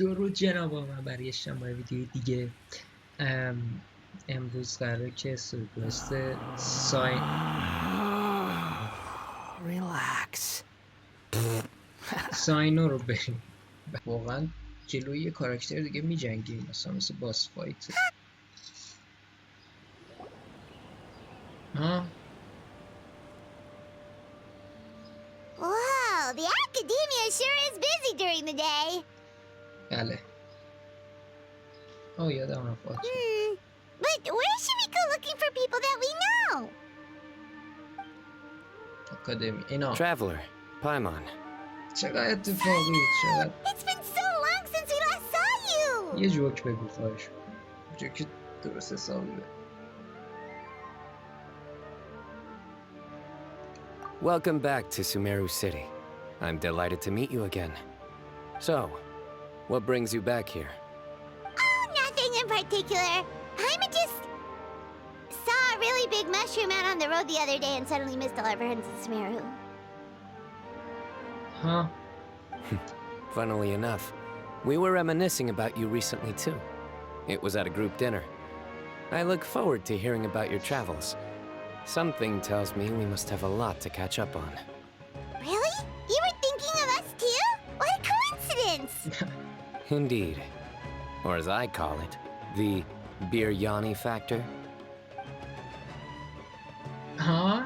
درود جناب من برگشتم با ویدیوی دیگه. امروز قراره که سورکوست ساینو رو بریم. واقعا جلوی یه کاراکتر دیگه میجنگیم، مثل باس فایت. Wow, the academia sure is busy during the day. بله. یادم رفت. But where should we go looking for people that we know? آکادمی. اینا. Traveler, Paimon. چقدر اتفاقی، چقدر. It's been so long since we last saw you. یه جوک بگو خواهش. جوک درست حسابی به. Welcome back to Sumeru City. I'm delighted to meet you again. So, what brings you back here? Oh, nothing in particular. I'm just saw a really big mushroom out on the road the other day and suddenly missed all our friends in Sumeru. Huh? Funnily enough, we were reminiscing about you recently too. It was at a group dinner. I look forward to hearing about your travels. Something tells me we must have a lot to catch up on. Really? You were thinking of us too? What a coincidence! Indeed. Or as I call it, the biryani factor. Huh?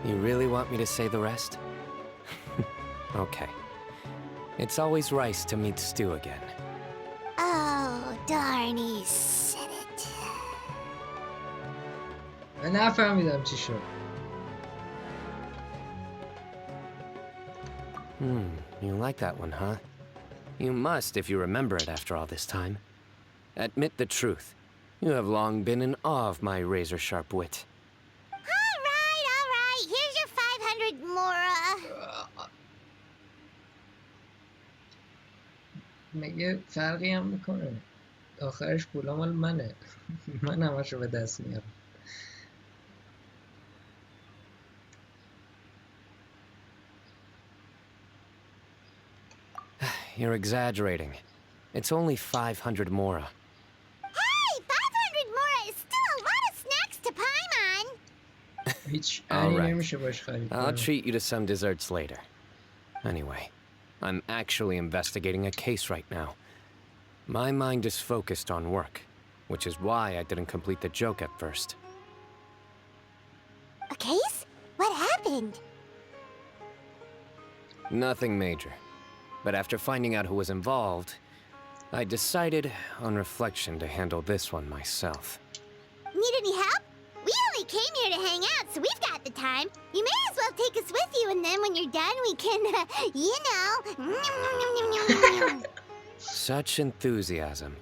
You really want me to say the rest? Okay. It's always nice to meet Stu again. Oh, darn, he said it. من نفهمیدم چی شد. You like that one, huh? You must if you remember it after all this time. Admit the truth. You have long been in awe of my razor-sharp wit. All right. Here's your 500 mora. مگه فرقی هم میکنه؟ آخرش پولا مال منه. من همش رو به دست میارم. You're exaggerating. It's only 500 mora. Hey, 500 mora is still a lot of snacks to Paimon. هیچ All right. نمیشه باش خرید. I'll treat you to some desserts later. Anyway, I'm actually investigating a case right now. My mind is focused on work, which is why I didn't complete the joke at first. A case? What happened? Nothing major. But after finding out who was involved, I decided, on reflection, to handle this one myself. Need any help? We only came here to hang out, so we've got the time. You may as well take us with you, and then when you're done, we can, you know... Such enthusiasm.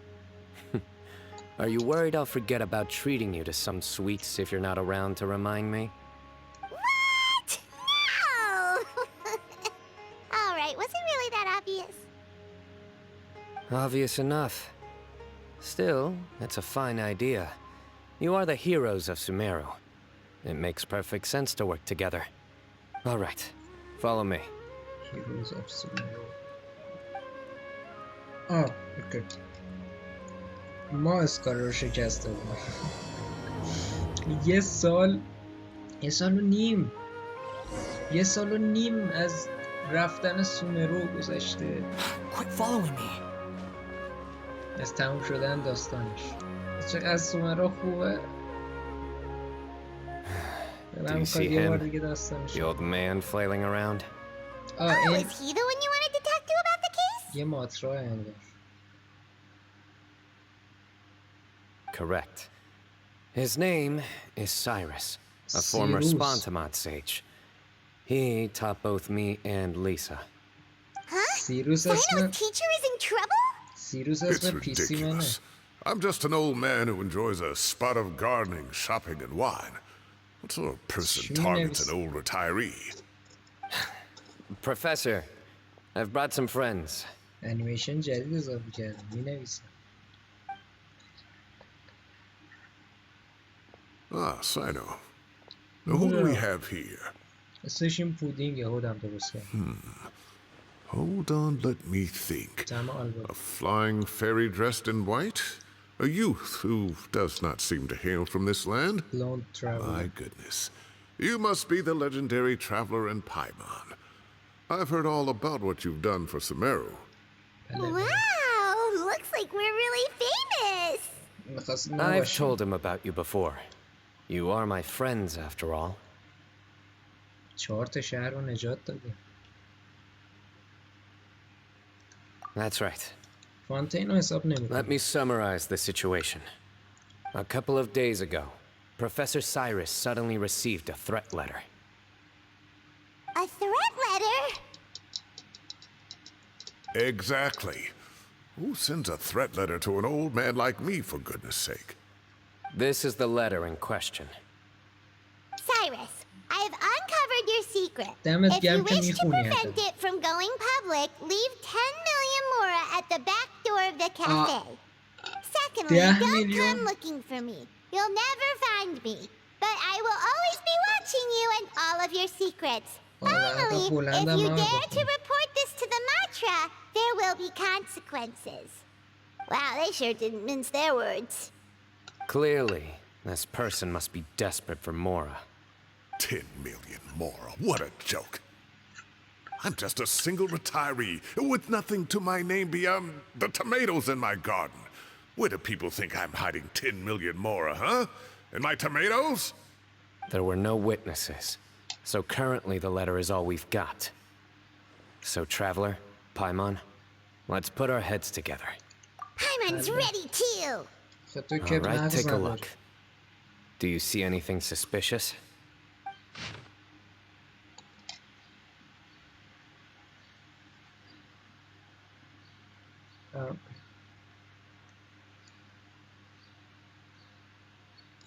Are you worried I'll forget about treating you to some sweets if you're not around to remind me? What? No! All right, was it really that obvious? Obvious enough. Still, it's a fine idea. You are the heroes of Sumeru. It makes perfect sense to work together. All right, follow me. Heroes of Cyno. اوکی. ما اسکار رو شکسته بودیم. یه سال و نیم از رفتن سومرو گذشته. Quit following me. از تموم شدن داستانش. چقدر سومرو خوبه. Do you see him? The old man flailing around? Oh, is he the one you wanted to talk to about the case? یه ماتراه انگار. Correct. His name is Cyrus, a former Spontamod sage. He taught both me and Lisa. Huh? Cyrus Cyno's teacher is in trouble? Cyrus It's ridiculous. I'm just an old man who enjoys a spot of gardening, shopping, and wine. What sort of person targets an old retiree? Professor, I've brought some friends. انیمیشن جدید اضافه کردم. می‌نویسم. Ah, Cyno. Now, who do we have here? اسمش این پودینگه خودم درست کردم. Hold on, let me think. طعم آلبالو. A flying fairy dressed in white? A youth who does not seem to hail from this land? Blonde traveler. My goodness. You must be the legendary traveler in Paimon. I've heard all about what you've done for Sumeru. Wow, looks like we're really famous. می‌خواست I've نباشه. told him about you before. You are my friends, after all. 4 تا شهر رو نجات داده. That's right. فانتین رو حساب نمی‌کنه. Let me summarize the situation. A couple of days ago, Professor Cyrus suddenly received a threat letter. A threat letter? Exactly. Who sends a threat letter to an old man like me, for goodness sake? This is the letter in question. Cyrus, I have uncovered your secret. دمت If you گرم که wish to می‌خونی prevent حتی. it from going public, leave 10 million mora at the back door of the cafe. Secondly, 10 don't million? come looking for me. You'll never find me. But I will always be watching you and all of your secrets. Finally, if you dare to report this to the Matra, there will be consequences. Wow, they sure didn't mince their words. Clearly, this person must be desperate for Mora. 10 million more. What a joke. I'm just a single retiree with nothing to my name beyond the tomatoes in my garden. Where do people think I'm hiding 10 million more, huh? In my tomatoes? There were no witnesses, so currently the letter is all we've got. So, Traveler, Paimon, let's put our heads together. Paimon's ready too. خب تو All که right, مغز take a نداری. look. Do you see anything suspicious?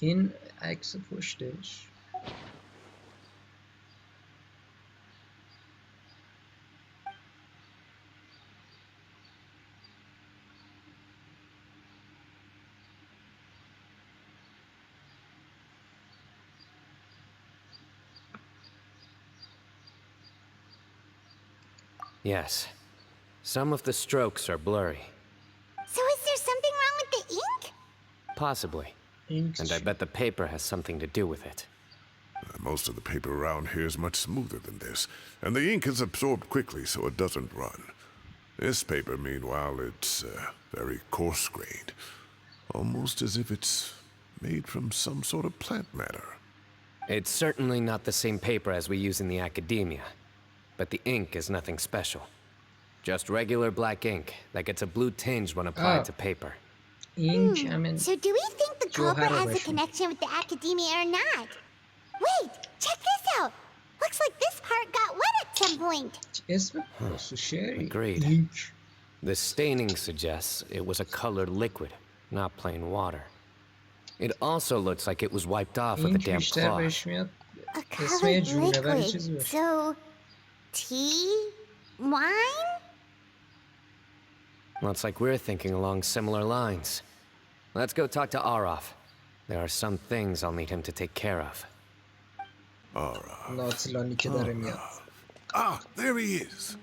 این عکس پشتش Yes. Some of the strokes are blurry. So is there something wrong with the ink? Possibly. این And I bet the paper has something to do with it. Most of the paper around here is much smoother than this, and the ink is absorbed quickly so it doesn't run. This paper, meanwhile, it's very coarse-grained, almost as if it's made from some sort of plant matter. It's certainly not the same paper as we use in the academia, but the ink is nothing special. Just regular black ink that gets a blue tinge when applied to paper. این همین So do we think the culprit has a بشه. connection with the academia or not? Wait, check this out. Looks like this part got wet at some point. اسم خصوصی Agreed. اینک The staining suggests it was a colored liquid, not plain water. It also looks like it was wiped off with a اینک damp بیشتر cloth. بهش میاد A اسم یه colored جونور چیزی liquid. باشه. So, tea? Wine? Looks like we're thinking along similar lines. Let's go talk to Araf. There are some things I'll need him to take care of. ناتلانی که داره میاد. Ah, there he is.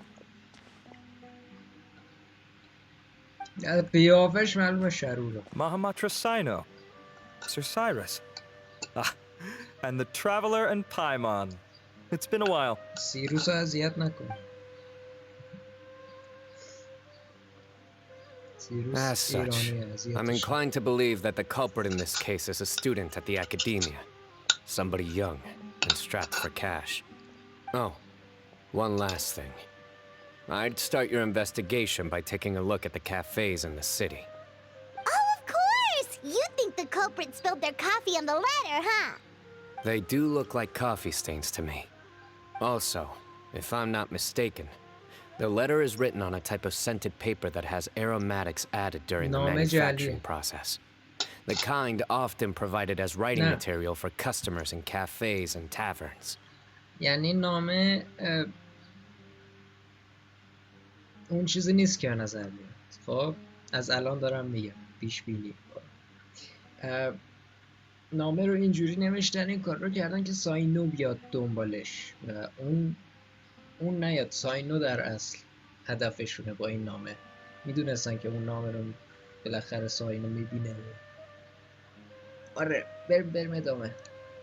قیافش معلومه شروره. Mahamatra Cyno. Sir Cyrus. Ah, and the Traveler and Paimon. It's been a while. سیروس رو اذیت نکن. As such, I'm inclined to believe that the culprit in this case is a student at the academia. Somebody young and strapped for cash. Oh, one last thing. I'd start your investigation by taking a look at the cafes in the city. Oh, of course! You think the culprit spilled their coffee on the ladder, huh? They do look like coffee stains to me. Also, if I'm not mistaken, the letter is written on a type of scented paper that has aromatics added during the نامه manufacturing جعلیه. process. The kind often provided as writing نه. material for customers in cafes and taverns. یعنی نامه اون چیزی نیست که به نظر میاد. خب از الان دارم میگم پیش بینی. نامه رو اینجوری نوشتن، این کار رو کردن که ساینو بیاد دنبالش و اون نیاد. ساینو در اصل هدفشونه با این نامه. میدونستن که اون نامه رو بالاخره ساینو میبینه. آره بریم ادامه.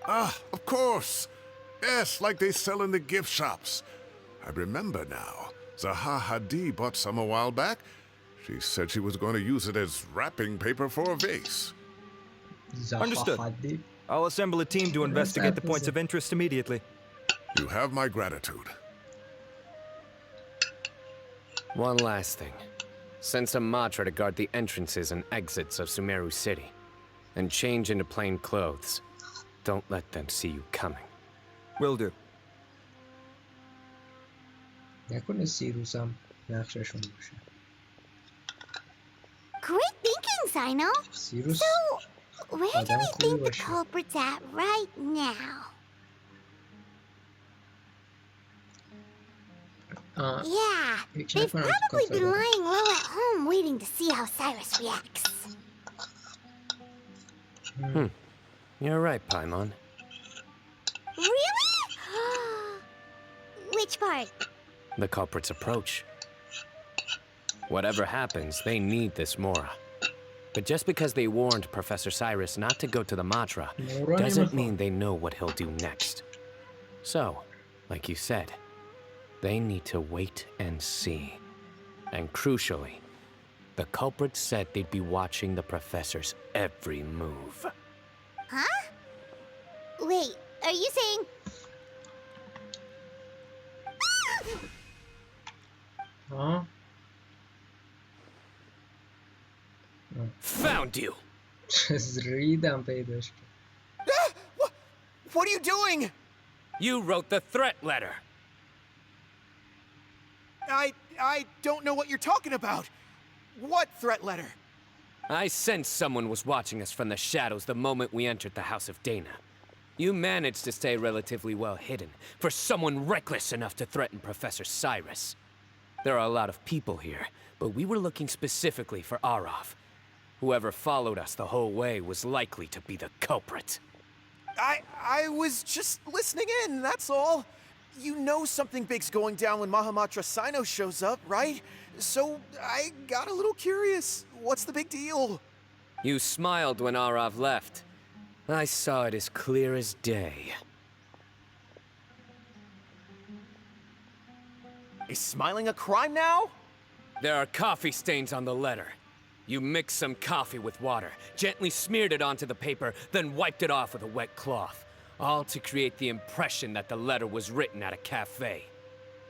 Ah, of course. Yes, like they sell in the gift shops. I remember now. Zaha Hadid bought some a while back. She said she was going to use it as wrapping paper for a vase. Understood. I'll assemble a team to investigate the points of interest immediately. You have my gratitude. One last thing. Send some Matra to guard the entrances and exits of Sumeru City. And change into plain clothes. Don't let them see you coming. Will do. نکنه سیروس هم نقششون باشه. Great thinking, Cyno. سیروس So, where do آدم we خوبی think the باشه. culprit's at right now? Yeah, فکر they've نکنم تو probably کافه been باشه. lying low at home waiting to see how Cyrus reacts. You're right, Paimon. Really? Which part? The culprit's approach. Whatever happens, they need this Mora. But just because they warned Professor Cyrus not to go to the Matra doesn't mean they know what he'll do next. So, like you said, they need to wait and see. And crucially, the culprit said they'd be watching the Professor's every move. Huh? Wait, are you saying... ها Found you! ریدم پیداش کرد. What are you doing? You wrote the threat letter! I don't know what you're talking about. What threat letter? I sensed someone was watching us from the shadows the moment we entered the House of Dana. You managed to stay relatively well hidden for someone reckless enough to threaten Professor Cyrus. There are a lot of people here, but we were looking specifically for Arav. Whoever followed us the whole way was likely to be the culprit. I was just listening in, that's all. You know something big's going down when Mahamatra Cyno shows up, right? So I got a little curious. What's the big deal? You smiled when Arav left. I saw it as clear as day. Is smiling a crime now? There are coffee stains on the letter. You mixed some coffee with water, gently smeared it onto the paper, then wiped it off with a wet cloth, all to create the impression that the letter was written at a cafe.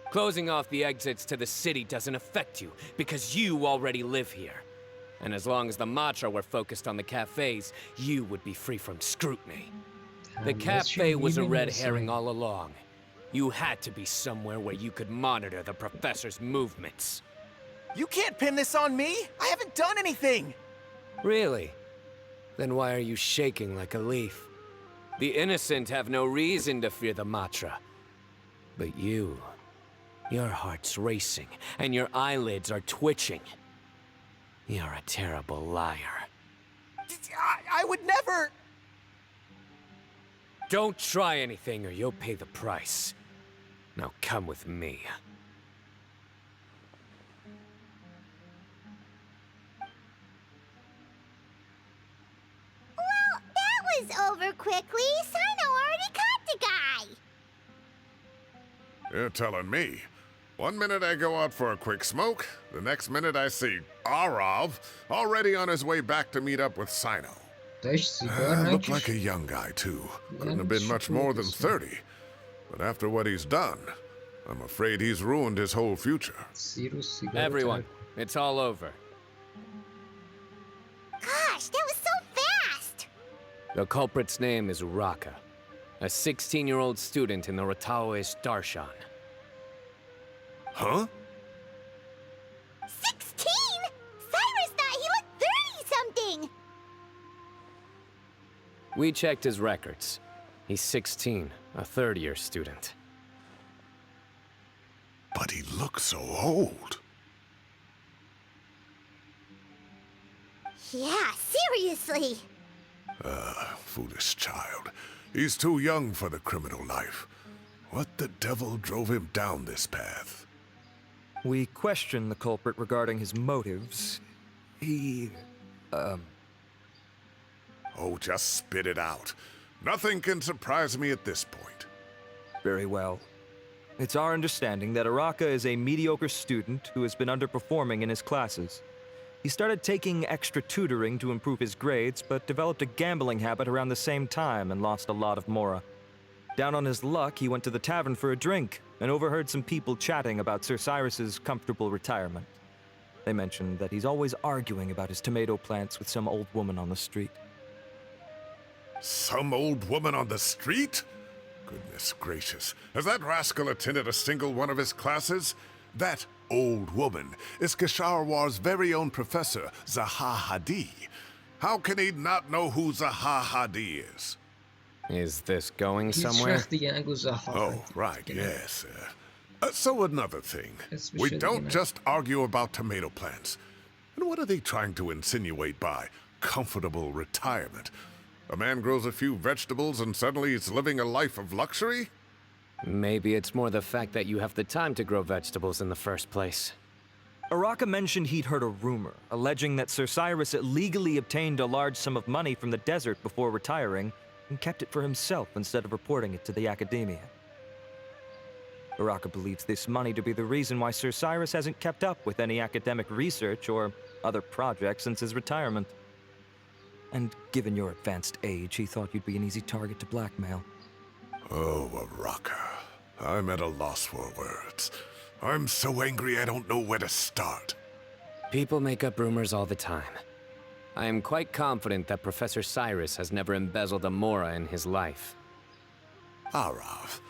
Closing off the exits to the city doesn't affect you, because you already live here. And as long as the Matra were focused on the cafes, you would be free from scrutiny. The cafe was a red herring all along. You had to be somewhere where you could monitor the Professor's movements. You can't pin this on me! I haven't done anything! Really? Then why are you shaking like a leaf? The innocent have no reason to fear the Matra. But you... your heart's racing, and your eyelids are twitching. You're a terrible liar. I would never... Don't try anything or you'll pay the price. Now come with me. Well, that was over quickly. Cyno already caught the guy. You're telling me. One minute I go out for a quick smoke, the next minute I see Arav already on his way back to meet up with Cyno. Looked like a young guy, too. Couldn't have been much more than 30. But after what he's done, I'm afraid he's ruined his whole future. Everyone, it's all over. Gosh, that was so fast! The culprit's name is Raka, a 16-year-old student in the Rataoist Darshan. Huh? 16? Cyrus thought he looked 30-something! We checked his records. He's 16, a third-year student. But he looks so old. Yeah, seriously! Foolish child. He's too young for the criminal life. What the devil drove him down this path? We questioned the culprit regarding his motives. He... Oh, just spit it out. Nothing can surprise me at this point. Very well. It's our understanding that Araka is a mediocre student who has been underperforming in his classes. He started taking extra tutoring to improve his grades, but developed a gambling habit around the same time and lost a lot of mora. Down on his luck, he went to the tavern for a drink and overheard some people chatting about Sir Cyrus's comfortable retirement. They mentioned that he's always arguing about his tomato plants with some old woman on the street. Some old woman on the street? Goodness gracious. Has that rascal attended a single one of his classes? That old woman is Kasharwar's very own professor, Zaha Hadi. How can he not know who Zaha Hadi is? Is this going somewhere? Oh, right, yes. So another thing. We don't just argue about tomato plants. And what are they trying to insinuate by comfortable retirement? A man grows a few vegetables and suddenly he's living a life of luxury? Maybe it's more the fact that you have the time to grow vegetables in the first place. Araka mentioned he'd heard a rumor, alleging that Sir Cyrus illegally obtained a large sum of money from the desert before retiring, and kept it for himself instead of reporting it to the academia. Araka believes this money to be the reason why Sir Cyrus hasn't kept up with any academic research or other projects since his retirement. And given your advanced age, he thought you'd be an easy target to blackmail. Oh, Araka. I'm at a loss for words. I'm so angry I don't know where to start. People make up rumors all the time. I am quite confident that Professor Cyrus has never embezzled a mora in his life. Arav,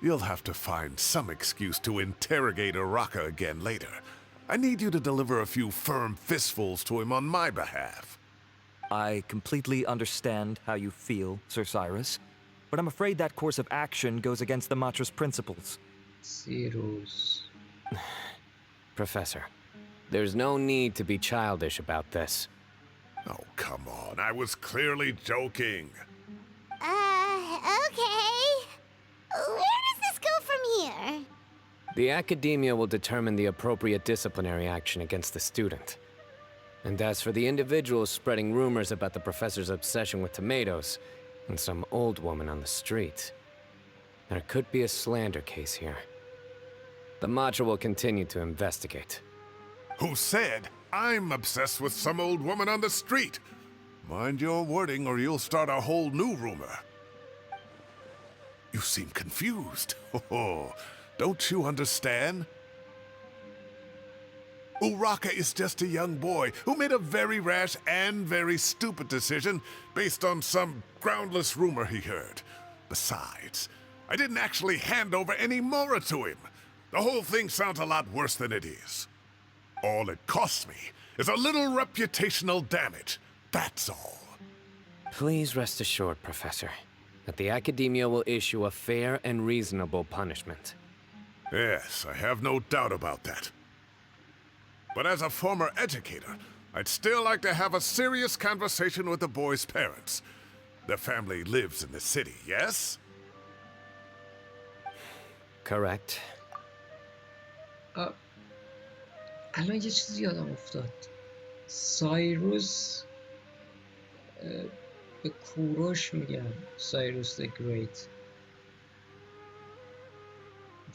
you'll have to find some excuse to interrogate Araka again later. I need you to deliver a few firm fistfuls to him on my behalf. I completely understand how you feel, Sir Cyrus, but I'm afraid that course of action goes against the Matra's principles. Cyrus. Professor, there's no need to be childish about this. Oh, come on. I was clearly joking. Okay. Where does this go from here? The academia will determine the appropriate disciplinary action against the student. And as for the individuals spreading rumors about the professor's obsession with tomatoes and some old woman on the street, there could be a slander case here. The Matra will continue to investigate. Who said I'm obsessed with some old woman on the street? Mind your wording or you'll start a whole new rumor. You seem confused. Oh, don't you understand? Uraka is just a young boy who made a very rash and very stupid decision based on some groundless rumor he heard. Besides, I didn't actually hand over any mora to him. The whole thing sounds a lot worse than it is. All it costs me is a little reputational damage. That's all. Please rest assured, Professor, that the Academia will issue a fair and reasonable punishment. Yes, I have no doubt about that. But as a former educator, I'd still like to have a serious conversation with the boy's parents. Their family lives in the city, yes? Correct. الان یه چیزی یادم افتاد. سایروس به کوروش میگن سایروس the Great.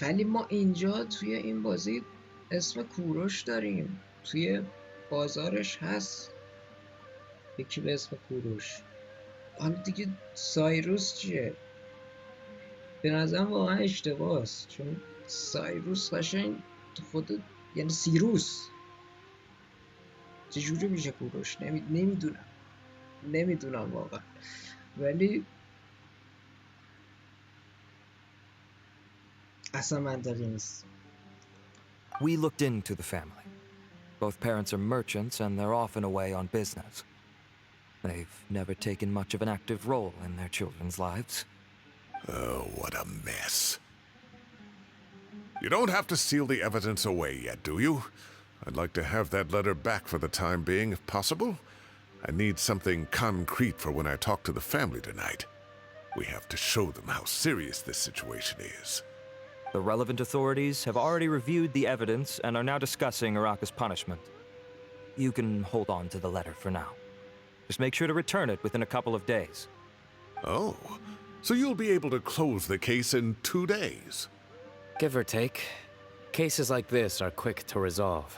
ولی ما اینجا توی این بازی اسم کوروش داریم. توی بازارش هست یکی به اسم کوروش. حالا دیگه سایروس چیه؟ به نظرم واقعا اشتباه است، چون سایروس قشنگ خود یعنی سیروس. چجوری میشه کوروش؟ نمیدونم واقعا. ولی اصلا منطقی نیست. We looked into the family. Both parents are merchants and they're often away on business. They've never taken much of an active role in their children's lives. Oh, what a mess. You don't have to seal the evidence away yet, do you? I'd like to have that letter back for the time being, if possible. I need something concrete for when I talk to the family tonight. We have to show them how serious this situation is. The relevant authorities have already reviewed the evidence and are now discussing Araka's punishment. You can hold on to the letter for now. Just make sure to return it within a couple of days. Oh, so you'll be able to close the case in 2 days? Give or take. Cases like this are quick to resolve.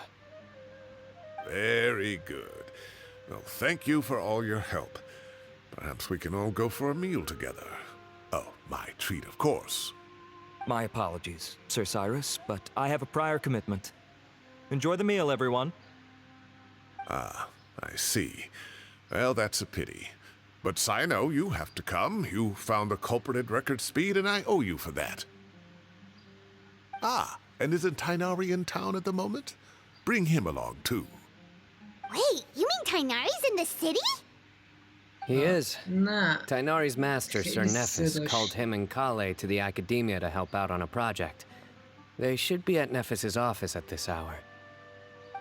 Very good. Well, thank you for all your help. Perhaps we can all go for a meal together. Oh, my treat, of course. My apologies, Sir Cyrus, but I have a prior commitment. Enjoy the meal, everyone. Ah, I see. Well, that's a pity. But Cyno, you have to come. You found the culprit at record speed, and I owe you for that. Ah, and isn't Tighnari in town at the moment? Bring him along, too. Wait, you mean Tighnari's in the city? He is. Nah. Tighnari's master, Sir Nephis, Sıdış. called him and Kale to the academia to help out on a project. They should be at Nephis's office at this hour.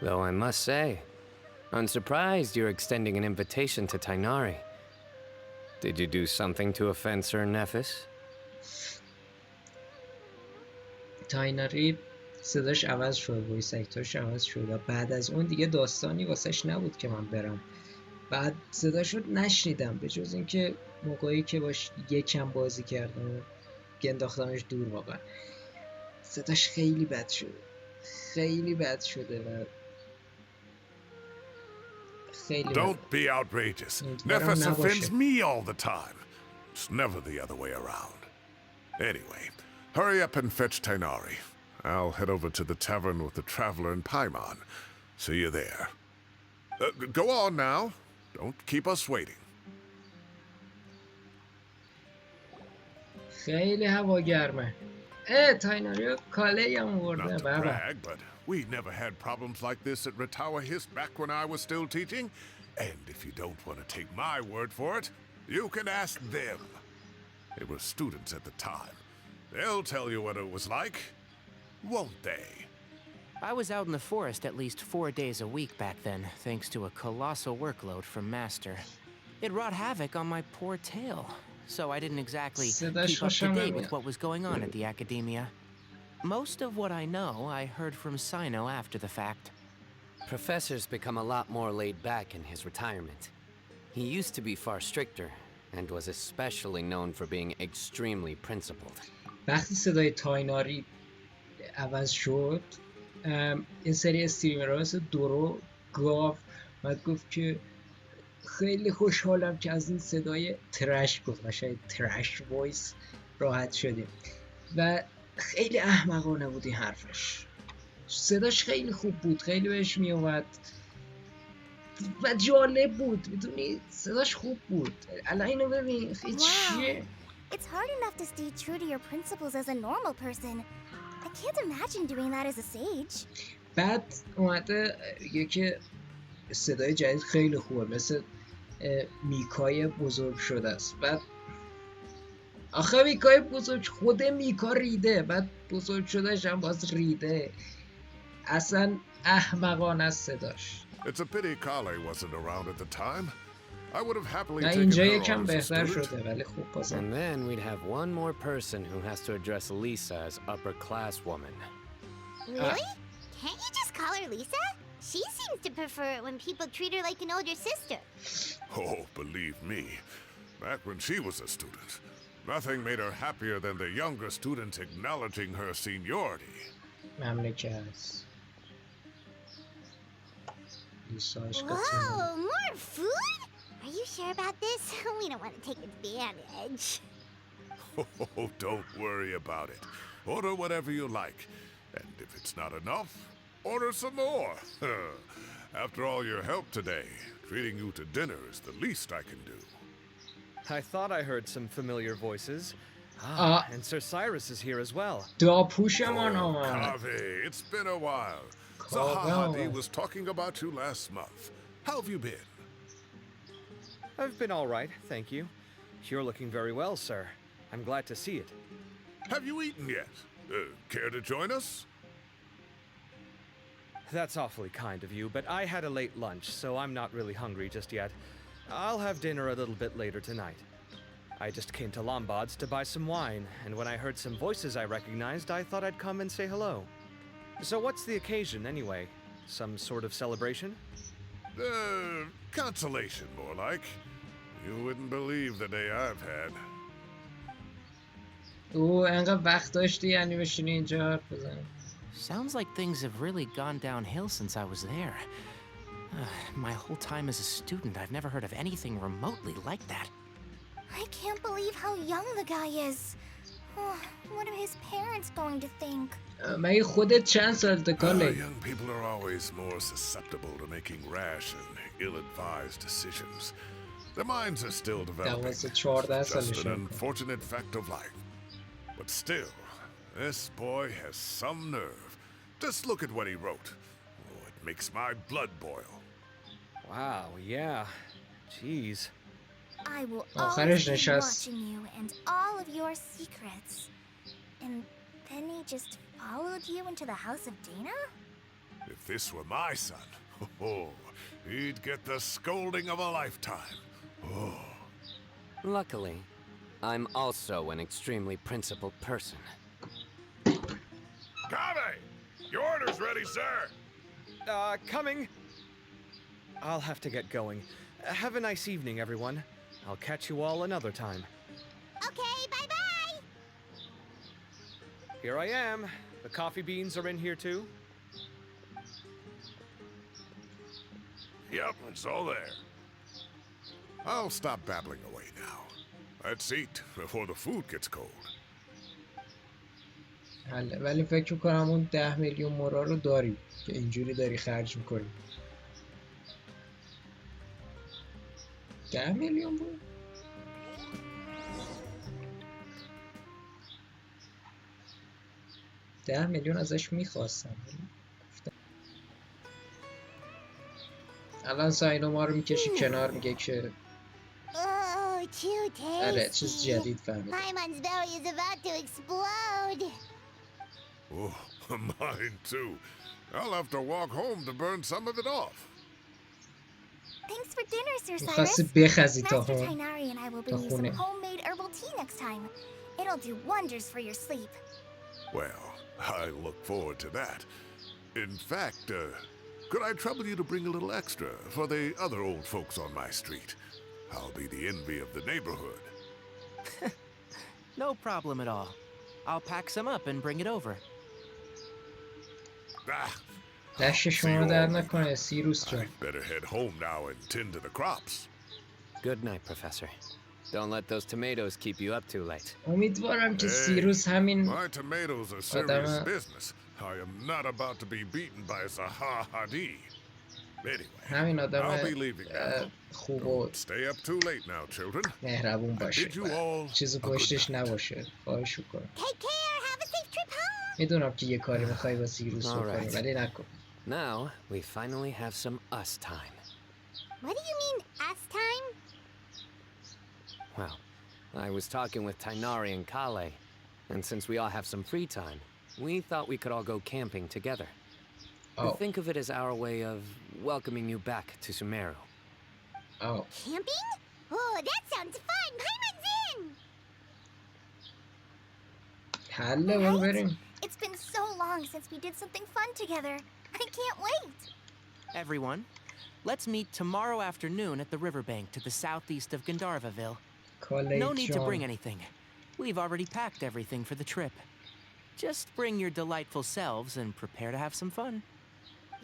Though I must say, I'm surprised you're extending an invitation to Tighnari. Did you do something to offend Sir Nephis? تایناری صداش عوض شد، وایس اکتورش عوض شد و بعد از اون دیگه داستانی واسش نبود که من برم. بعد صداش رو نشنیدم به جز اینکه موقعی که باش یکم بازی کردم انداختمش دور. واقعا صداش خیلی بد شده، خیلی بد شده و خیلی Don't be outrageous. Nephis offends me all the time. It's never the other way around. Anyway, hurry up and fetch Tighnari. I'll head over to the tavern with the Traveler and Paimon. See you there. Go on now. Don't keep us waiting. خیلی هوا گرمه. تایناری کاله هم ورده. Not to brag, but we never had problems like this at Ratawa Hist back when I was still teaching. And if you don't want to take my word for it, you can ask them. They were students at the time. They'll tell you what it was like, won't they? I was out in the forest at least 4 days a week back then, thanks to a colossal workload from Master. It wrought havoc on my poor tail, so I didn't exactly keep up to date with what was going on at the academia. Most of what I know, I heard from Cyno after the fact. Professor's become a lot more laid back in his retirement. He used to be far stricter, and was especially known for being extremely principled. وقتی صدای تایناری عوض شد، این سری استریمرها مثل دورو گاو بعد گفت که خیلی خوشحالم که از این صدای ترش گفت شاید ترش وایس راحت شدیم و خیلی احمقانه بود این حرفش. صداش خیلی خوب بود، خیلی بهش می اومد و جالب بود، میدونی صداش خوب بود. الان اینو ببین خیلی چیه. It's hard enough to stay true to your principles as a normal person. I can't imagine doing that as a sage. بعد اومده میگه که صدای جدید خیلی خوبه، مثل میکای بزرگ شده است. بعد آخه میکای بزرگ خود میکا ریده، بعد بزرگ شدهش هم باز ریده. اصلا احمقانه است صداش. It's a pity Kale wasn't around at the time. I would have happily نه taken اینجا her یکم on as a بهتر student. شده ولی خوب بازم. And then we'd have one more person who has to address Lisa as upper class woman. Really? Can't you just call her Lisa? She seems to prefer it when people treat her like an older sister. Oh, believe me, back when she was a student, nothing made her happier than the younger students acknowledging her seniority. مملکت Whoa, more food? Are you sure about this? We don't want to take advantage. Oh, don't worry about it. Order whatever you like. And if it's not enough, order some more. After all your help today, treating you to dinner is the least I can do. I thought I heard some familiar voices. And Sir Cyrus is here as well. داپوشمان آمد. Kaveh, it's been a while. Zahadi was talking about you last month. How have you been? I've been all right, thank you. You're looking very well, sir. I'm glad to see it. Have you eaten yet? Care to join us? That's awfully kind of you, but I had a late lunch, so I'm not really hungry just yet. I'll have dinner a little bit later tonight. I just came to Lombard's to buy some wine, and when I heard some voices I recognized, I thought I'd come and say hello. So what's the occasion, anyway? Some sort of celebration? Consolation, more like. You wouldn't believe the day I've had. انقدر وقت داشتی یعنی بشینی اینجا حرف بزنی. Sounds like things have really gone downhill since I was there. My whole time as a student, I've never heard of anything remotely like that. I can't believe how young the guy is. Oh, what are his parents going to think? مگه خودت چند سالته کاله؟ Young people are always more susceptible to making rash and ill-advised decisions. Their minds are still developing. It's just an unfortunate fact of life. But still, this boy has some nerve. Just look at what he wrote. Oh, it makes my blood boil. Wow, yeah. Jeez. I will always be watching you and all of your secrets. And then he just followed you into the house of Dana? If this were my son, he'd get the scolding of a lifetime. Oh. Luckily, I'm also an extremely principled person. Kave! Your order's ready, sir! Coming. I'll have to get going. Have a nice evening, everyone. I'll catch you all another time. Okay, bye-bye! Here I am. The coffee beans are in here too. Yep, it's all there. I'll stop babbling away now. Let's eat before the food gets cold. ولی فکر میکنم اون 10 میلیون مورا رو داری که اینجوری داری خرج میکنی. 10 میلیون بود؟ ده میلیون ازش میخواستم. الان ساینو ما رو میکشی کنار میگه که آره چیز جدید فهمید. Paimon's belly is about to explode. Oh, mine too. I'll have to walk home to burn some of it off. Thanks for dinner, Sir Cyrus. میخواستی بخزی تا Master Tainari and I will bring you some homemade herbal tea next time. It'll do wonders for your sleep. Well, I look forward to that. In fact, could I trouble you to bring a little extra for the other old folks on my street? I'll be the envy of the neighborhood. No problem at all. I'll pack some up and bring it over. دست شما در نکنه سیروس جان. I'd better head home now and tend to the crops. Good night, Professor. Don't let those tomatoes keep you up too late. امیدوارم که سیروس همین My tomatoes are serious business. I am not about to be beaten by Zaha Hadi. Anyway, همین I'll be آدم leaving now. خوب و Stay up too late now, children. مهربون باشه. bid you all چیزی a good پشتش night. نباشه. خواهش میکنم. Take care. Have a safe trip home. میدونم که یه کاری میخوای با سیروس بکنی ولی نکن. Now, we finally have some us time. What do you mean, us time? Well, I was talking with Tainari and Kale, and since we all have some free time, we thought we could all go camping together. We think of it as our way of welcoming you back to Sumeru. Oh. Camping? Oh, that sounds fun. Paimon's in. حله برو بریم. It's been so long since we did something fun together. I can't wait. Everyone, let's meet tomorrow afternoon at the riverbank to the southeast of Gandharvaville. No need to bring anything. We've already packed everything for the trip. Just bring your delightful selves and prepare to have some fun.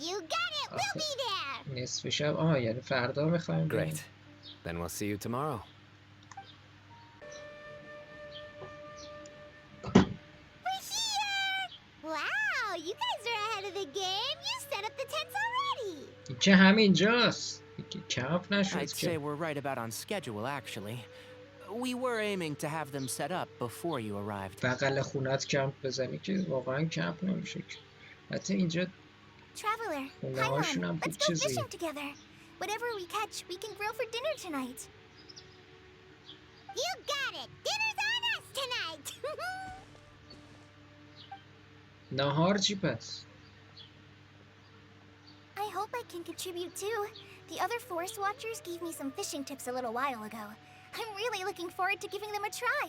You got it. We'll be there. نصف شب یعنی فردا میخوایم بریم. Great. Then we'll see you tomorrow. We're here. Wow, you guys are ahead of the game. You set up the tents already. که همینجاست. کمپ نشد I'd say we're right about on schedule, actually. We were aiming to have them set up before you arrived. بغل خونت کمپ بزنی که واقعا کمپ نمیشه که. حتی اینجا Traveler, Paimon, let's go fishing together. Whatever we catch, we can grill for dinner tonight. You got it. Dinner's on us tonight. نهار چی پس؟ I hope I can contribute too. The other forest watchers gave me some fishing tips a little while ago. I'm really looking forward to giving them a try.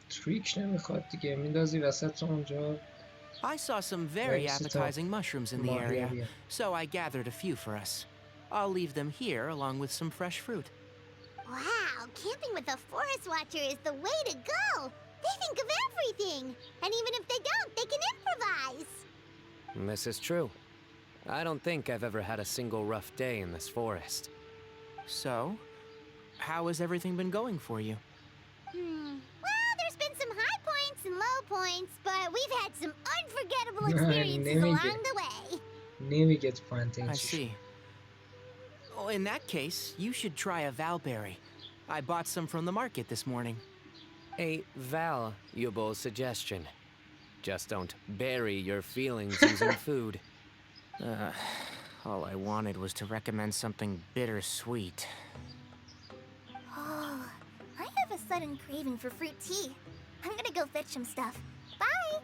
تریک نمیخواد دیگه میندازی وسط اونجا. I saw some very appetizing mushrooms in the area, so I gathered a few for us. I'll leave them here along with some fresh fruit. Wow, camping with a forest watcher is the way to go. They think of everything. And even if they don't, they can improvise. This is true. I don't think I've ever had a single rough day in this forest. So, how has everything been going for you? Well, there's been some high points and low points, but we've had some unforgettable experiences along the way. I see. Oh, in that case, you should try a valberry. I bought some from the market this morning. A valuable suggestion. Just don't bury your feelings using food. All I wanted was to recommend something bittersweet. Oh, I have a sudden craving for fruit tea. I'm gonna go fetch some stuff. Bye!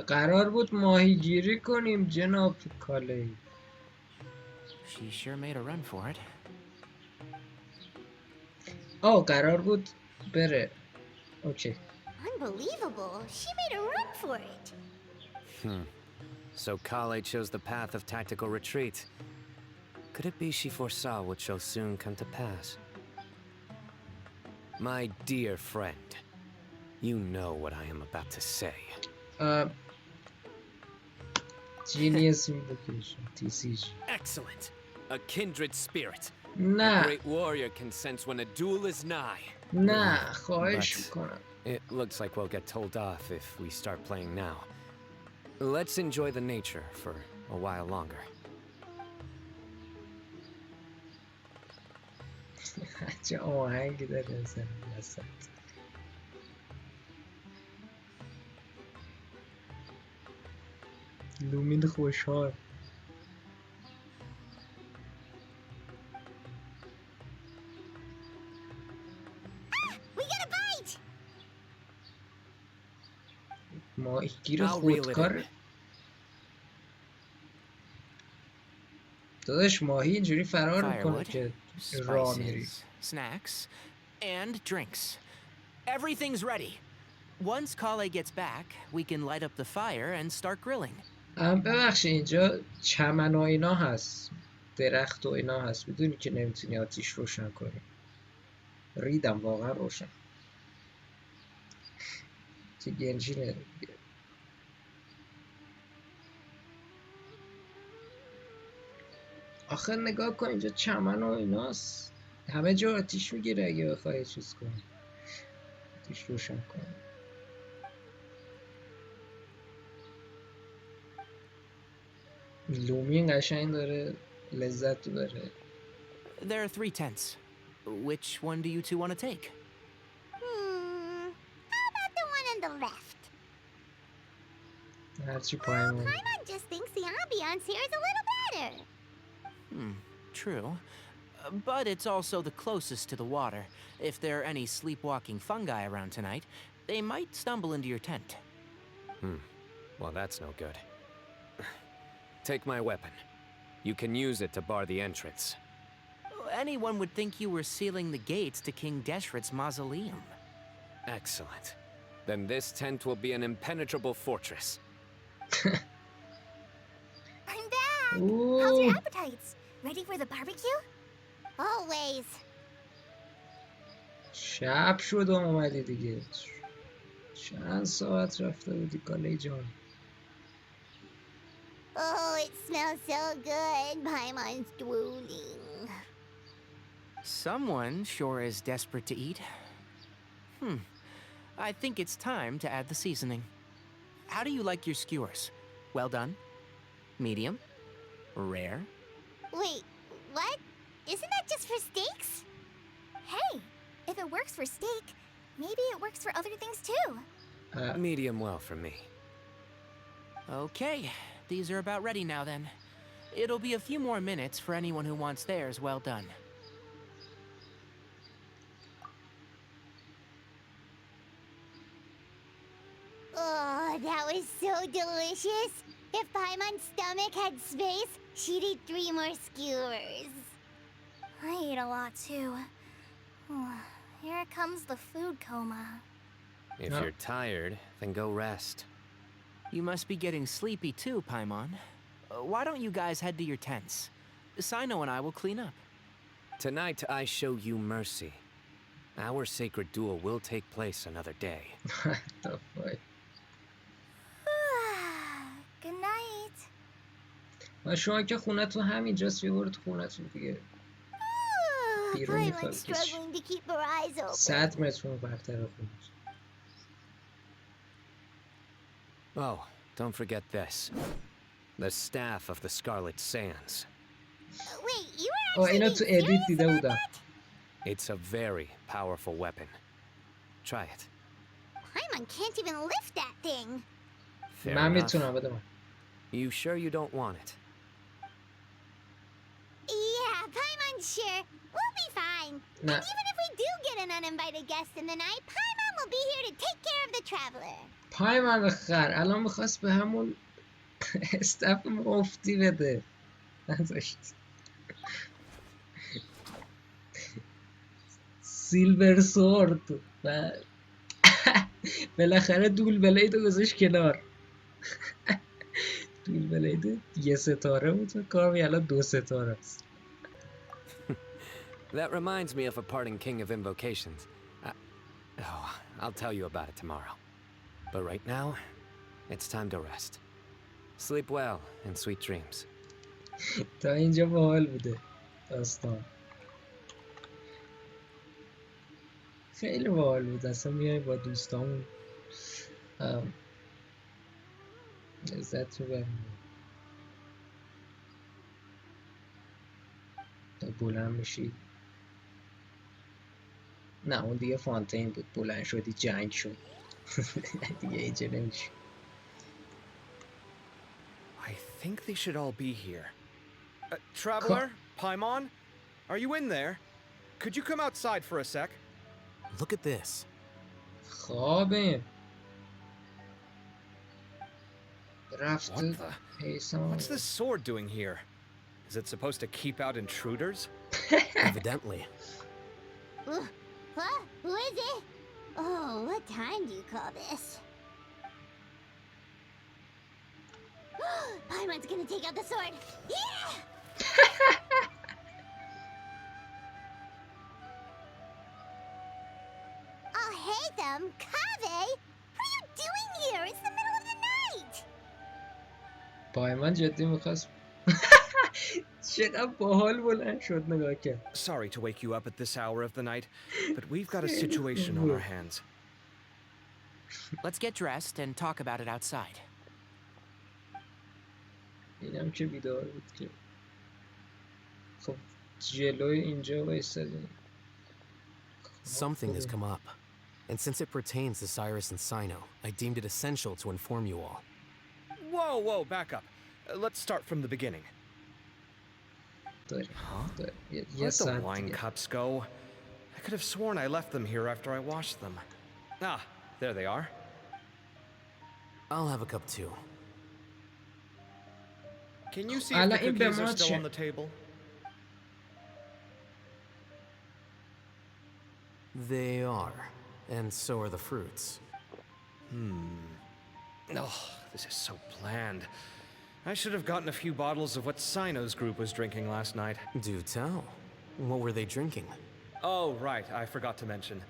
قرار بود ماهیگیری کنیم جناب کالی. She sure made a run for it. قرار بود بره. اوکی. Unbelievable. She made a run for it. So Kale chose the path of tactical retreat. Could it be she foresaw what shall soon come to pass? My dear friend, you know what I am about to say. Genius invocation. TCG. Excellent. A kindred spirit. Nah. A great warrior can sense when a duel is nigh. نه خواهش میکنم. It looks like we'll get told off if we start playing now. Let's enjoy the nature for a while longer. چه آهنگی داره اصلا وسط. لومین خوشحال. We got a bite! ماهیگیر خودکار. داداش ماهی اینجوری فرار میکنه که راه میری. Snacks, and drinks. Everything's ready. Once Kale gets back, we can light up the fire and start grilling. ببخشید اینجا چمن و اینا هست، درخت و اینا هست، میدونی که نمیتونی آتیش روشن کنی. ریدم واقعا روشن. چه گنجینه. آخه نگاه کن اینجا چمن و ایناست، همه جا آتیش میگیره اگه بخوای چیز کنی، آتیش روشن کنی. لومین قشنگ داره لذت بره. There are 3 tents. Which one do you two want to take? How about the one on the left? هرچی پایمون. Paimon just thinks the ambiance here is a little better. True. But it's also the closest to the water. If there are any sleepwalking fungi around tonight, they might stumble into your tent. Well, that's no good. Take my weapon. You can use it to bar the entrance. Anyone would think you were sealing the gates to King Deshret's mausoleum. Excellent. Then this tent will be an impenetrable fortress. I'm back! Ooh. How's your appetites? Ready for the barbecue? Always. شب شد اومدی دیگه. چند ساعت رفته بودی کالی جان. Oh, it smells so good. Paimon's drooling. Someone sure is desperate to eat. I think it's time to add the seasoning. How do you like your skewers? Well done? Medium? Rare? Wait, what? Isn't that just for steaks? Hey, if it works for steak, maybe it works for other things too. Medium well for me. Okay, these are about ready now then. It'll be a few more minutes for anyone who wants theirs well done. Oh, that was so delicious. If Paimon's stomach had space, she'd eat 3 more skewers. I ate a lot too. Here comes the food coma. If you're tired, then go rest. You must be getting sleepy too, Paimon. Why don't you guys head to your tents? Cyno and I will clean up. Tonight I show you mercy. Our sacred duel will take place another day. What the fuck? Good night. و شما که خونتون همینجاست برو تو خونتون دیگه. بیرون میخواد کسی struggling to keep her eyes open. 100 متر اون برتر خونت. Oh, don't forget this. The staff of the Scarlet Sands. Wait, you were actually اینو تو ادیت دیده بودم. It's a very powerful weapon. Try it. Paimon can't even lift that thing. Fair من enough. میتونم بده من. You sure you don't want it? Yeah, Paimon's sure. We'll be fine. Nah. And even if we do get an uninvited guest in the night, Paimon will be here to take care of the traveler. پایمان خر الان میخواست به همون استف مفتی بده. نذاشت. سیلور سورد و بالاخره دول بلید رو گذاشت کنار. دول بلید 1 ستاره بود و کار الان 2 ستاره است. That reminds me of a parting king of invocations. I'll tell you about it tomorrow. But right now, it's time to rest. Sleep well and sweet dreams. تا اینجا باحال بوده داستان. خیلی باحال بود. اصلا میایم با دوستامون لذت ببریم. تا بلند میشی. نه اون دیگه فانتین بود. بلند شدی جنگ شد. دیگه اینجا نمیشه. I think they should all be here. Traveler, Paimon, are you in there? Could you come outside for a sec? Look at this. خوابه. رفت What the? پیسان. What's this sword doing here? Is it supposed to keep out intruders? Evidently. Huh? Who is it? Oh, what time do you call this? Paimon's gonna take out the sword. Yeah! Oh, hey them, Kave! What are you doing here? It's the middle of the night! پایمان جدی میخواست چقدر باحال بلند شد نگاه کرد. Sorry to wake you up at this hour of the night, but we've got a situation on our hands. Let's get dressed and talk about it outside. اینم که بیدار بود که خب جلوی اینجا وایسادیم. Something has come up, and since it pertains to Cyrus and Cyno, I deemed it essential to inform you all. Whoa, back up. Let's start from the beginning. Where'd the wine cups go? I could have sworn I left them here after I washed them. Ah, there they are. I'll have a cup too. Can you see if the cookies are still on the table? They are, and so are the fruits. Oh, this is so bland. I should have gotten a few bottles of what Cyno's group was drinking last night. Do tell. What were they drinking? Oh, right, I forgot to mention.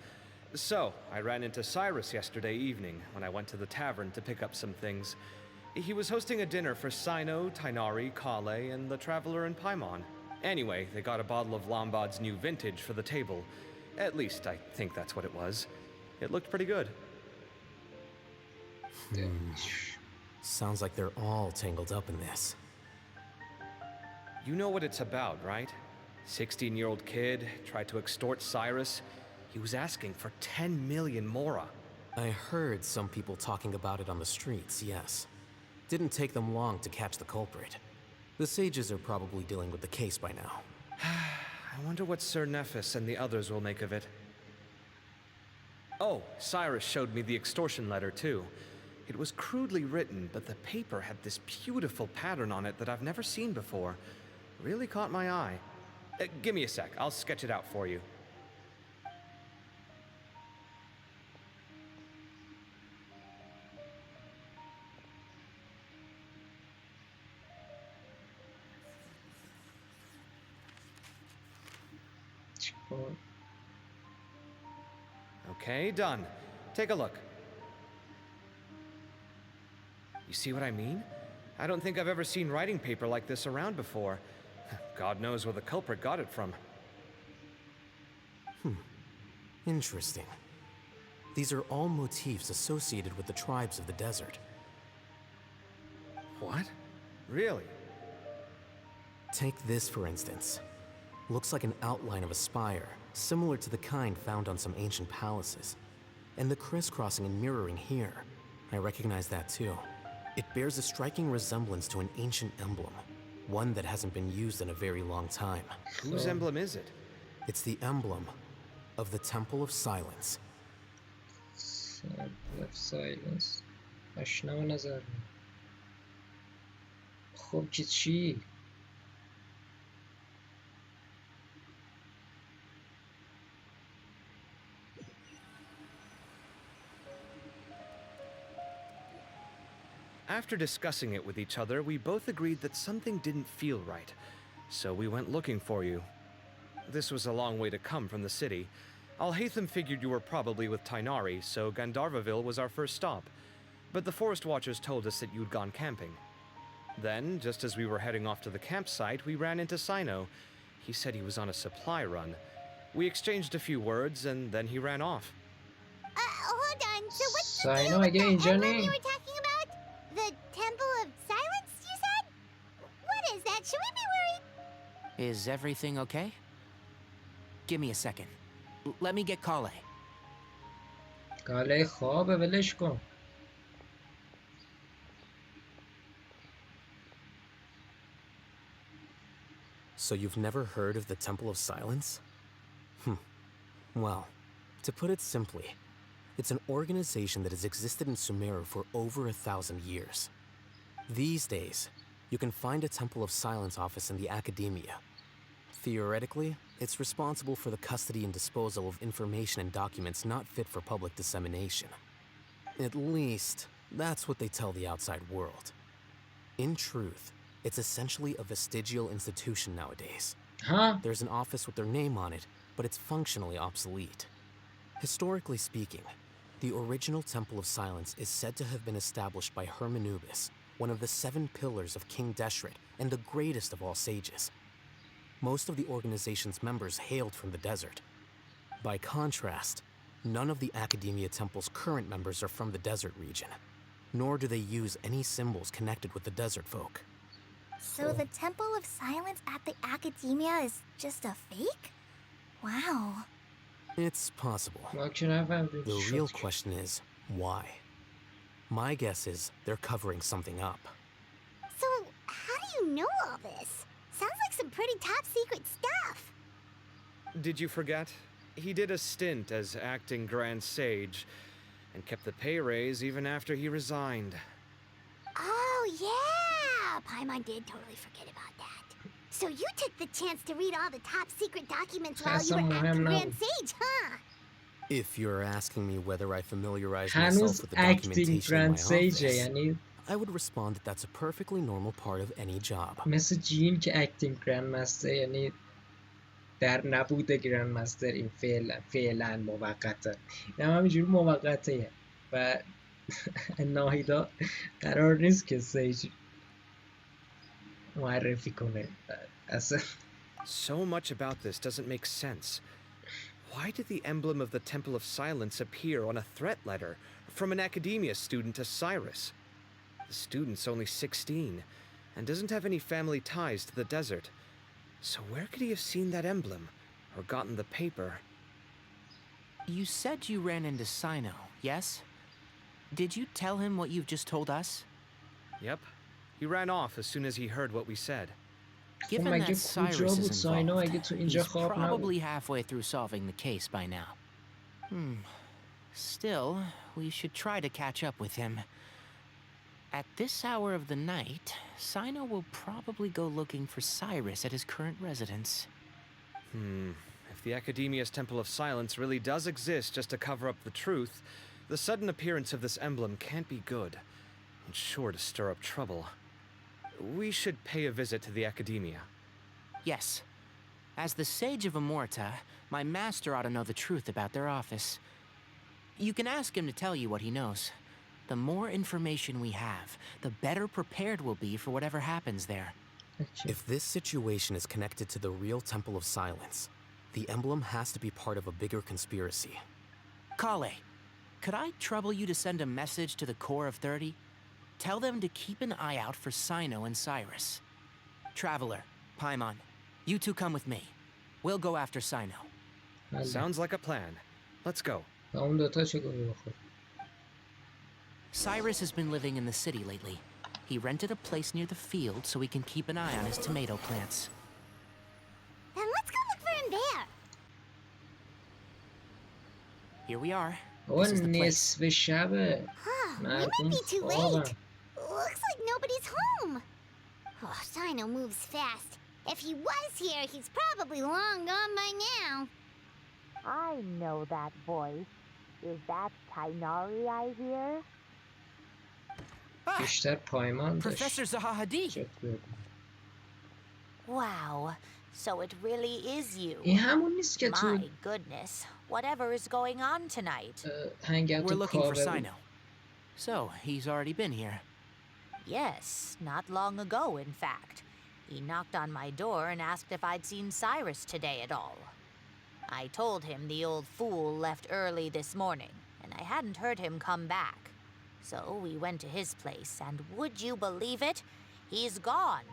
So, I ran into Cyrus yesterday evening when I went to the tavern to pick up some things. He was hosting a dinner for Cyno, Tighnari, Kale, and the Traveler and Paimon. Anyway, they got a bottle of Lombard's new vintage for the table. At least, I think that's what it was. It looked pretty good. Sounds like they're all tangled up in this. You know what it's about, right? 16-year-old kid tried to extort Cyrus. He was asking for 10 million mora. I heard some people talking about it on the streets, yes. Didn't take them long to catch the culprit. The sages are probably dealing with the case by now. I wonder what Sir Nephis and the others will make of it. Oh, Cyrus showed me the extortion letter too. It was crudely written, but the paper had this beautiful pattern on it that I've never seen before. Really caught my eye. Give me a sec, I'll sketch it out for you. Okay, done. Take a look. You see what I mean? I don't think I've ever seen writing paper like this around before. God knows where the culprit got it from. Interesting. These are all motifs associated with the tribes of the desert. What? Really? Take this, for instance. Looks like an outline of a spire, similar to the kind found on some ancient palaces. And the crisscrossing and mirroring here, I recognize that too. It bears a striking resemblance to an ancient emblem, one that hasn't been used in a very long time. Whose emblem is it? It's the emblem of the Temple of Silence. Temple of Silence. آشنا به نظر. خب چی؟ After discussing it with each other, we both agreed that something didn't feel right. So we went looking for you. This was a long way to come from the city. Alhaitham figured you were probably with Tainari, so Gandharvaville was our first stop. But the Forest Watchers told us that you'd gone camping. Then, just as we were heading off to the campsite, we ran into Cyno. He said he was on a supply run. We exchanged a few words, and then he ran off. Hold on. So what's the Cyno, deal with again, that Johnny. emblem you were talking about? The Temple of Silence, you said? What is that? Should we be worried? Is everything okay? Give me a second. Let me get Kale. کاله خوابه ولش کن. So you've never heard of the Temple of Silence? Well, to put it simply, it's an organization that has existed in Sumeru for over 1,000 years. These days, you can find a Temple of Silence office in the academia. Theoretically, it's responsible for the custody and disposal of information and documents not fit for public dissemination. At least, that's what they tell the outside world. In truth, it's essentially a vestigial institution nowadays. There's an office with their name on it, but it's functionally obsolete. Historically speaking, the original Temple of Silence is said to have been established by Hermanubis, one of the 7 pillars of King Deshret and the greatest of all sages. Most of the organization's members hailed from the desert. By contrast, none of the Academia Temple's current members are from the desert region, nor do they use any symbols connected with the desert folk. So the Temple of Silence at the Academia is just a fake? Wow. It's possible. The The real question is, why? My guess is they're covering something up. So, how do you know all this? Sounds like some pretty top secret stuff. Did you forget? He did a stint as acting Grand Sage, and kept the pay raise even after he resigned. Oh, yeah! Paimon did totally forget about that. So you took the chance to read all the top secret documents while you were acting Grand Sage, huh? If you're asking me whether I familiarize myself with the documentation in my office, I would respond that that's a perfectly normal part of any job. مثل جین که اکتینگ گرند مستر، یعنی در نبود گرند مستر این فعلا موقته، این همینجوری موقته و ناهیدا قرار نیست که سیج معرفی کنه اصلا. So much about this doesn't make sense. Why did the emblem of the Temple of Silence appear on a threat letter from an academia student to Cyrus? The student's only 16 and doesn't have any family ties to the desert. So where could he have seen that emblem or gotten the paper? You said you ran into Cyno, yes? Did you tell him what you've just told us? Yep. He ran off as soon as he heard what we said. Given that Cyrus is involved, he's probably halfway through solving the case by now. Still, we should try to catch up with him. At this hour of the night, Cyno will probably go looking for Cyrus at his current residence. If the Academia's Temple of Silence really does exist just to cover up the truth, the sudden appearance of this emblem can't be good. It's sure to stir up trouble. We should pay a visit to the Academia. Yes. As the Sage of Amorta, my master ought to know the truth about their office. You can ask him to tell you what he knows. The more information we have, the better prepared we'll be for whatever happens there. If this situation is connected to the real Temple of Silence, the emblem has to be part of a bigger conspiracy. Kale, could I trouble you to send a message to the Core of 30? Tell them to keep an eye out for Cyno and Cyrus. Traveler, Paimon, you two come with me. We'll go after Cyno. Sounds like a plan. Let's go. Cyrus has been living in the city lately. He rented a place near the field so he can keep an eye on his tomato plants. Then let's go look for him there. Here we are. This is the place. We might be too late. Looks like nobody's home. Oh, Cyno moves fast. If he was here, he's probably long gone by now. I know that voice. Is that Tainari I hear? Professor Zahahadi. Wow, so it really is you. My My goodness, whatever is going on tonight? We're looking for Cyno. So, he's already been here. Yes, not long ago, in fact. He knocked on my door and asked if I'd seen Cyrus today at all. I told him the old fool left early this morning, and I hadn't heard him come back. So we went to his place, and would you believe it? He's gone.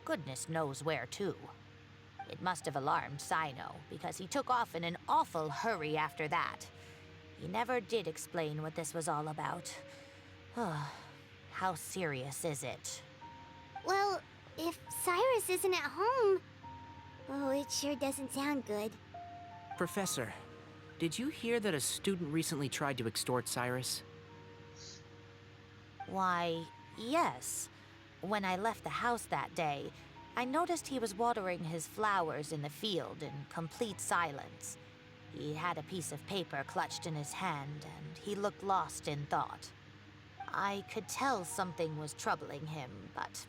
Goodness knows where to. It must have alarmed Cyno, because he took off in an awful hurry after that. He never did explain what this was all about. How serious is it? Well, if Cyrus isn't at home... Oh, it sure doesn't sound good. Professor, did you hear that a student recently tried to extort Cyrus? Why, yes. When I left the house that day, I noticed he was watering his flowers in the field in complete silence. He had a piece of paper clutched in his hand, and he looked lost in thought. I could tell something was troubling him, but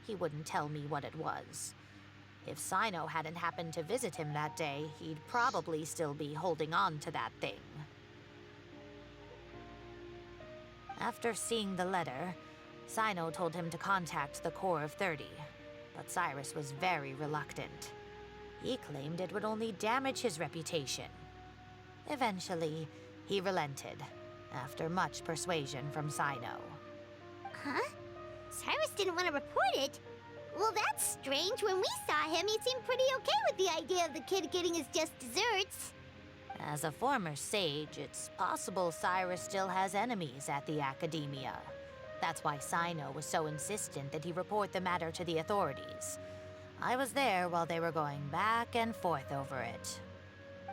he wouldn't tell me what it was. If Cyno hadn't happened to visit him that day, he'd probably still be holding on to that thing. After seeing the letter, Cyno told him to contact the Core of 30, but Cyrus was very reluctant. He claimed it would only damage his reputation. Eventually, he relented, after much persuasion from Cyno. Huh? Cyrus didn't want to report it? Well, that's strange. When we saw him, he seemed pretty okay with the idea of the kid getting his just desserts. As a former sage, it's possible Cyrus still has enemies at the Academia. That's why Cyno was so insistent that he report the matter to the authorities. I was there while they were going back and forth over it.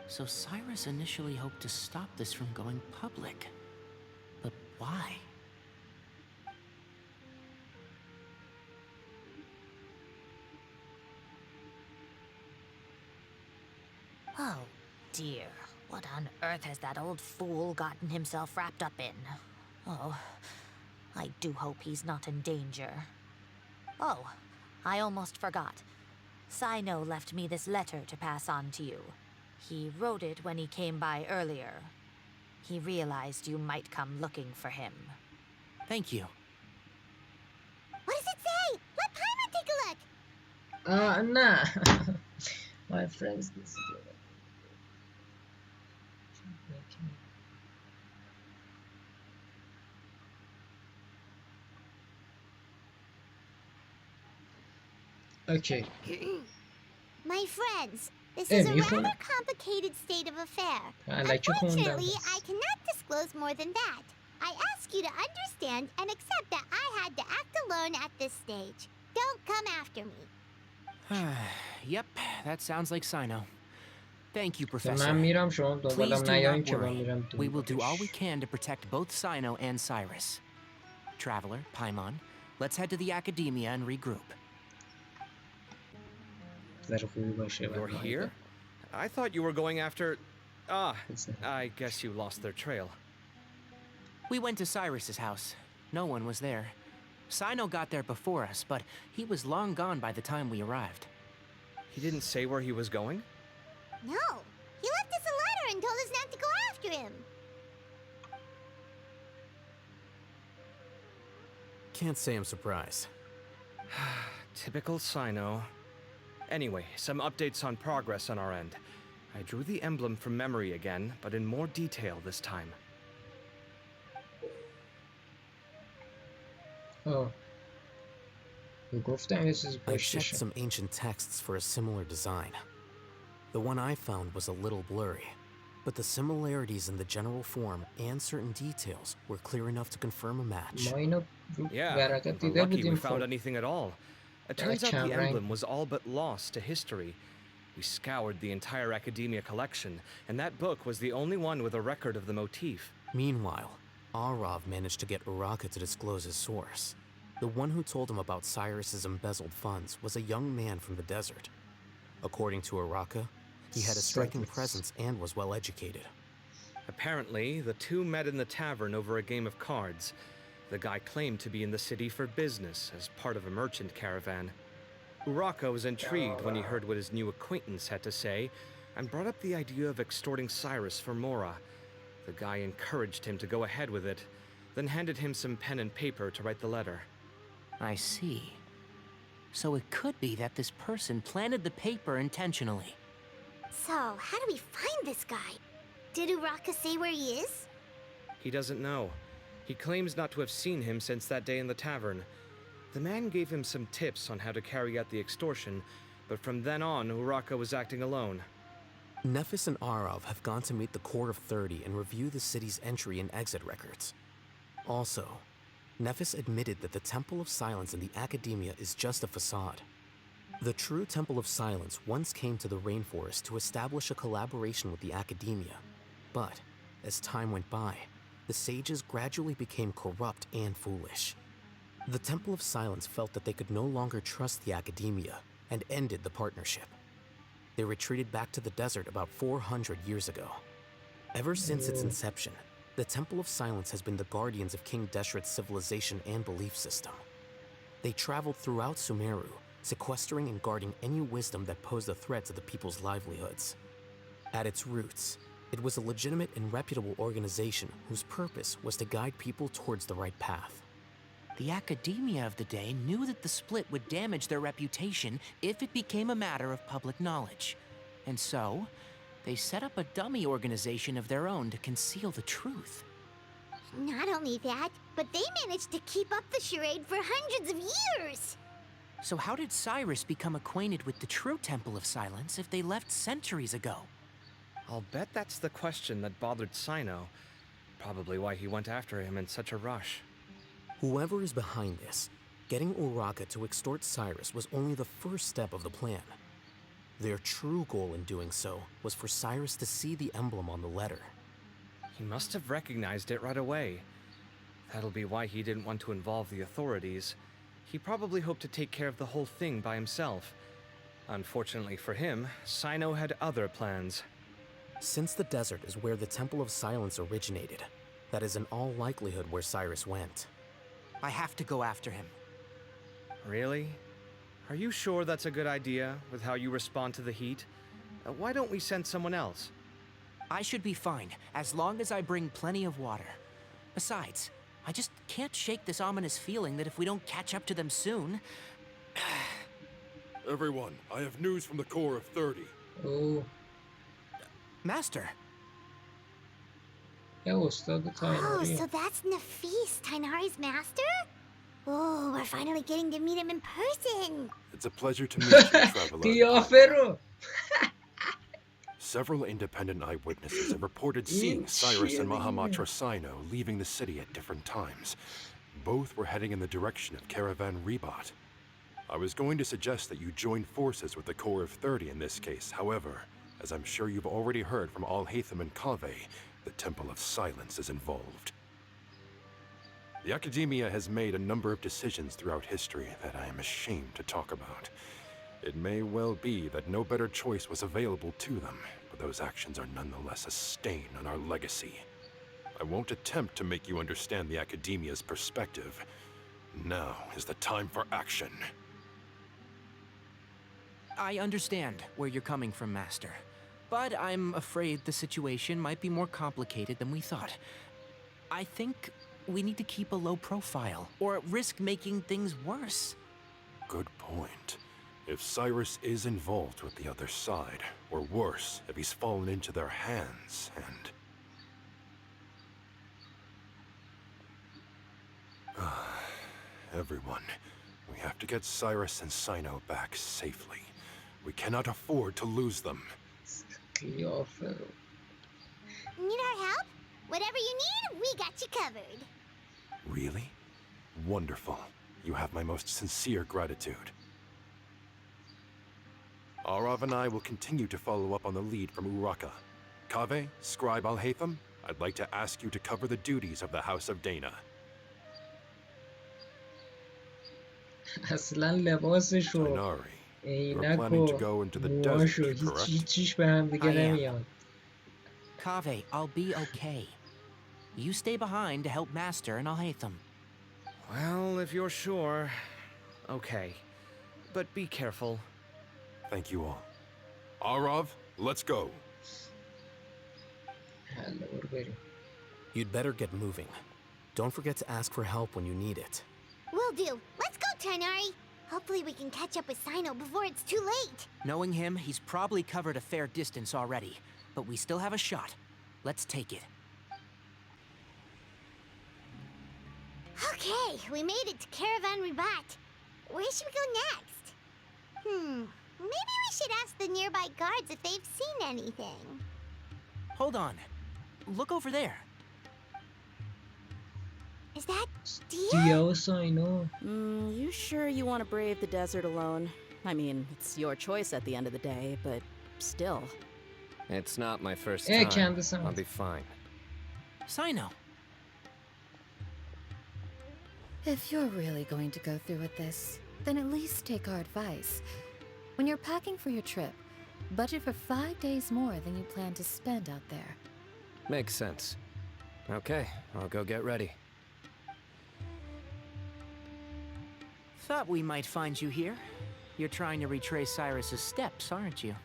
So Cyrus initially hoped to stop this from going public. But why? Oh, dear. What on earth has that old fool gotten himself wrapped up in? Oh, I do hope he's not in danger. Oh, I almost forgot. Cyno left me this letter to pass on to you. He wrote it when he came by earlier. He realized you might come looking for him. Thank you. What does it say? Let Paimon take a look! Nah. My friends disagree. Okay. My friends, this is a you rather can- complicated state of affair. like you can- Unfortunately, I cannot disclose more than that. I ask you to understand and accept that I had to act alone at this stage. Don't come after me. Yep, that sounds like Cyno. Thank you, من Professor. میرم شما Please دنبالم do نیاین not که من worry. میرم We will do all we دنبالش. can to protect both Cyno and Cyrus. traveler, Paimon. Let's head to the academia and regroup. You're here? I thought you were going after... Ah, I guess you lost their trail. We went to Cyrus's house. No one was there. Cyno got there before us, but he was long gone by the time we arrived. He didn't say where he was going? No. He left us a letter and told us not to go after him. Can't say I'm surprised. Typical Cyno. Anyway, some updates on progress on our end. I drew the emblem from memory again, but in more detail this time. Oh. I checked some ancient texts for a similar design. The one I found was a little blurry, but the similarities in the general form and certain details were clear enough to confirm a match. Yeah, we're lucky we found anything at all. It turns out the emblem was all but lost to history. We scoured the entire Academia collection, and that book was the only one with a record of the motif. Meanwhile, Arav managed to get Uraka to disclose his source. The one who told him about Cyrus's embezzled funds was a young man from the desert. According to Uraka, he had a striking presence and was well educated. Apparently, the two met in the tavern over a game of cards. The guy claimed to be in the city for business as part of a merchant caravan. Uraka was intrigued when he heard what his new acquaintance had to say and brought up the idea of extorting Cyrus for Mora. The guy encouraged him to go ahead with it, then handed him some pen and paper to write the letter. I see. So it could be that this person planted the paper intentionally. So, how do we find this guy? Did Uraka say where he is? He doesn't know. He claims not to have seen him since that day in the tavern. The man gave him some tips on how to carry out the extortion, but from then on, Uraka was acting alone. Nephis and Arav have gone to meet the Court of 30 and review the city's entry and exit records. Also, Nephis admitted that the Temple of Silence in the Academia is just a facade. The true Temple of Silence once came to the rainforest to establish a collaboration with the Academia, but as time went by, the sages gradually became corrupt and foolish. The Temple of Silence felt that they could no longer trust the Academia and ended the partnership. They retreated back to the desert about 400 years ago. Ever since its inception, the Temple of Silence has been the guardians of King Deshret's civilization and belief system. They traveled throughout Sumeru, sequestering and guarding any wisdom that posed a threat to the people's livelihoods. At its roots, it was a legitimate and reputable organization whose purpose was to guide people towards the right path. The Academia of the day knew that the split would damage their reputation if it became a matter of public knowledge. And so, they set up a dummy organization of their own to conceal the truth. Not only that, but they managed to keep up the charade for hundreds of years! So how did Cyrus become acquainted with the true Temple of Silence if they left centuries ago? I'll bet that's the question that bothered Cyno. Probably why he went after him in such a rush. Whoever is behind this, getting Uraka to extort Cyrus was only the first step of the plan. Their true goal in doing so was for Cyrus to see the emblem on the letter. He must have recognized it right away. That'll be why he didn't want to involve the authorities. He probably hoped to take care of the whole thing by himself. Unfortunately for him, Cyno had other plans. Since the desert is where the Temple of Silence originated, that is in all likelihood where Cyrus went. I have to go after him. Really? Are you sure that's a good idea, with how you respond to the heat? Why don't we send someone else? I should be fine, as long as I bring plenty of water. Besides, I just can't shake this ominous feeling that if we don't catch up to them soon... Everyone, I have news from the Core of 30. Oh. Master! Oh, so that's Nafis, Tainari's master? Oh, we're finally getting to meet him in person. It's a pleasure to meet you, traveler. Several independent eyewitnesses have reported seeing Cyrus and Mahamatra Cyno leaving the city at different times. Both were heading in the direction of Caravan Rebat. I was going to suggest that you join forces with the Core of 30 in this case. However, as I'm sure you've already heard from Al-Haytham and Kaveh, the Temple of Silence is involved. The Academia has made a number of decisions throughout history that I am ashamed to talk about. It may well be that no better choice was available to them, but those actions are nonetheless a stain on our legacy. I won't attempt to make you understand the Academia's perspective. Now is the time for action. I understand where you're coming from, Master. But I'm afraid the situation might be more complicated than we thought. I think we need to keep a low profile, or risk making things worse. Good point. If Cyrus is involved with the other side, or worse, if he's fallen into their hands, and... Everyone, we have to get Cyrus and Cyno back safely. We cannot afford to lose them. Need our help? Whatever you need, we got you covered. Really? Wonderful. You have my most sincere gratitude. Arav and I will continue to follow up on the lead from Uraka. Kaveh, Scribe Al-Haytham, I'd like to ask you to cover the duties of the House of Dana. اصلا لباسش و Tighnari, عینک و موهاش و هیچیش به هم دیگه نمیاد. Kaveh, I'll be okay. You stay behind to help Master and Al-Haytham. Well, if you're sure... Okay. But be careful. Thank you all. Arav, let's go. You'd better get moving. Don't forget to ask for help when you need it. Will do. Let's go, Tighnari. Hopefully we can catch up with Cyno before it's too late. Knowing him, he's probably covered a fair distance already. But we still have a shot. Let's take it. Okay, we made it to Caravan Ribat. Where should we go next? Maybe we should ask the nearby guards if they've seen anything. Hold on. Look over there. Is that Dio Cyno? You sure you want to brave the desert alone? I mean, it's your choice at the end of the day, but still. It's not my first time. I'll be fine. Cyno. If you're really going to go through with this, then at least take our advice. When you're packing for your trip, budget for 5 days more than you plan to spend out there. Makes sense. Okay, I'll go get ready. Thought we might find you here. You're trying to retrace Cyrus's steps, aren't you?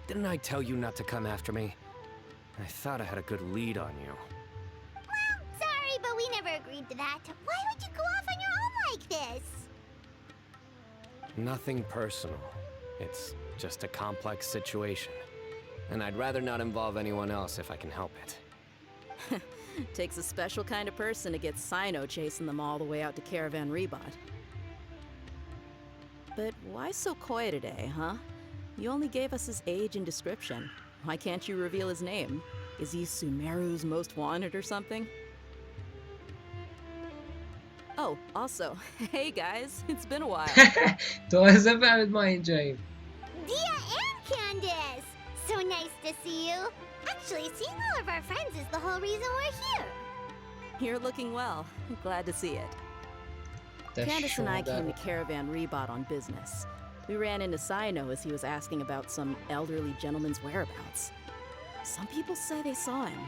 Didn't I tell you not to come after me? I thought I had a good lead on you. Well, sorry, but we never agreed to that. Why would you go off on your own like this? Nothing personal. It's just a complex situation. And I'd rather not involve anyone else if I can help it. Takes a special kind of person to get Cyno chasing them all the way out to Caravan Ribat. But why so coy today, huh? You only gave us his age and description. Why can't you reveal his name? Is he Sumeru's most wanted or something? Oh, also, hey guys, it's been a while. تازه فهمید ما اینجاییم. Dia and Candace! So nice to see you. Actually, seeing all of our friends is the whole reason we're here. You're looking well. Glad to see it. Candace and I came to Caravan Ribat on business. We ran into Cyno as he was asking about some elderly gentleman's whereabouts. Some people say they saw him.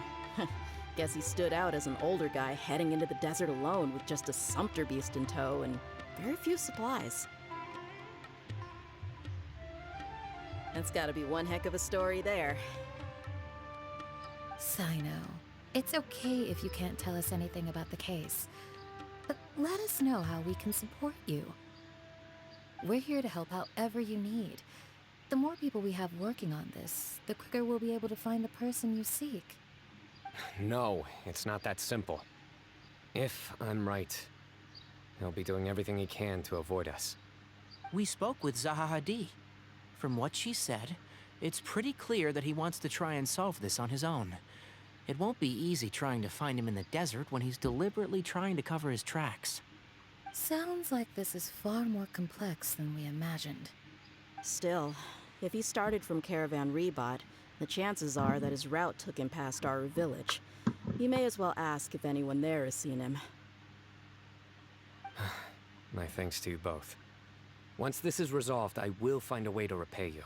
Guess he stood out as an older guy heading into the desert alone with just a sumpter beast in tow and very few supplies. That's gotta be one heck of a story there. Cyno, it's okay if you can't tell us anything about the case. But let us know how we can support you. We're here to help however you need. The more people we have working on this, the quicker we'll be able to find the person you seek. No, it's not that simple. If I'm right, he'll be doing everything he can to avoid us. We spoke with Zaha Hadid. From what she said, it's pretty clear that he wants to try and solve this on his own. It won't be easy trying to find him in the desert when he's deliberately trying to cover his tracks. Sounds like this is far more complex than we imagined. Still, if he started from Caravan Ribat, the chances are that his route took him past our village. You may as well ask if anyone there has seen him. My thanks to you both. Once this is resolved, I will find a way to repay you.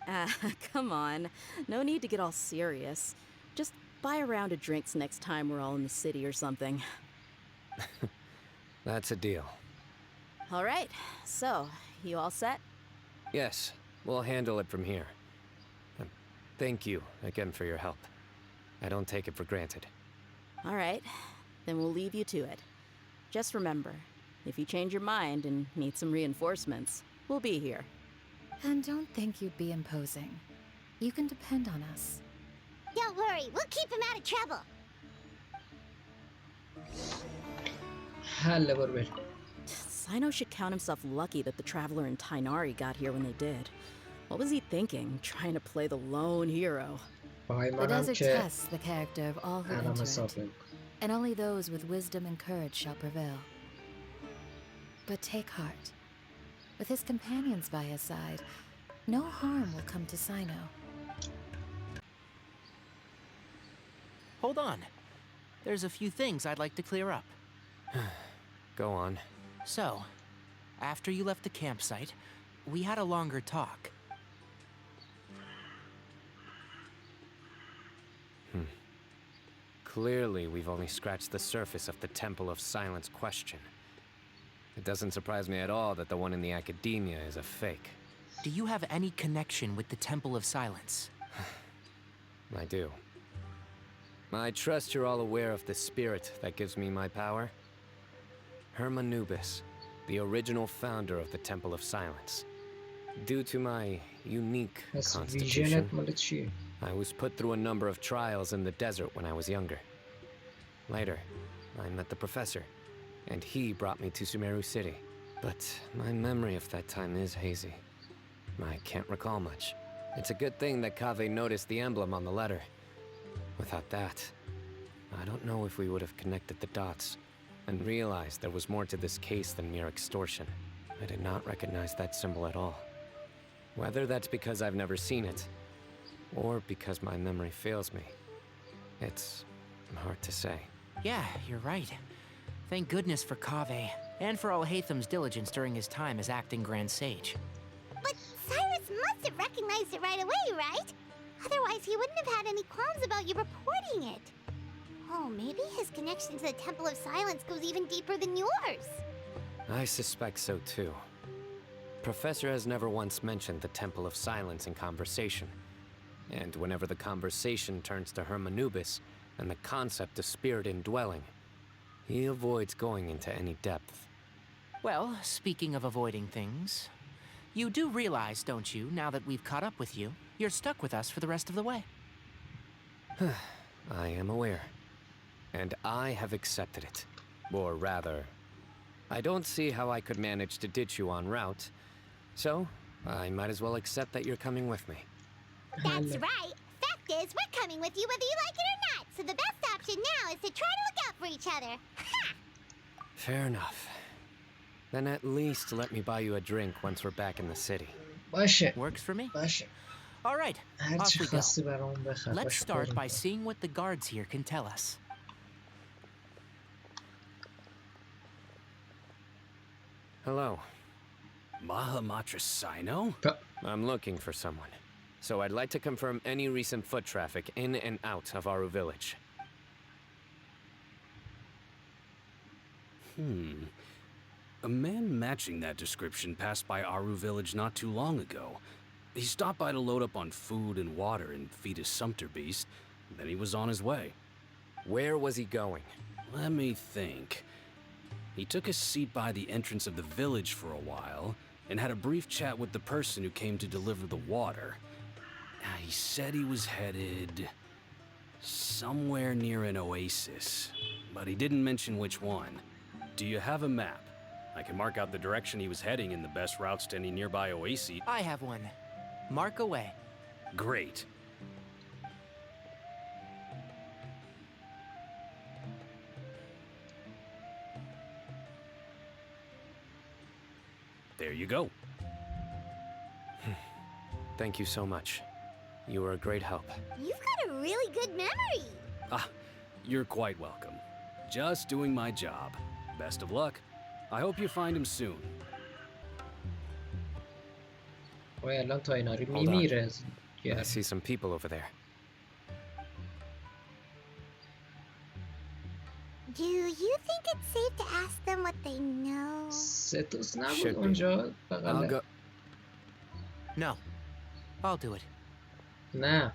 Ah, come on. No need to get all serious. Just buy a round of drinks next time we're all in the city or something. That's a deal. All right, so, you all set? Yes, we'll handle it from here. Thank you again for your help. I don't take it for granted. All right, then we'll leave you to it. Just remember, if you change your mind and need some reinforcements, we'll be here. And don't think you'd be imposing. You can depend on us. Don't worry, we'll keep him out of trouble. حل برو بریم. Cyno should count himself lucky that the Traveler and Tighnari got here when they did. What was he thinking, trying to play the lone hero? The desert tests the character of all who enter it, and only those with wisdom and courage shall prevail. But take heart. With his companions by his side, no harm will come to Cyno. Hold on. There's a few things I'd like to clear up. Go on. So, after you left the campsite, we had a longer talk. Clearly, we've only scratched the surface of the Temple of Silence question. It doesn't surprise me at all that the one in the academia is a fake. Do you have any connection with the Temple of Silence? I do. I trust you're all aware of the spirit that gives me my power. Hermanubis, the original founder of the Temple of Silence. Due to my unique constitution, I was put through a number of trials in the desert when I was younger. Later, I met the professor, and he brought me to Sumeru City. But my memory of that time is hazy. I can't recall much. It's a good thing that Kaveh noticed the emblem on the letter. Without that, I don't know if we would have connected the dots and realized there was more to this case than mere extortion. I did not recognize that symbol at all. Whether that's because I've never seen it, or because my memory fails me, it's hard to say. Yeah, you're right. Thank goodness for Kaveh, and for Alhaitham's diligence during his time as acting Grand Sage. But Cyrus must have recognized it right away, right? Otherwise, he wouldn't have had any qualms about you reporting it. Oh, maybe his connection to the Temple of Silence goes even deeper than yours. I suspect so too. Professor has never once mentioned the Temple of Silence in conversation. And whenever the conversation turns to Hermanubis and the concept of spirit indwelling, he avoids going into any depth. Well, speaking of avoiding things, you do realize, don't you, now that we've caught up with you, you're stuck with us for the rest of the way. I am aware. And I have accepted it. Or rather, I don't see how I could manage to ditch you en route, so I might as well accept that you're coming with me. That's right. Fact is, we're coming with you whether you like it or not, so the best option now is to try to look out for each other. Ha! Fair enough. Then at least let me buy you a drink once we're back in the city. Works for me. باشه. All right, off we go. Let's start by قربون. seeing what the guards here can tell us. Hello. Mahamatra Cyno? I'm looking for someone. So I'd like to confirm any recent foot traffic in and out of Aru village. A man matching that description passed by Aru village not too long ago. He stopped by to load up on food and water and feed his sumpter beast. Then he was on his way. Where was he going? Let me think. He took a seat by the entrance of the village for a while and had a brief chat with the person who came to deliver the water. He said he was headed somewhere near an oasis, but he didn't mention which one. Do you have a map? I can mark out the direction he was heading and the best routes to any nearby oases. I have one. Mark away. Great. There you go. Thank you so much. You were a great help. You've got a really good memory. You're quite welcome. Just doing my job. Best of luck. I hope you find him soon. وای الان تایناری Hold on. میمیره. I see some people over there. Do you think it's safe to ask them what they know? ستوس نبود Should be. اونجا I'll بغل. go. No. I'll do it. نه.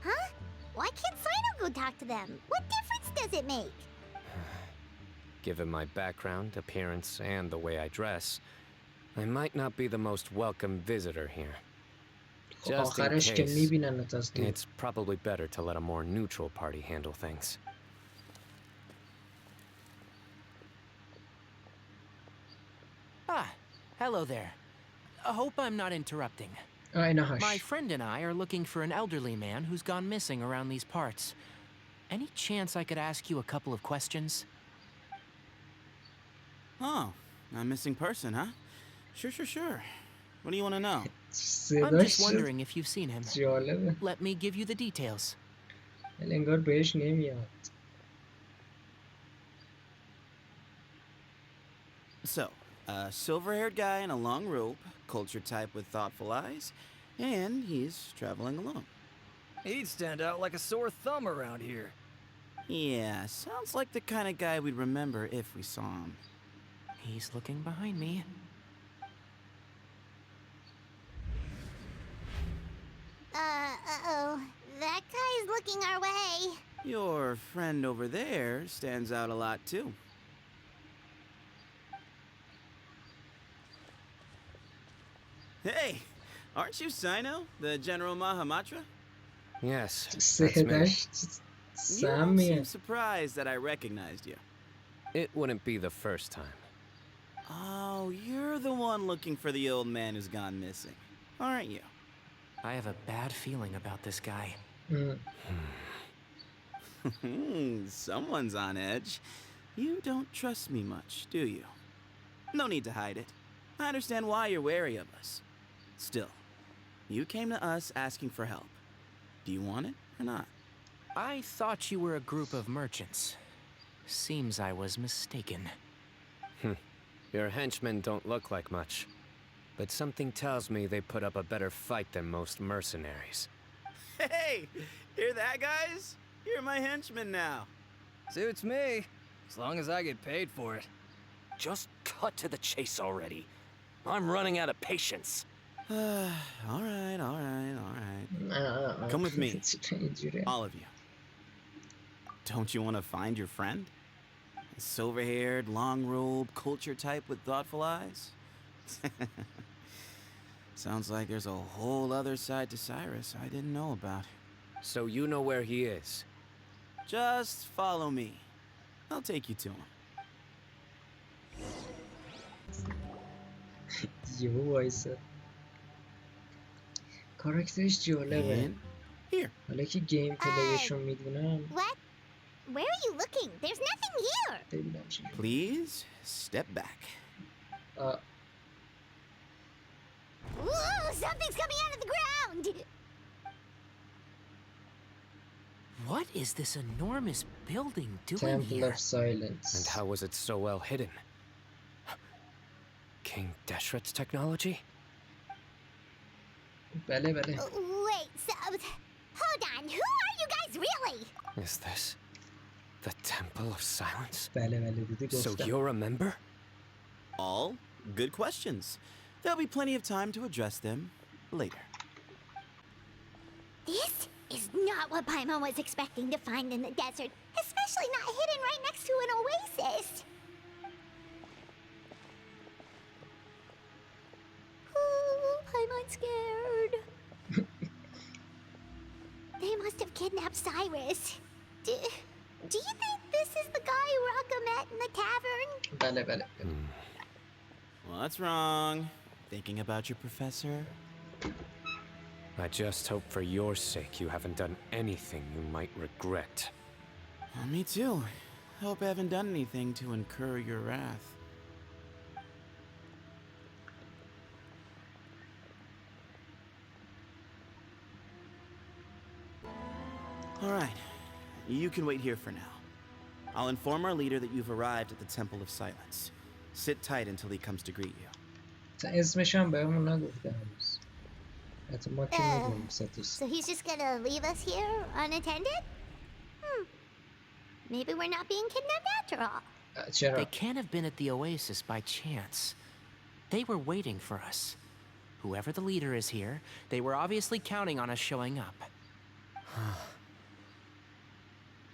Huh? Why can't Cyno go talk to them? What difference does it make? Given my background, appearance, and the way I dress, I might not be the most welcome visitor here. Just in آخرش که case, میبیننت از دور. it's probably better to let a more neutral party handle things. Ah, hello there. I hope I'm not interrupting. اینهاش. My friend and I are looking for an elderly man who's gone missing around these parts. Any chance I could ask you a couple of questions? Oh, a missing person, huh? Sure. What do you want to know? I'm just wondering if you've seen him. جالبه. Let me give you the details. انگار بهش نمیاد. So, a silver-haired guy in a long robe, culture type with thoughtful eyes, and he's traveling alone. He'd stand out like a sore thumb around here. Yeah, sounds like the kind of guy we'd remember if we saw him. He's looking behind me. Uh-oh. That guy's looking our way. Your friend over there stands out a lot, too. Hey, aren't you Cyno, the General Mahamatra? Yes, that's صداش You don't seem سمیه. surprised that I recognized you. me. It wouldn't be the first time. Oh, you're the one looking for the old man who's gone missing, aren't you? I have a bad feeling about this guy. Someone's on edge. You don't trust me much, do you? No need to hide it. I understand why you're wary of us. Still, you came to us asking for help. Do you want it or not? I thought you were a group of merchants. Seems I was mistaken. Your henchmen don't look like much, but something tells me they put up a better fight than most mercenaries. Hey, hear that, guys? You're my henchmen now. Suits me, as long as I get paid for it. Just cut to the chase already. I'm running out of patience. all right. Come with me, all of you. Don't you want to find your friend? A silver-haired, long-robe, culture type with thoughtful eyes? Sounds like there's a whole other side to Cyrus I didn't know about. So you know where he is? Just follow me. I'll take you to him. یهو وایسه. کاراکترش جالبه. Here. حالا که گیم پلیشو میدونم. What? Where are you looking? There's nothing here. ببینم چی. Please, step back. Whoa, something's coming out of the ground! What is this enormous building doing Temple here? of Silence. And how was it so well hidden? King Deshret's technology? بله. Wait, so... Hold on, who are you guys really? Is this the Temple of Silence? بله دیدی So گفتم. you're a member? All good questions. There'll be plenty of time to address them later. This is not what Paimon was expecting to find in the desert, especially not hidden right next to an oasis. Ooh, Paimon's scared. They must have kidnapped Cyrus. Do you think this is the guy Raka met in the tavern? بله. What's wrong? Thinking about your professor? I just hope for your sake you haven't done anything you might regret. Well, me too. Hope I haven't done anything to incur your wrath. All right. You can wait here for now. I'll inform our leader that you've arrived at the Temple of Silence. Sit tight until he comes to greet you. اسمش هم بهمون نگفته هنوز. حتی ما که میدونیم ستوس. So he's just gonna leave us here unattended? Maybe we're not being kidnapped after all. They can't have been at the oasis by chance. They were waiting for us. Whoever the leader is here, they were obviously counting on us showing up.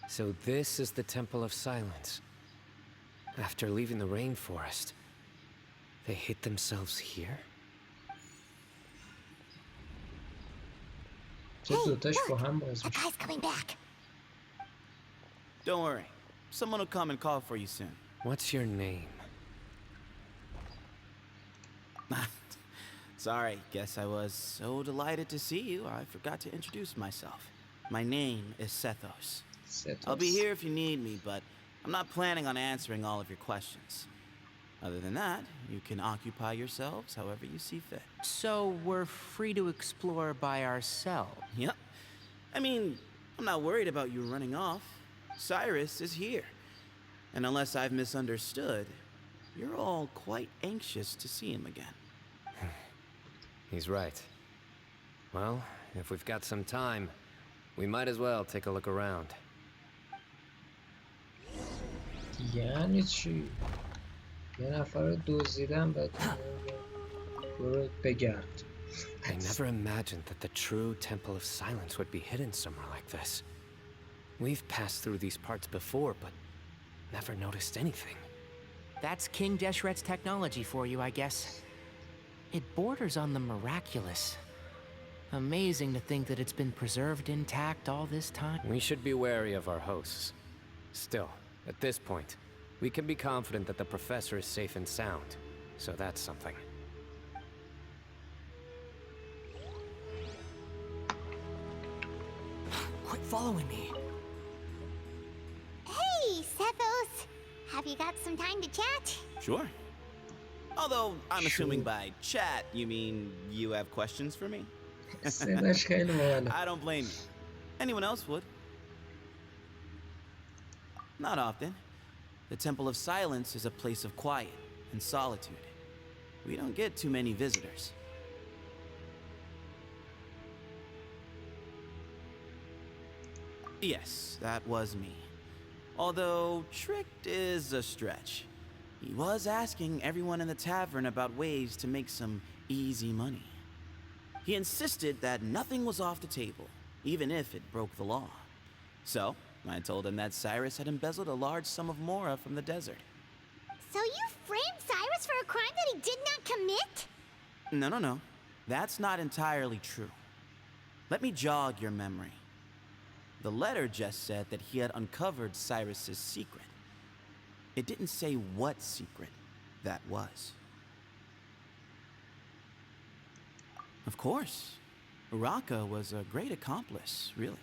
So this is the Temple of Silence. After leaving the rainforest, they hid themselves here? Hey, look! That guy's coming back. Don't worry. Someone will come and call for you soon. What's your name? Sorry, guess I was so delighted to see you, I forgot to introduce myself. My name is Sethos. I'll be here if you need me, but I'm not planning on answering all of your questions. Other than that, you can occupy yourselves however you see fit. So we're free to explore by ourselves? Yep. I mean, I'm not worried about you running off. Cyrus is here. And unless I've misunderstood, you're all quite anxious to see him again. He's right. Well, if we've got some time, we might as well take a look around. یعنی چی؟ یه نفر رو دزدیدن بعد برو بگرد. I never imagined that the true Temple of Silence would be hidden somewhere like this. We've passed through these parts before, but never noticed anything. That's King Deshret's technology for you, I guess. It borders on the miraculous. Amazing to think that it's been preserved intact all this time. We should be wary of our hosts. Still, at this point, we can be confident that the professor is safe and sound. So that's something. Quit following me. Hey, Sethos. Have you got some time to chat? Sure. Although, I'm assuming by chat, you mean you have questions for me? I don't blame you. Anyone else would. Not often. The Temple of Silence is a place of quiet and solitude. We don't get too many visitors. Yes, that was me. Although, tricked is a stretch. He was asking everyone in the tavern about ways to make some easy money. He insisted that nothing was off the table, even if it broke the law. So, I told him that Cyrus had embezzled a large sum of mora from the desert. So you framed Cyrus for a crime that he did not commit? No. That's not entirely true. Let me jog your memory. The letter just said that he had uncovered Cyrus's secret. It didn't say what secret that was. Of course. Uraka was a great accomplice, really.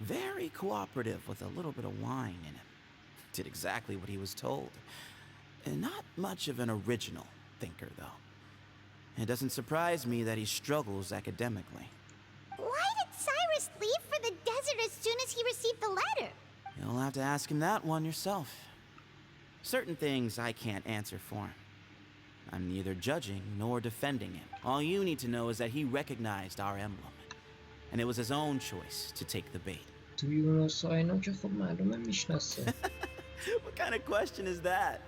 Very cooperative with a little bit of wine in him. Did exactly what he was told. And not much of an original thinker, though. It doesn't surprise me that he struggles academically. Why did Cyrus leave for the desert as soon as he received the letter? You'll have to ask him that one yourself. Certain things I can't answer for him. I'm neither judging nor defending him. All you need to know is that he recognized our emblem. And it was his own choice to take the bait. What kind of question is that?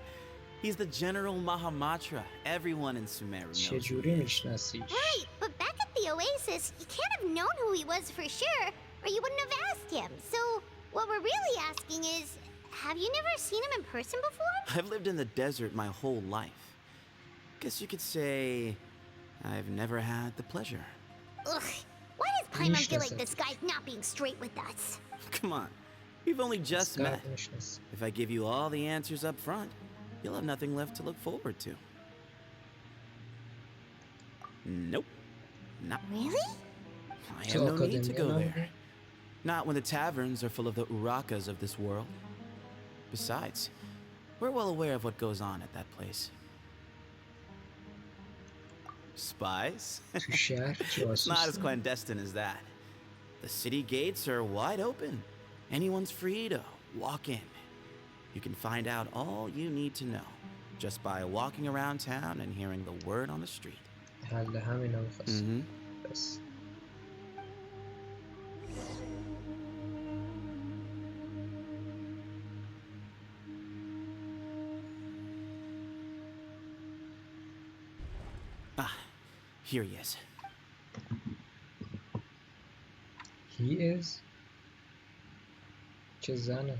He's the General Mahamatra. Everyone in Sumeru knows. Right, but back at the Oasis, you can't have known who he was for sure, or you wouldn't have asked him. So, what we're really asking is, have you never seen him in person before? I've lived in the desert my whole life. Guess you could say I've never had the pleasure. Ugh, why does Paimon feel like this guy's not being straight with us? Come on, we've only just met. If I give you all the answers up front, you'll have nothing left to look forward to. Nope. Not really? I have no need to go there. Not when the taverns are full of the Urakas of this world. Besides, we're well aware of what goes on at that place. Spies? It's not as clandestine as that. The city gates are wide open. Anyone's free to walk in. You can find out all you need to know just by walking around town and hearing the word on the street. بس. Ah, here he is. He is? چه زنه.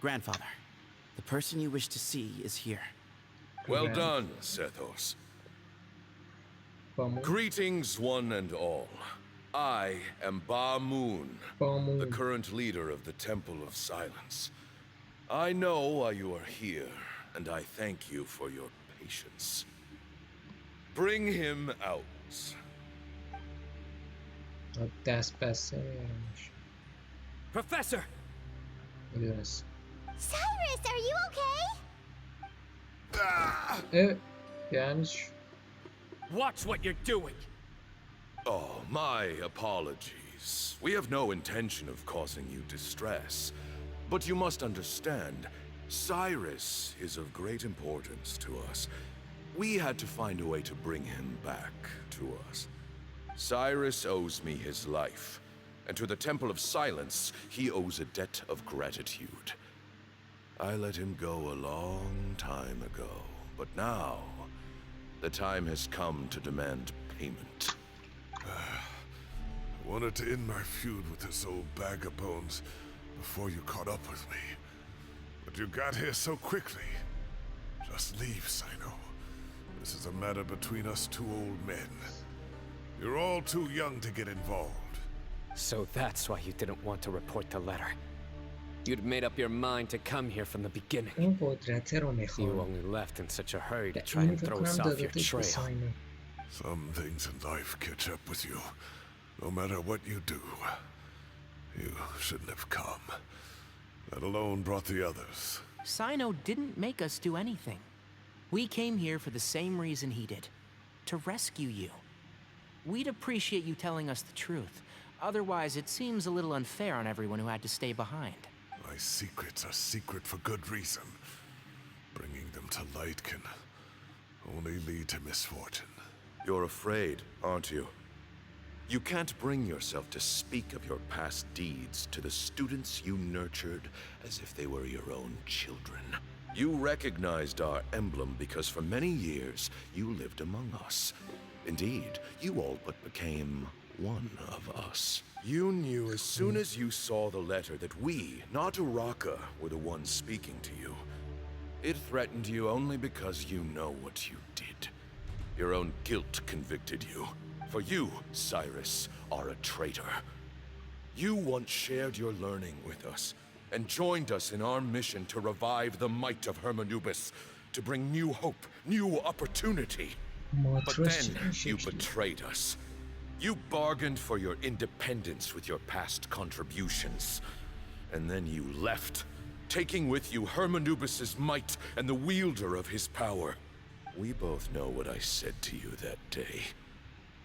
Grandfather, the person you wish to see is here. Well done, Sethos. Greetings, one and all. I am Ba Moon, the current leader of the Temple of Silence. I know why you are here, and I thank you for your patience. Bring him out. Professor! Yes. Cyrus, are you okay? Watch what you're doing! Oh, my apologies. We have no intention of causing you distress. But you must understand, Cyrus is of great importance to us. We had to find a way to bring him back to us. Cyrus owes me his life, and to the Temple of Silence, he owes a debt of gratitude. I let him go a long time ago, but now, the time has come to demand payment. I wanted to end my feud with this old bag of bones before you caught up with me. But you got here so quickly. Just leave, Cyno. This is a matter between us two old men. You're all too young to get involved. So that's why you didn't want to report the letter. You'd made up your mind to come here from the beginning. You only left in such a hurry to try and throw us off your trail. Some things in life catch up with you. No matter what you do, you shouldn't have come. That alone brought the others. Cyno didn't make us do anything. We came here for the same reason he did. To rescue you. We'd appreciate you telling us the truth. Otherwise, it seems a little unfair on everyone who had to stay behind. My secrets are secret for good reason. Bringing them to light can only lead to misfortune. You're afraid, aren't you? You can't bring yourself to speak of your past deeds to the students you nurtured as if they were your own children. You recognized our emblem because for many years you lived among us. Indeed, you all but became one of us. You knew as soon as you saw the letter that we, not Uraka, were the ones speaking to you. It threatened you only because you know what you did. Your own guilt convicted you. For you, Cyrus, are a traitor. You once shared your learning with us, and joined us in our mission to revive the might of Hermanubis, to bring new hope, new opportunity. But then, you betrayed us. You bargained for your independence with your past contributions. And then you left, taking with you Hermanubis' might and the wielder of his power. We both know what I said to you that day.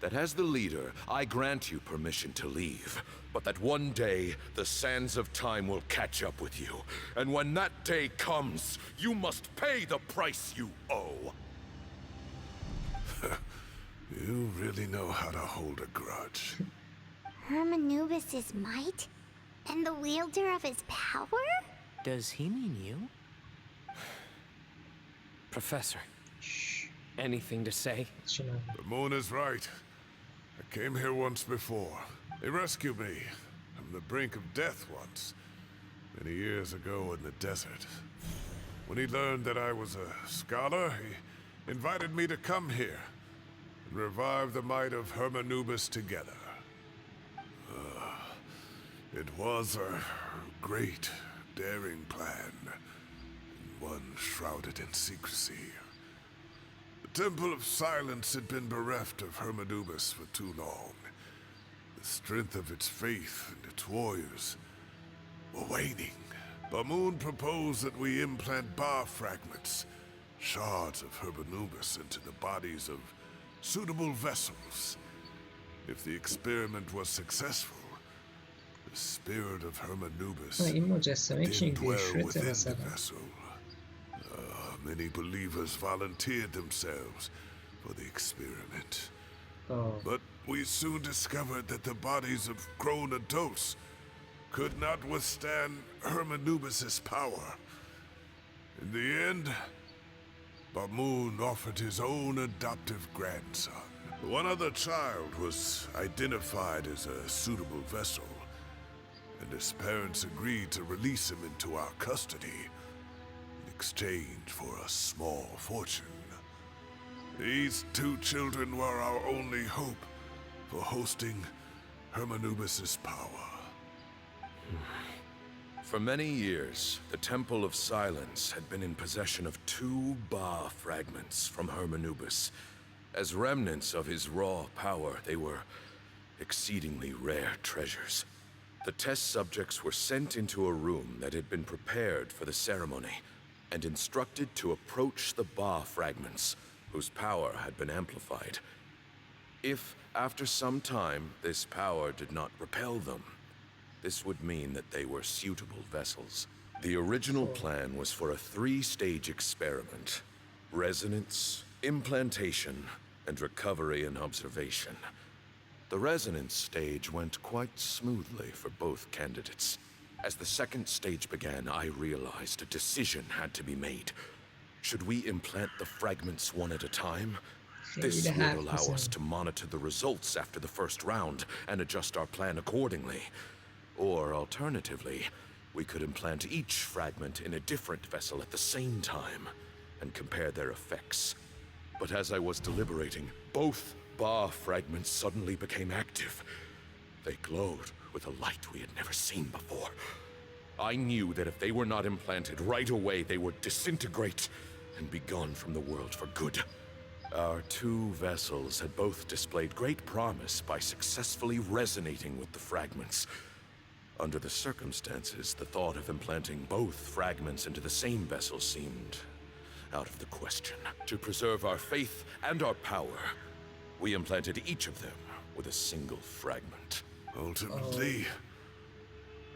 That as the leader, I grant you permission to leave, but that one day, the sands of time will catch up with you. And when that day comes, you must pay the price you owe. You really know how to hold a grudge. Hermanubis' might? And the wielder of his power? Does he mean you? Professor, anything to say? The moon is right. I came here once before. They rescued me from the brink of death once, many years ago in the desert. When he learned that I was a scholar, he invited me to come here and revive the might of Hermanubis together. It was a great, daring plan. one shrouded in secrecy. The Temple of Silence had been bereft of Hermanubis for too long. The strength of its faith and its warriors were waning. Bamoon proposed that we implant bar fragments, shards of Hermanubis, into the bodies of suitable vessels. If the experiment was successful, the spirit of Hermanubis didn't dwell within the vessel. Many believers volunteered themselves for the experiment. But we soon discovered that the bodies of grown adults could not withstand Hermanubis' power. In the end, Bamoon offered his own adoptive grandson. One other child was identified as a suitable vessel, and his parents agreed to release him into our custody in exchange for a small fortune. These two children were our only hope for hosting Hermanubis' power. For many years, the Temple of Silence had been in possession of 2 Ba fragments from Hermanubis. As remnants of his raw power, they were exceedingly rare treasures. The test subjects were sent into a room that had been prepared for the ceremony and instructed to approach the Ba fragments, whose power had been amplified. If, after some time, this power did not repel them, this would mean that they were suitable vessels. The original plan was for a 3-stage experiment: resonance, implantation, and recovery and observation. The resonance stage went quite smoothly for both candidates. As the 2nd stage began, I realized a decision had to be made. Should we implant the fragments one at a time? This would allow us to monitor the results after the first round and adjust our plan accordingly. Or alternatively, we could implant each fragment in a different vessel at the same time and compare their effects. But as I was deliberating, both Ba fragments suddenly became active. They glowed with a light we had never seen before. I knew that if they were not implanted right away, they would disintegrate and be gone from the world for good. Our 2 vessels had both displayed great promise by successfully resonating with the fragments. Under the circumstances, the thought of implanting both fragments into the same vessel seemed out of the question. To preserve our faith and our power, we implanted each of them with a single fragment. Ultimately,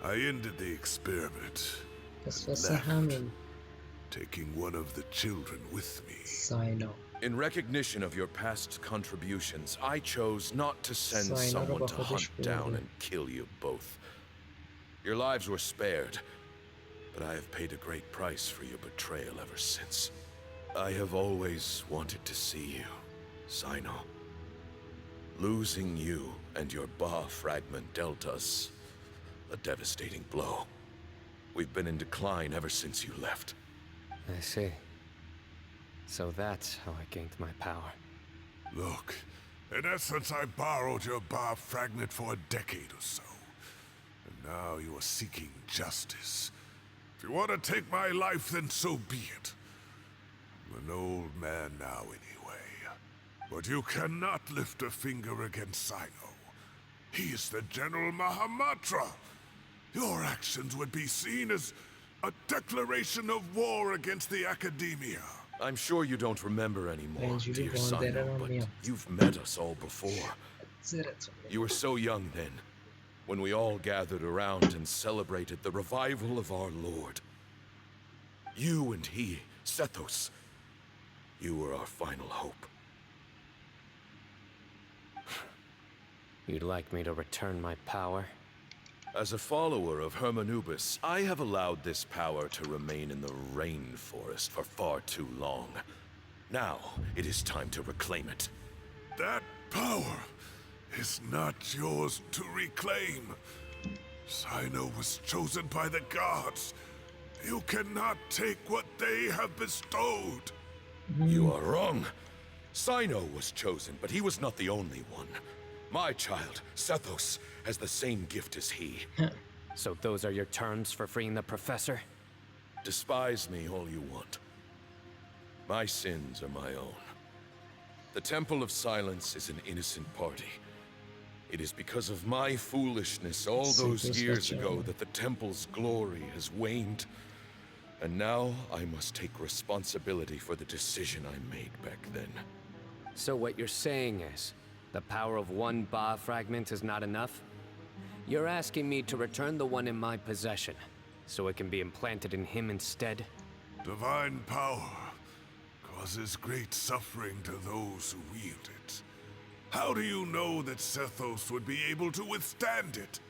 I ended the experiment and left, taking one of the children with me. Cyno. In recognition of your past contributions, I chose not to send someone to hunt down and kill you both. Your lives were spared, but I have paid a great price for your betrayal ever since. I have always wanted to see you, Cyno. Losing you and your Ba fragment dealt us a devastating blow. We've been in decline ever since you left. I see. So that's how I gained my power. Look, in essence, I borrowed your Ba fragment for a decade or so. And now you are seeking justice. If you want to take my life, then so be it. I'm an old man now anyway. But you cannot lift a finger against Cyno. He is the General Mahamatra. Your actions would be seen as a declaration of war against the Academia. I'm sure you don't remember anymore, dear Cyno, but you've met us all before. You were so young then, when we all gathered around and celebrated the revival of our Lord. You and he, Sethos, you were our final hope. You'd like me to return my power? As a follower of Hermanubis, I have allowed this power to remain in the rainforest for far too long. Now, it is time to reclaim it. That power is not yours to reclaim. Cyno was chosen by the gods. You cannot take what they have bestowed. You are wrong. Cyno was chosen, but he was not the only one. My child, Sethos, has the same gift as he. So those are your terms for freeing the professor? Despise me all you want. My sins are my own. The Temple of Silence is an innocent party. It is because of my foolishness all those years ago that the Temple's glory has waned. And now I must take responsibility for the decision I made back then. So what you're saying is, the power of one Ba fragment is not enough? You're asking me to return the one in my possession, so it can be implanted in him instead? Divine power causes great suffering to those who wield it. How do you know that Sethos would be able to withstand it?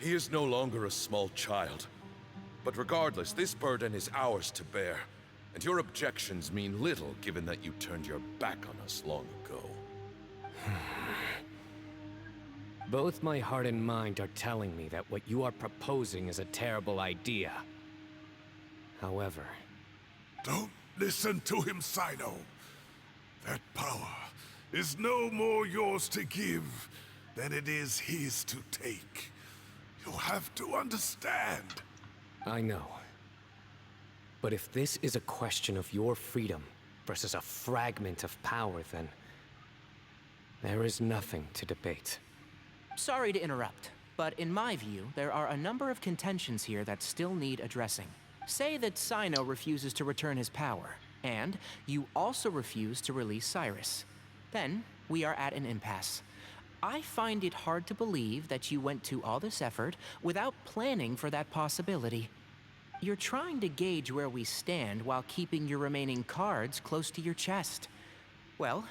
He is no longer a small child. But regardless, this burden is ours to bear. And your objections mean little given that you turned your back on us long ago. Both my heart and mind are telling me that what you are proposing is a terrible idea. However... Don't listen to him, Cyno. That power is no more yours to give than it is his to take. You'll have to understand. I know. But if this is a question of your freedom versus a fragment of power, then... there is nothing to debate. Sorry to interrupt, but in my view, there are a number of contentions here that still need addressing. Say that Cyno refuses to return his power, and you also refuse to release Cyrus. Then, we are at an impasse. I find it hard to believe that you went to all this effort without planning for that possibility. You're trying to gauge where we stand while keeping your remaining cards close to your chest. Well,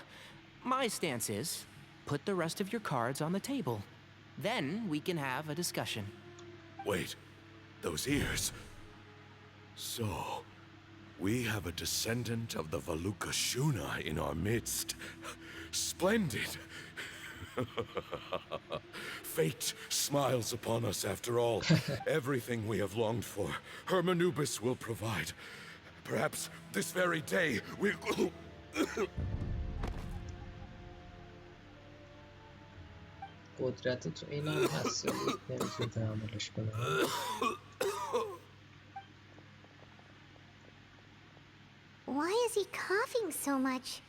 my stance is, put the rest of your cards on the table. Then we can have a discussion. Wait, those ears... So, we have a descendant of the Valukashuna in our midst. Splendid! Fate smiles upon us after all. Everything we have longed for, Hermanubis will provide. Perhaps this very day we... قدرت تو این هم هست نمیتونی تحملش کنه. Why is he coughing so much?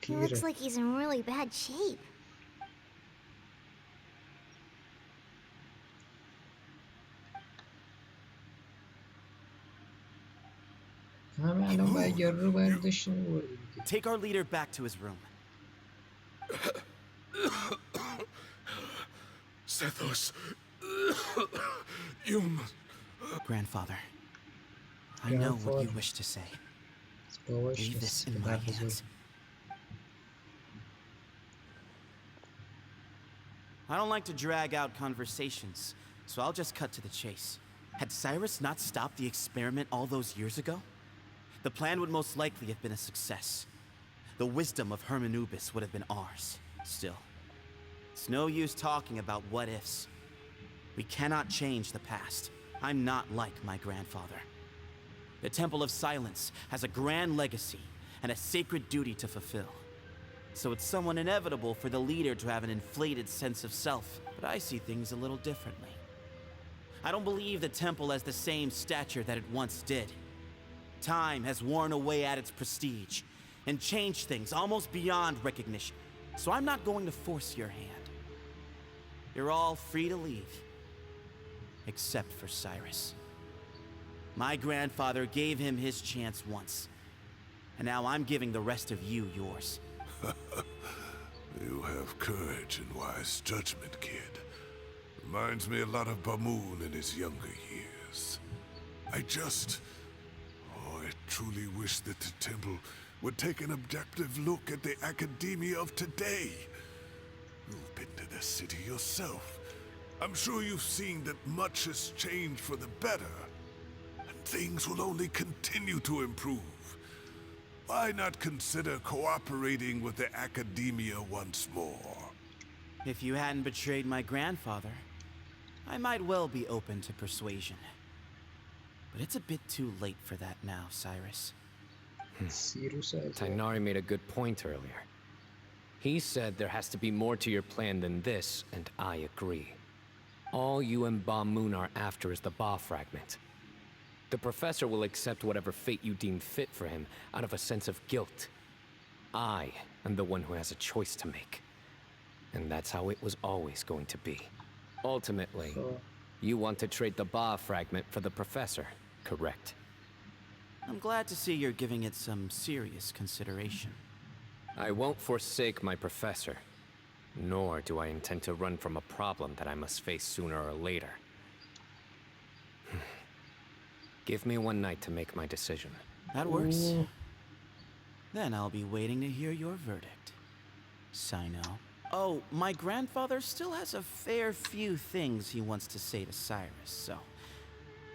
He looks like he's in really bad shape. Take our leader back to his room. Sethos, you must... Grandfather, I know what you wish to say. Leave this in my hands. I don't like to drag out conversations, so I'll just cut to the chase. Had Cyrus not stopped the experiment all those years ago, the plan would most likely have been a success. The wisdom of Hermanubis would have been ours. Still, it's no use talking about what-ifs. We cannot change the past. I'm not like my grandfather. The Temple of Silence has a grand legacy and a sacred duty to fulfill. So it's somewhat inevitable for the leader to have an inflated sense of self, but I see things a little differently. I don't believe the temple has the same stature that it once did. Time has worn away at its prestige and changed things almost beyond recognition. So I'm not going to force your hand. You're all free to leave, except for Cyrus. My grandfather gave him his chance once, and now I'm giving the rest of you yours. You have courage and wise judgment, kid. Reminds me a lot of Bamoon in his younger years. I truly wish that the temple would take an objective look at the academia of today. You've been to the city yourself. I'm sure you've seen that much has changed for the better, and things will only continue to improve. Why not consider cooperating with the academia once more? If you hadn't betrayed my grandfather, I might well be open to persuasion. But it's a bit too late for that now, Cyrus. Tighnari made a good point earlier. He said there has to be more to your plan than this, and I agree. All you and Ba Moon are after is the Ba fragment. The professor will accept whatever fate you deem fit for him out of a sense of guilt. I am the one who has a choice to make. And that's how it was always going to be. Ultimately, you want to trade the Ba fragment for the professor, correct? I'm glad to see you're giving it some serious consideration. I won't forsake my professor, nor do I intend to run from a problem that I must face sooner or later. Give me one night to make my decision. That works. Then I'll be waiting to hear your verdict, Cyno. Oh, my grandfather still has a fair few things he wants to say to Cyrus, so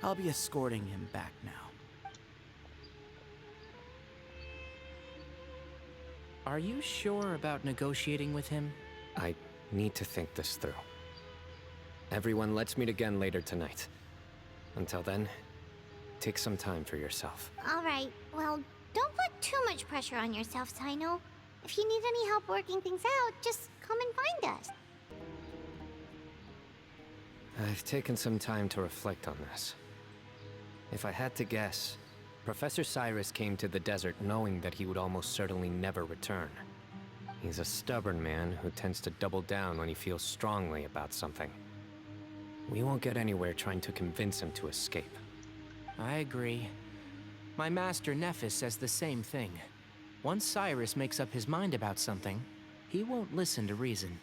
I'll be escorting him back now. Are you sure about negotiating with him? I need to think this through. Everyone, let's meet again later tonight. Until then, take some time for yourself. Alright, well, don't put too much pressure on yourself, Cyno. If you need any help working things out, just come and find us. I've taken some time to reflect on this. If I had to guess, Professor Cyrus came to the desert knowing that he would almost certainly never return. He's a stubborn man who tends to double down when he feels strongly about something. We won't get anywhere trying to convince him to escape. I agree. My master Nephis says the same thing. Once Cyrus makes up his mind about something, he won't listen to reason.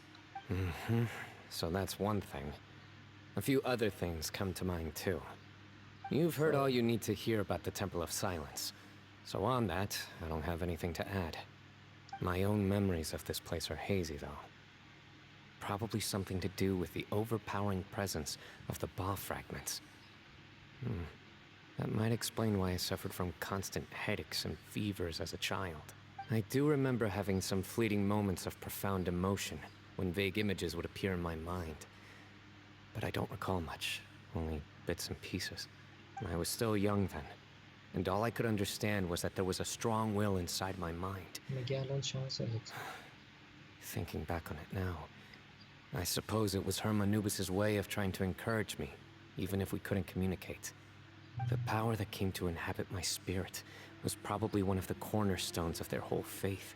So that's one thing. A few other things come to mind too. You've heard all you need to hear about the Temple of Silence. So on that, I don't have anything to add. My own memories of this place are hazy though. Probably something to do with the overpowering presence of the Ba fragments. That might explain why I suffered from constant headaches and fevers as a child. I do remember having some fleeting moments of profound emotion when vague images would appear in my mind. But I don't recall much, only bits and pieces. I was still young then, and all I could understand was that there was a strong will inside my mind. Thinking back on it now, I suppose it was Hermanubis' way of trying to encourage me, even if we couldn't communicate. The power that came to inhabit my spirit was probably one of the cornerstones of their whole faith.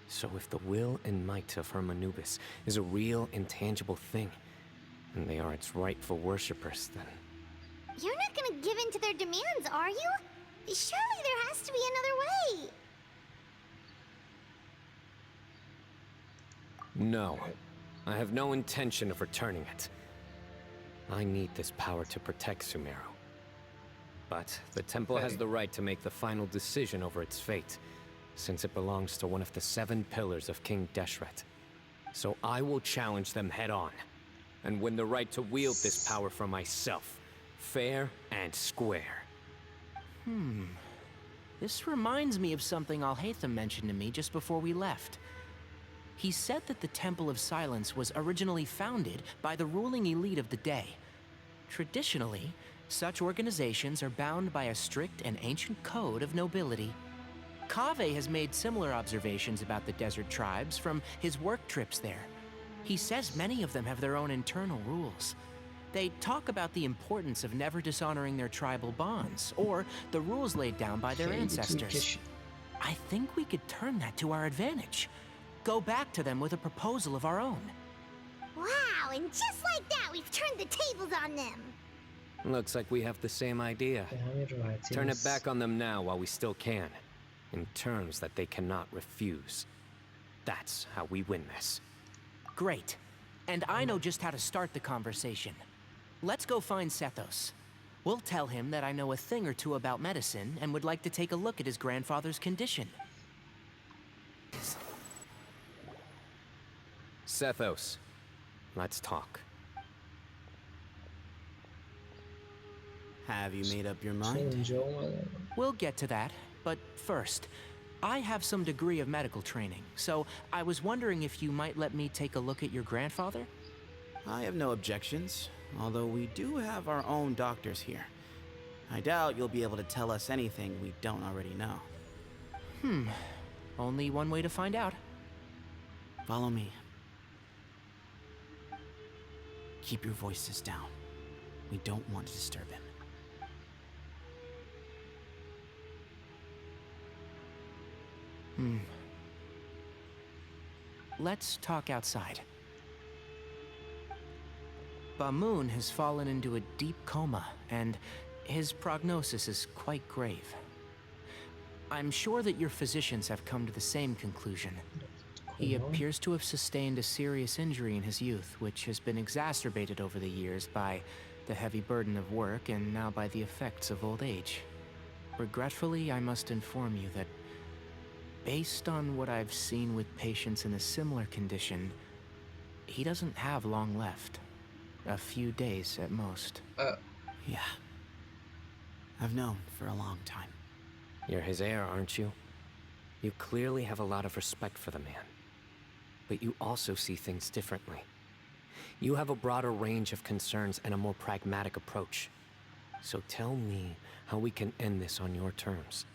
So if the will and might of Hermanubis is a real, intangible thing, and they are its rightful worshippers, then... You're not gonna give in to their demands, are you? Surely there has to be another way. No. I have no intention of returning it. I need this power to protect Sumeru. But the temple has the right to make the final decision over its fate, since it belongs to one of the 7 pillars of King Deshret. So I will challenge them head on, and win the right to wield this power for myself, fair and square. This reminds me of something Alhaitham mentioned to me just before we left. He said that the Temple of Silence was originally founded by the ruling elite of the day. Traditionally, such organizations are bound by a strict and ancient code of nobility. Kaveh has made similar observations about the desert tribes from his work trips there. He says many of them have their own internal rules. They talk about the importance of never dishonoring their tribal bonds, or the rules laid down by their ancestors. I think we could turn that to our advantage. Go back to them with a proposal of our own. Wow, and just like that, we've turned the tables on them. Looks like we have the same idea. Turn it back on them now while we still can, in terms that they cannot refuse. That's how we win this. Great. And I know just how to start the conversation. Let's go find Sethos. We'll tell him that I know a thing or two about medicine and would like to take a look at his grandfather's condition. Sethos, let's talk. Have you made up your mind? We'll get to that, but first, I have some degree of medical training, so I was wondering if you might let me take a look at your grandfather? I have no objections, although we do have our own doctors here. I doubt you'll be able to tell us anything we don't already know. Only one way to find out. Follow me. Keep your voices down. We don't want to disturb him. Let's talk outside. Bamoon has fallen into a deep coma, and his prognosis is quite grave. I'm sure that your physicians have come to the same conclusion. He appears to have sustained a serious injury in his youth, which has been exacerbated over the years by the heavy burden of work and now by the effects of old age. Regretfully, I must inform you that based on what I've seen with patients in a similar condition, he doesn't have long left. A few days at most. Yeah. I've known for a long time. You're his heir, aren't you? You clearly have a lot of respect for the man. But you also see things differently. You have a broader range of concerns and a more pragmatic approach. So tell me how we can end this on your terms.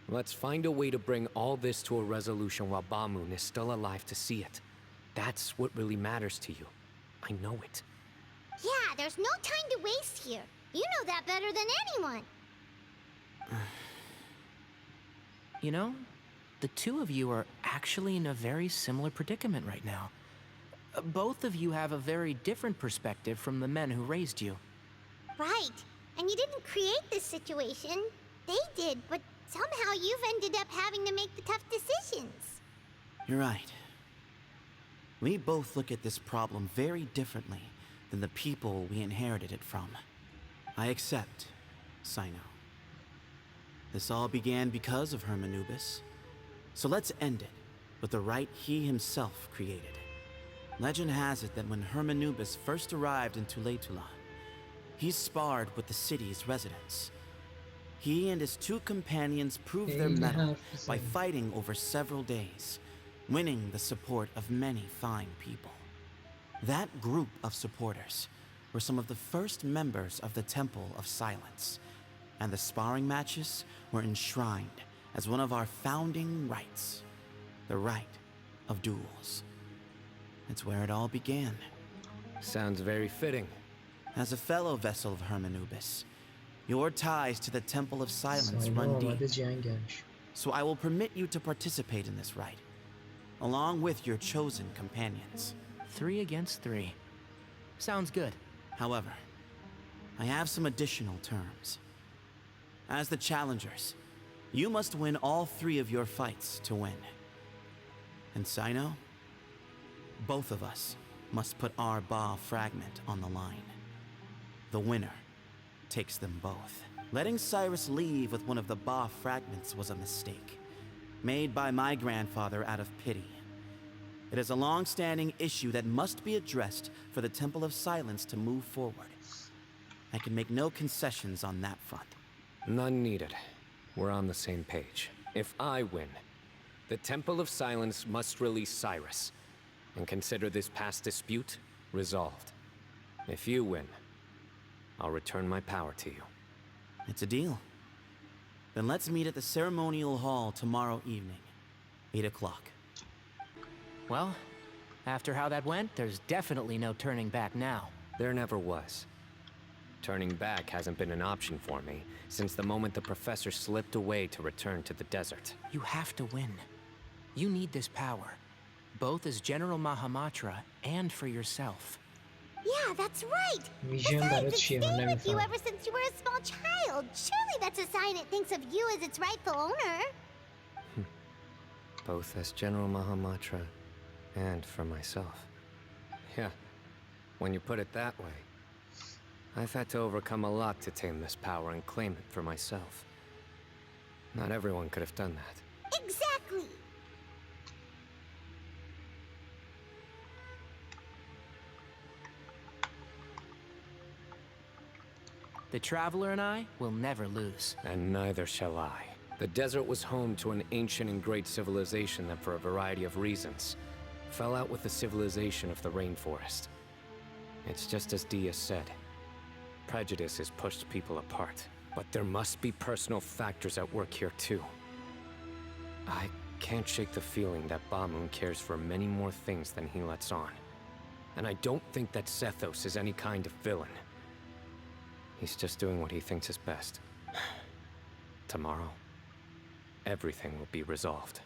Let's find a way to bring all this to a resolution while Bamoon is still alive to see it. That's what really matters to you. I know it. Yeah, there's no time to waste here. You know that better than anyone. You know, the two of you are actually in a very similar predicament right now. Both of you have a very different perspective from the men who raised you. Right. And you didn't create this situation. They did, but somehow you've ended up having to make the tough decisions. You're right. We both look at this problem very differently than the people we inherited it from. I accept, Cyno. This all began because of Hermanubis. So let's end it with the rite he himself created. Legend has it that when Hermanubis first arrived in Tuletula, he sparred with the city's residents. He and his two companions proved their mettle by fighting over several days, winning the support of many fine people. That group of supporters were some of the first members of the Temple of Silence, and the sparring matches were enshrined as one of our founding rites, the rite of duels. It's where it all began. Sounds very fitting. As a fellow vessel of Hermanubis, your ties to the Temple of Silence run deep. So I will permit you to participate in this rite, along with your chosen companions. 3 against 3. Sounds good. However, I have some additional terms. As the challengers, you must win all 3 of your fights to win. And Cyno, both of us must put our Ba fragment on the line. The winner takes them both. Letting Cyrus leave with one of the Ba fragments was a mistake, made by my grandfather out of pity. It is a long-standing issue that must be addressed for the Temple of Silence to move forward. I can make no concessions on that front. None needed. We're on the same page. If I win, the Temple of Silence must release Cyrus, and consider this past dispute resolved. If you win, I'll return my power to you. It's a deal. Then let's meet at the ceremonial hall tomorrow evening, 8 o'clock. Well, after how that went, there's definitely no turning back now. There never was. Turning back hasn't been an option for me since the moment the professor slipped away to return to the desert. You have to win. You need this power, both as General Mahamatra and for yourself. Yeah, that's right. Besides, it's stayed with you ever since you were a small child. Surely that's a sign it thinks of you as its rightful owner. Both as General Mahamatra and for myself. Yeah, when you put it that way. I've had to overcome a lot to tame this power and claim it for myself. Not everyone could have done that. Exactly! The Traveler and I will never lose. And neither shall I. The desert was home to an ancient and great civilization that, for a variety of reasons, fell out with the civilization of the rainforest. It's just as Dia said. Prejudice has pushed people apart. But there must be personal factors at work here too. I can't shake the feeling that Bamoon cares for many more things than he lets on. And I don't think that Sethos is any kind of villain. He's just doing what he thinks is best. Tomorrow, everything will be resolved.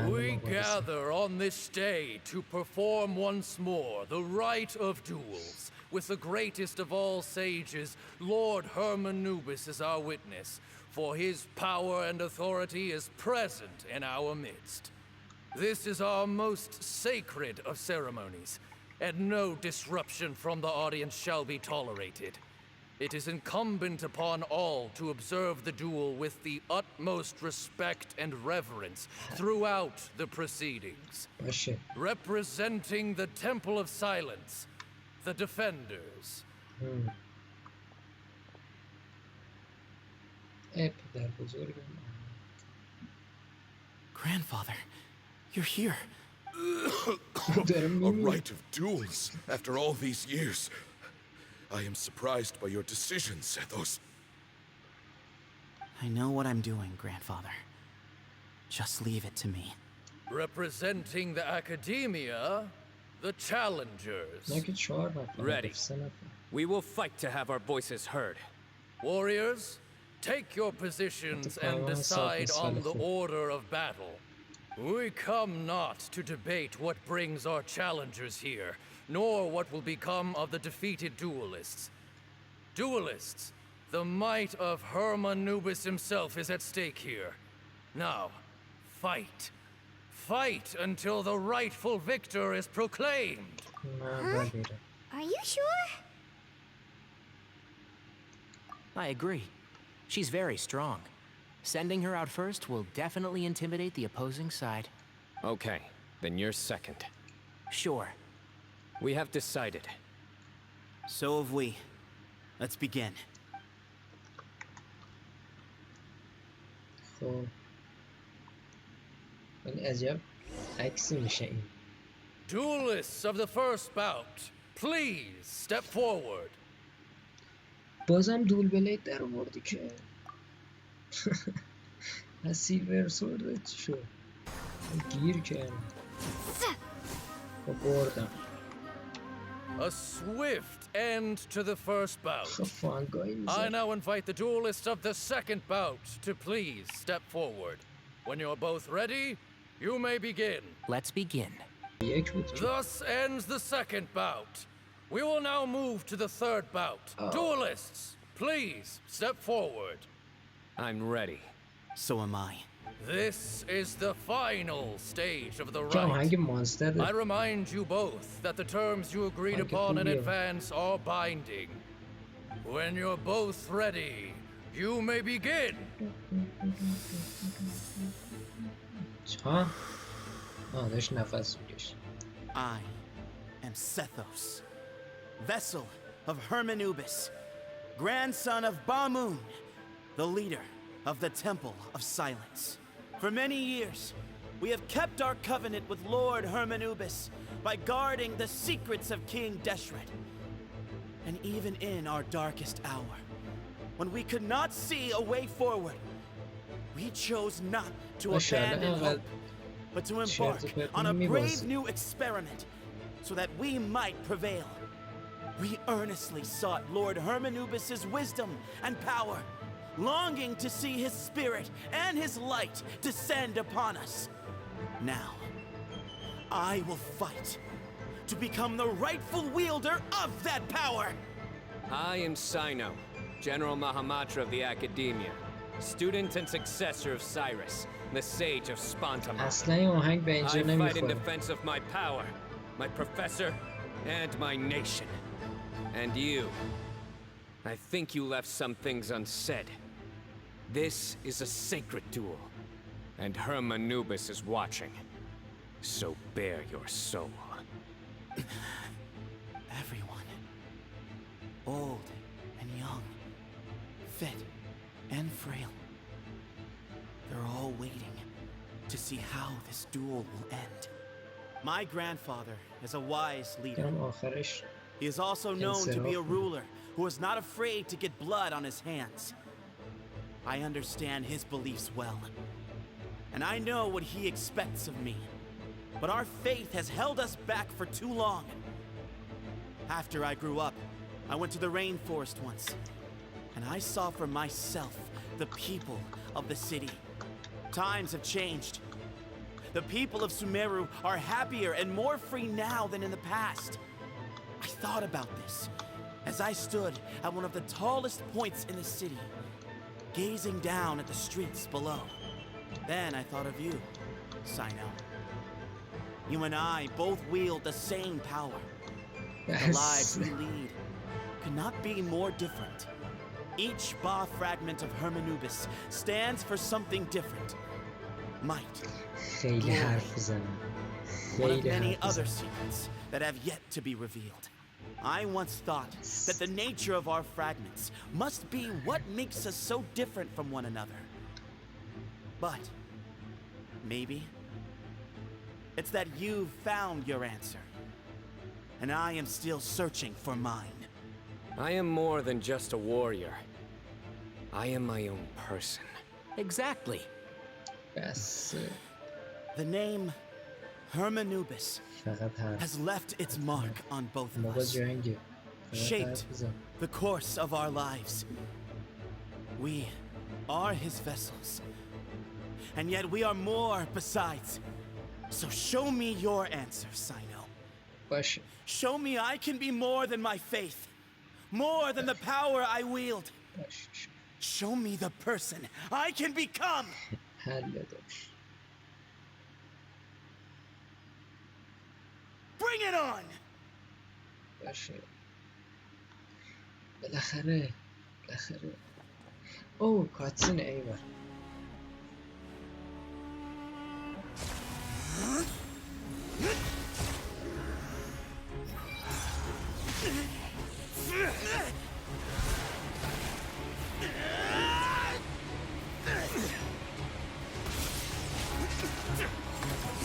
We gather on this day to perform once more the rite of duels, with the greatest of all sages, Lord Hermanubis, as our witness, for his power and authority is present in our midst. This is our most sacred of ceremonies, and no disruption from the audience shall be tolerated. It is incumbent upon all to observe the duel with the utmost respect and reverence throughout the proceedings. Representing the Temple of Silence, the Defenders. Grandfather, you're here. A rite of duels after all these years. I am surprised by your decision, Sethos. I know what I'm doing, Grandfather. Just leave it to me. Representing the Academia, the Challengers. Ready. We will fight to have our voices heard. Warriors, take your positions and decide on the order of battle. We come not to debate what brings our challengers here, nor what will become of the defeated duelists. Duelists, the might of Hermanubis himself is at stake here. Now, fight. Fight until the rightful victor is proclaimed. Huh? Are you sure? I agree. She's very strong. Sending her out first will definitely intimidate the opposing side. Okay, then you're second. Sure. We have decided. So have we. Let's begin. Duelists of the first bout, please step forward. بازم دول بلید در آوردی که از سیلور سورد چی شد؟ گیر کردم بردم. A swift end to the first bout. I now invite the duelists of the second bout to please step forward. When you're both ready, you may begin. Let's begin. Thus ends the second bout. We will now move to the third bout. Duelists, please step forward. I'm ready. So am I. This is the final stage of the rite. I remind you both that the terms you agreed upon in advance are binding. When you're both ready, you may begin. I am Sethos, vessel of Hermanubis, grandson of Bamoon, the leader of the Temple of Silence. For many years, we have kept our covenant with Lord Hermanubis by guarding the secrets of King Deshret. And even in our darkest hour, when we could not see a way forward, we chose not to abandon hope, but to embark on a brave new experiment so that we might prevail. We earnestly sought Lord Hermanubis' wisdom and power, longing to see his spirit and his light descend upon us. Now, I will fight to become the rightful wielder of that power. I am Cyno, General Mahamatra of the Academia, student and successor of Cyrus, the Sage of Spontamon. I fight in defense of my power, my professor, and my nation. And you, I think you left some things unsaid. This is a sacred duel, and Hermanubis is watching. So bare your soul. Everyone, old and young, fit and frail, they're all waiting to see how this duel will end. My grandfather is a wise leader. He is also known to be a ruler who is not afraid to get blood on his hands. I understand his beliefs well, and I know what he expects of me. But our faith has held us back for too long. After I grew up, I went to the rainforest once, and I saw for myself the people of the city. Times have changed. The people of Sumeru are happier and more free now than in the past. I thought about this as I stood at one of the tallest points in the city, gazing down at the streets below. Then I thought of you, Cyno. You and I both wield the same power. The lives we lead could not be more different. Each Ba fragment of Hermanubis stands for something different. Might. خیلی حرف زنم. One of many other secrets that have yet to be revealed. I once thought that the nature of our fragments must be what makes us so different from one another. But maybe it's that you've found your answer, and I am still searching for mine. I am more than just a warrior. I am my own person. Exactly. Yes. The name Hermanubis has left its mark on both of us, shaped the course of our lives. We are his vessels, and yet we are more besides. So show me your answer, Cyno. Show me I can be more than my faith, more than the power I wield. Show me the person I can become. Bring it on. بالاخره اوه کاتسین ایوار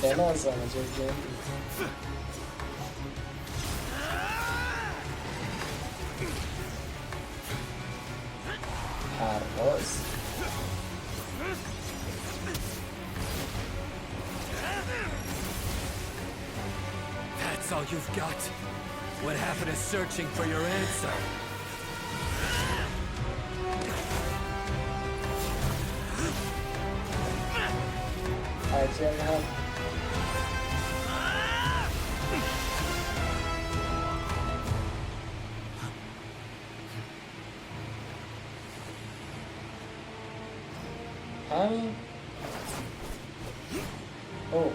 بنازم جزگه پرواز That's all you've got? What happened to searching for your answer? همین او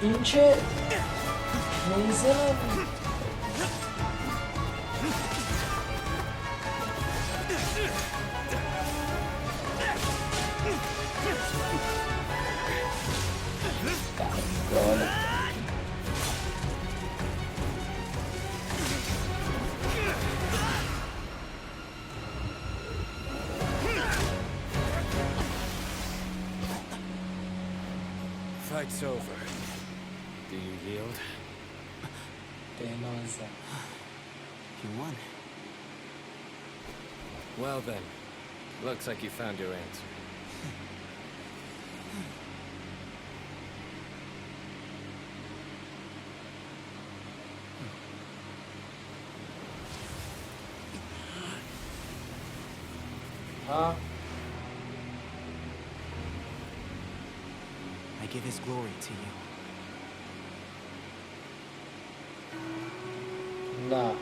این چه نیزه نبود Fight's over. Do you yield? You won. Well then, looks like you found your answer. Huh? I give his glory to you. نه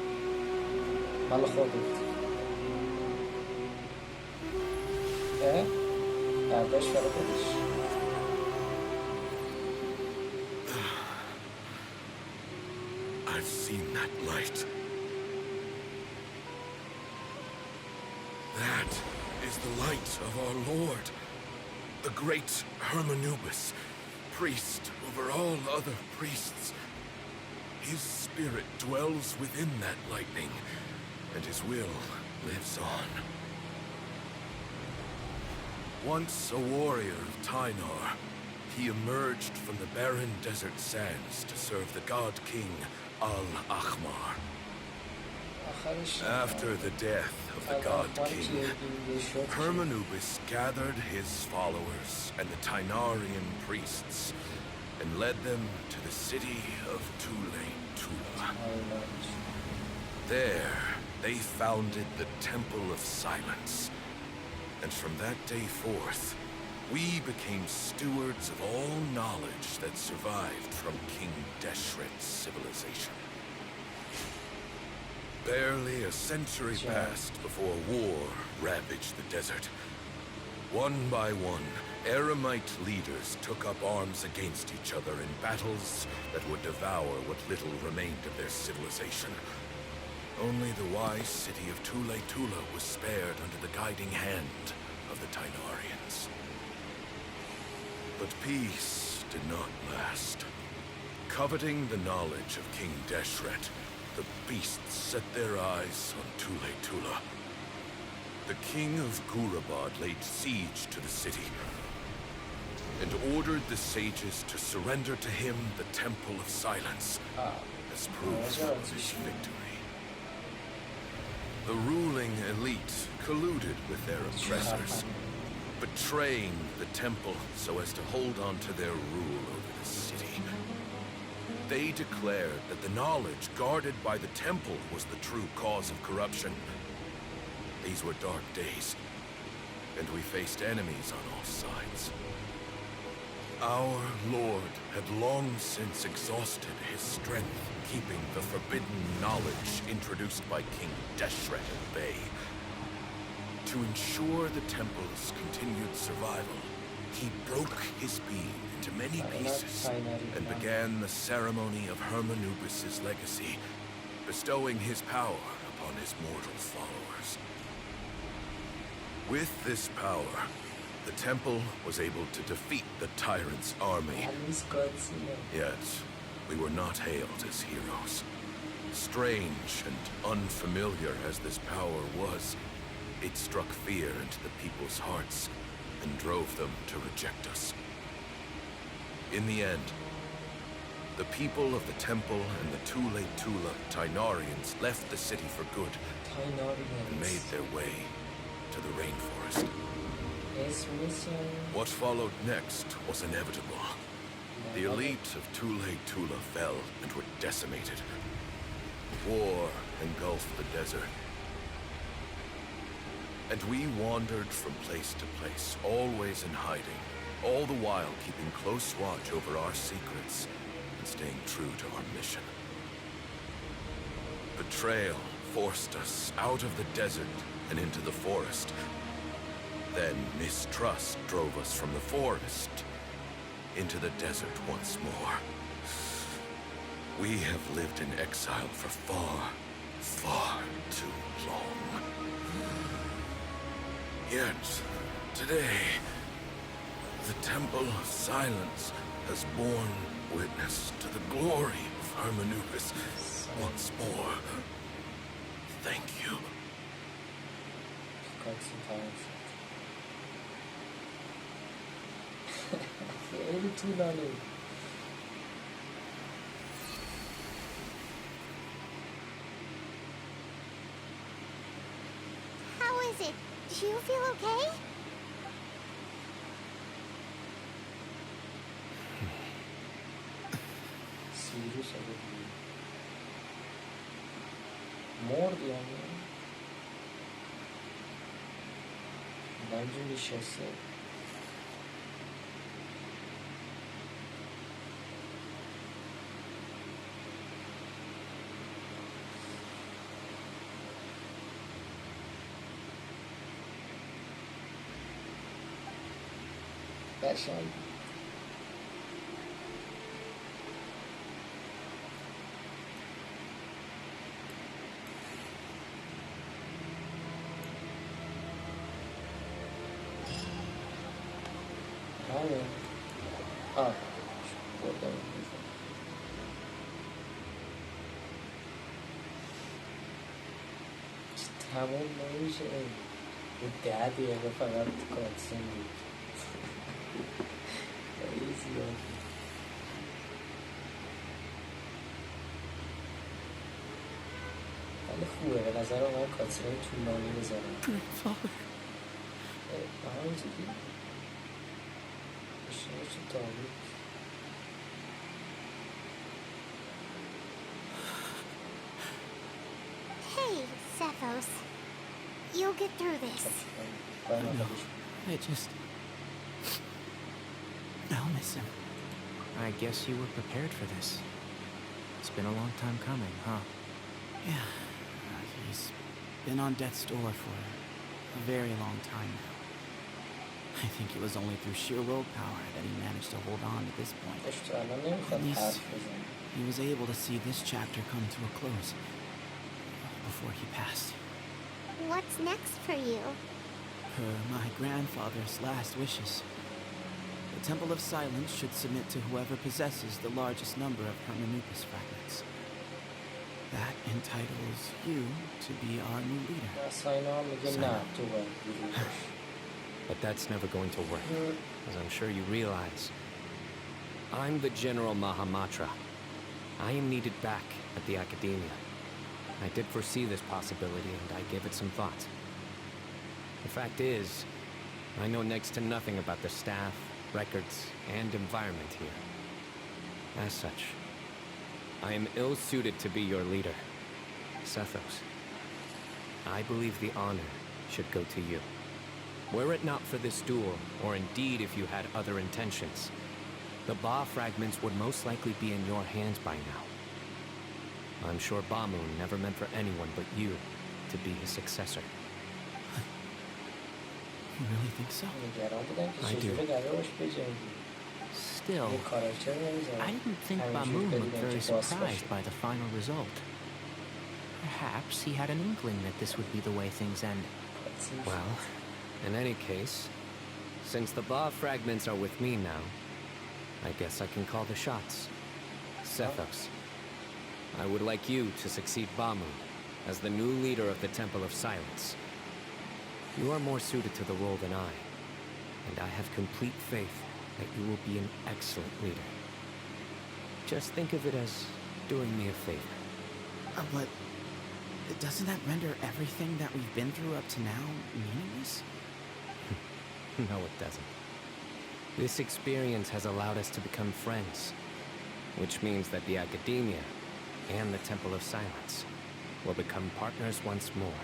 مال خودت برداشت برای خودش I've seen that light. That is the light of our Lord, the great Hermanubis, priest over all other priests. His spirit dwells within that lightning, and his will lives on. Once a warrior of Tynar, he emerged from the barren desert sands to serve the god king Al-Akhmar. After the death of the god king, Hermanubis gathered his followers and the Tynarian priests and led them to the city of Tula. There, they founded the Temple of Silence. And from that day forth, we became stewards of all knowledge that survived from King Deshret's civilization. Barely a century passed before war ravaged the desert. One by one, Eremite leaders took up arms against each other in battles that would devour what little remained of their civilization. Only the wise city of Tula was spared under the guiding hand of the Tainarians. But peace did not last. Coveting the knowledge of King Deshret, the beasts set their eyes on Tula. The king of Gurabad laid siege to the city and ordered the sages to surrender to him the Temple of Silence as proof of his victory. The ruling elite colluded with their oppressors, betraying the temple so as to hold on to their rule over the city. They declared that the knowledge guarded by the temple was the true cause of corruption. These were dark days, and we faced enemies on all sides. Our Lord had long since exhausted his strength, keeping the forbidden knowledge introduced by King Deshret at bay. To ensure the temple's continued survival, he broke his being into many pieces and began the ceremony of Hermanubis' legacy, bestowing his power upon his mortal followers. With this power, the temple was able to defeat the tyrant's army. Yet, we were not hailed as heroes. Strange and unfamiliar as this power was, it struck fear into the people's hearts and drove them to reject us. In the end, the people of the temple and the Tula Tainarians left the city for good and made their way to the rainforest. What followed next was inevitable. The elite of Tula fell and were decimated. War engulfed the desert. And we wandered from place to place, always in hiding, all the while keeping close watch over our secrets and staying true to our mission. Betrayal forced us out of the desert and into the forest. Then mistrust drove us from the forest into the desert once more. We have lived in exile for far, far too long. Yet, today, the Temple of Silence has borne witness to the glory of Hermanubis once more. Thank you. How is it? Do you feel okay? مرد yani. Bence nişası. Başardım. Hayır. Al. Burada mı? تمام نمیشه به 10 دقیقه فقط کاتسین بود خیلی زیاد ولی خوبه به نظر من کاتسین طولانی بزنم همینجا که بشنه چون تابید Hey, Cephos. You'll get through this. I just... I'll miss him. I guess you were prepared for this. It's been a long time coming, huh? Yeah. He's been on death's door for a very long time now. I think it was only through sheer willpower that he managed to hold on to this point. At least he was able to see this chapter come to a close before he passed. What's next for you? My grandfather's last wishes. The Temple of Silence should submit to whoever possesses the largest number of Hermanupis fragments. That entitles you to be our new leader. Cyno. But that's never going to work, as I'm sure you realize. I'm the General Mahamatra. I am needed back at the Academia. I did foresee this possibility, and I gave it some thought. The fact is, I know next to nothing about the staff, records, and environment here. As such, I am ill-suited to be your leader, Sethos. I believe the honor should go to you. Were it not for this duel, or indeed if you had other intentions, the Ba fragments would most likely be in your hands by now. I'm sure Bamoon never meant for anyone but you to be his successor. You really think so? I do. Still, I didn't think Bamoon looked very surprised by the final result. Perhaps he had an inkling that this would be the way things end. Well, in any case, since the Ba fragments are with me now, I guess I can call the shots. Sethos, I would like you to succeed Bamoon as the new leader of the Temple of Silence. You are more suited to the role than I, and I have complete faith that you will be an excellent leader. Just think of it as doing me a favor. But doesn't that render everything that we've been through up to now meaningless? No, it doesn't. This experience has allowed us to become friends, which means that the Academia and the Temple of Silence will become partners once more.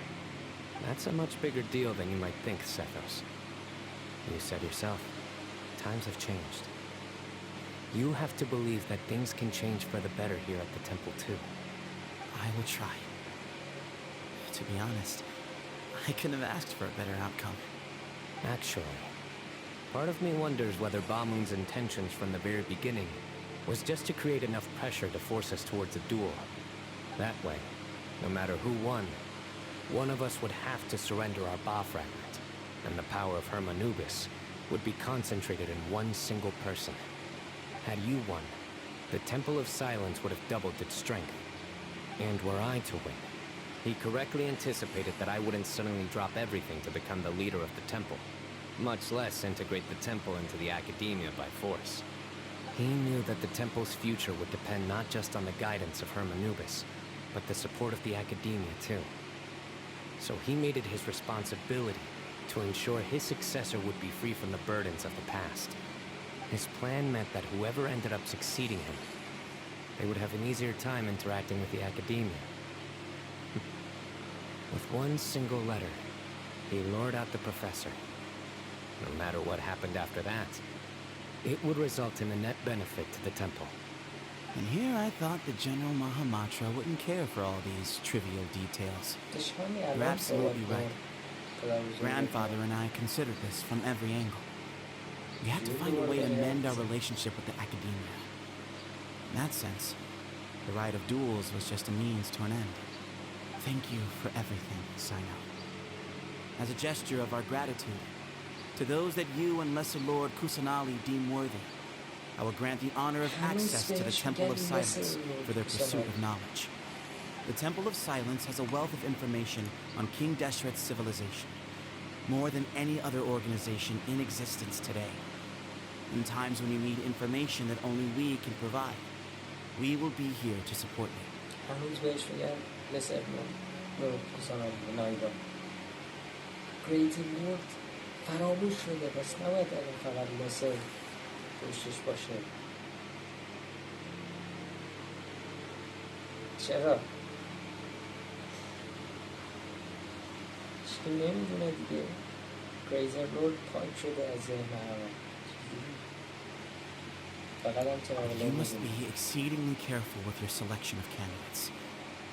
That's a much bigger deal than you might think, Sethos. You said yourself, times have changed. You have to believe that things can change for the better here at the temple, too. I will try. To be honest, I couldn't have asked for a better outcome. Actually, part of me wonders whether Bamoon's intentions from the very beginning was just to create enough pressure to force us towards a duel. That way, no matter who won, one of us would have to surrender our Ba fragment, and the power of Hermanubis would be concentrated in one single person. Had you won, the Temple of Silence would have doubled its strength. And were I to win, he correctly anticipated that I wouldn't suddenly drop everything to become the leader of the temple, much less integrate the temple into the Academia by force. He knew that the temple's future would depend not just on the guidance of Hermanubis, but the support of the Academia too. So he made it his responsibility to ensure his successor would be free from the burdens of the past. His plan meant that whoever ended up succeeding him, they would have an easier time interacting with the Academia. With one single letter, he lured out the professor. No matter what happened after that, it would result in a net benefit to the temple. And here I thought the General Mahamatra wouldn't care for all these trivial details. You're absolutely right. Grandfather and I considered this from every angle. We had to find a way to mend our relationship with the Academia. In that sense, the right of duels was just a means to an end. Thank you for everything, Cyno. As a gesture of our gratitude, to those that you and Lesser Lord Kusanali deem worthy, I will grant the honor of access to the Temple of Silence for their pursuit of knowledge. The Temple of Silence has a wealth of information on King Deshret's civilization, more than any other organization in existence today. In times when you need information that only we can provide, we will be here to support you. فراموش شده، پس نباید الان فقط لسه پشتش باشه. چرا؟ هیچکی نمیدونه دیگه. گریزر لورد پاک شده از ذهن همه. You must be exceedingly careful with your selection of candidates,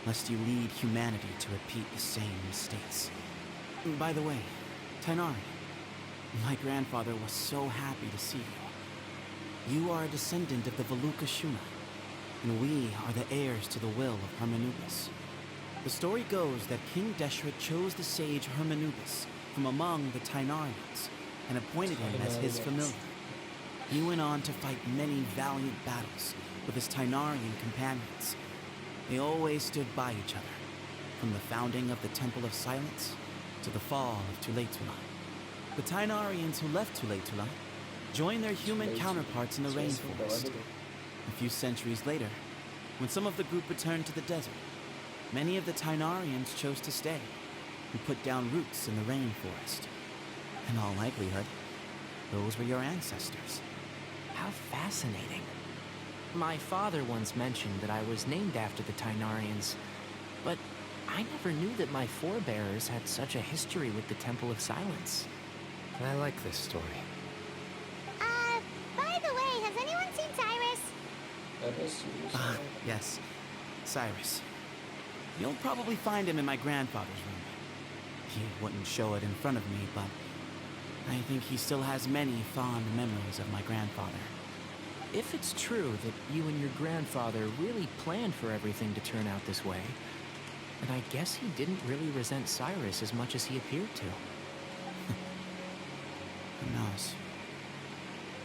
lest you lead humanity to repeat the same mistakes. By the way, Tainari, my grandfather was so happy to see you. You are a descendant of the Veluca Shuna, and we are the heirs to the will of Hermanubis. The story goes that King Deshret chose the sage Hermanubis from among the Tainarians and appointed him as his familiar. He went on to fight many valiant battles with his Tainarian companions. They always stood by each other, from the founding of the Temple of Silence to the fall of Tuletula. The Tainarians who left Tuletula joined their human counterparts in the rainforest. A few centuries later, when some of the group returned to the desert, many of the Tainarians chose to stay and put down roots in the rainforest. In all likelihood, those were your ancestors. How fascinating. My father once mentioned that I was named after the Tainarians, but I never knew that my forebears had such a history with the Temple of Silence. I like this story. By the way, has anyone seen Cyrus? Ah, yes. Cyrus. You'll probably find him in my grandfather's room. He wouldn't show it in front of me, but I think he still has many fond memories of my grandfather. If it's true that you and your grandfather really planned for everything to turn out this way, then I guess he didn't really resent Cyrus as much as he appeared to. Who knows?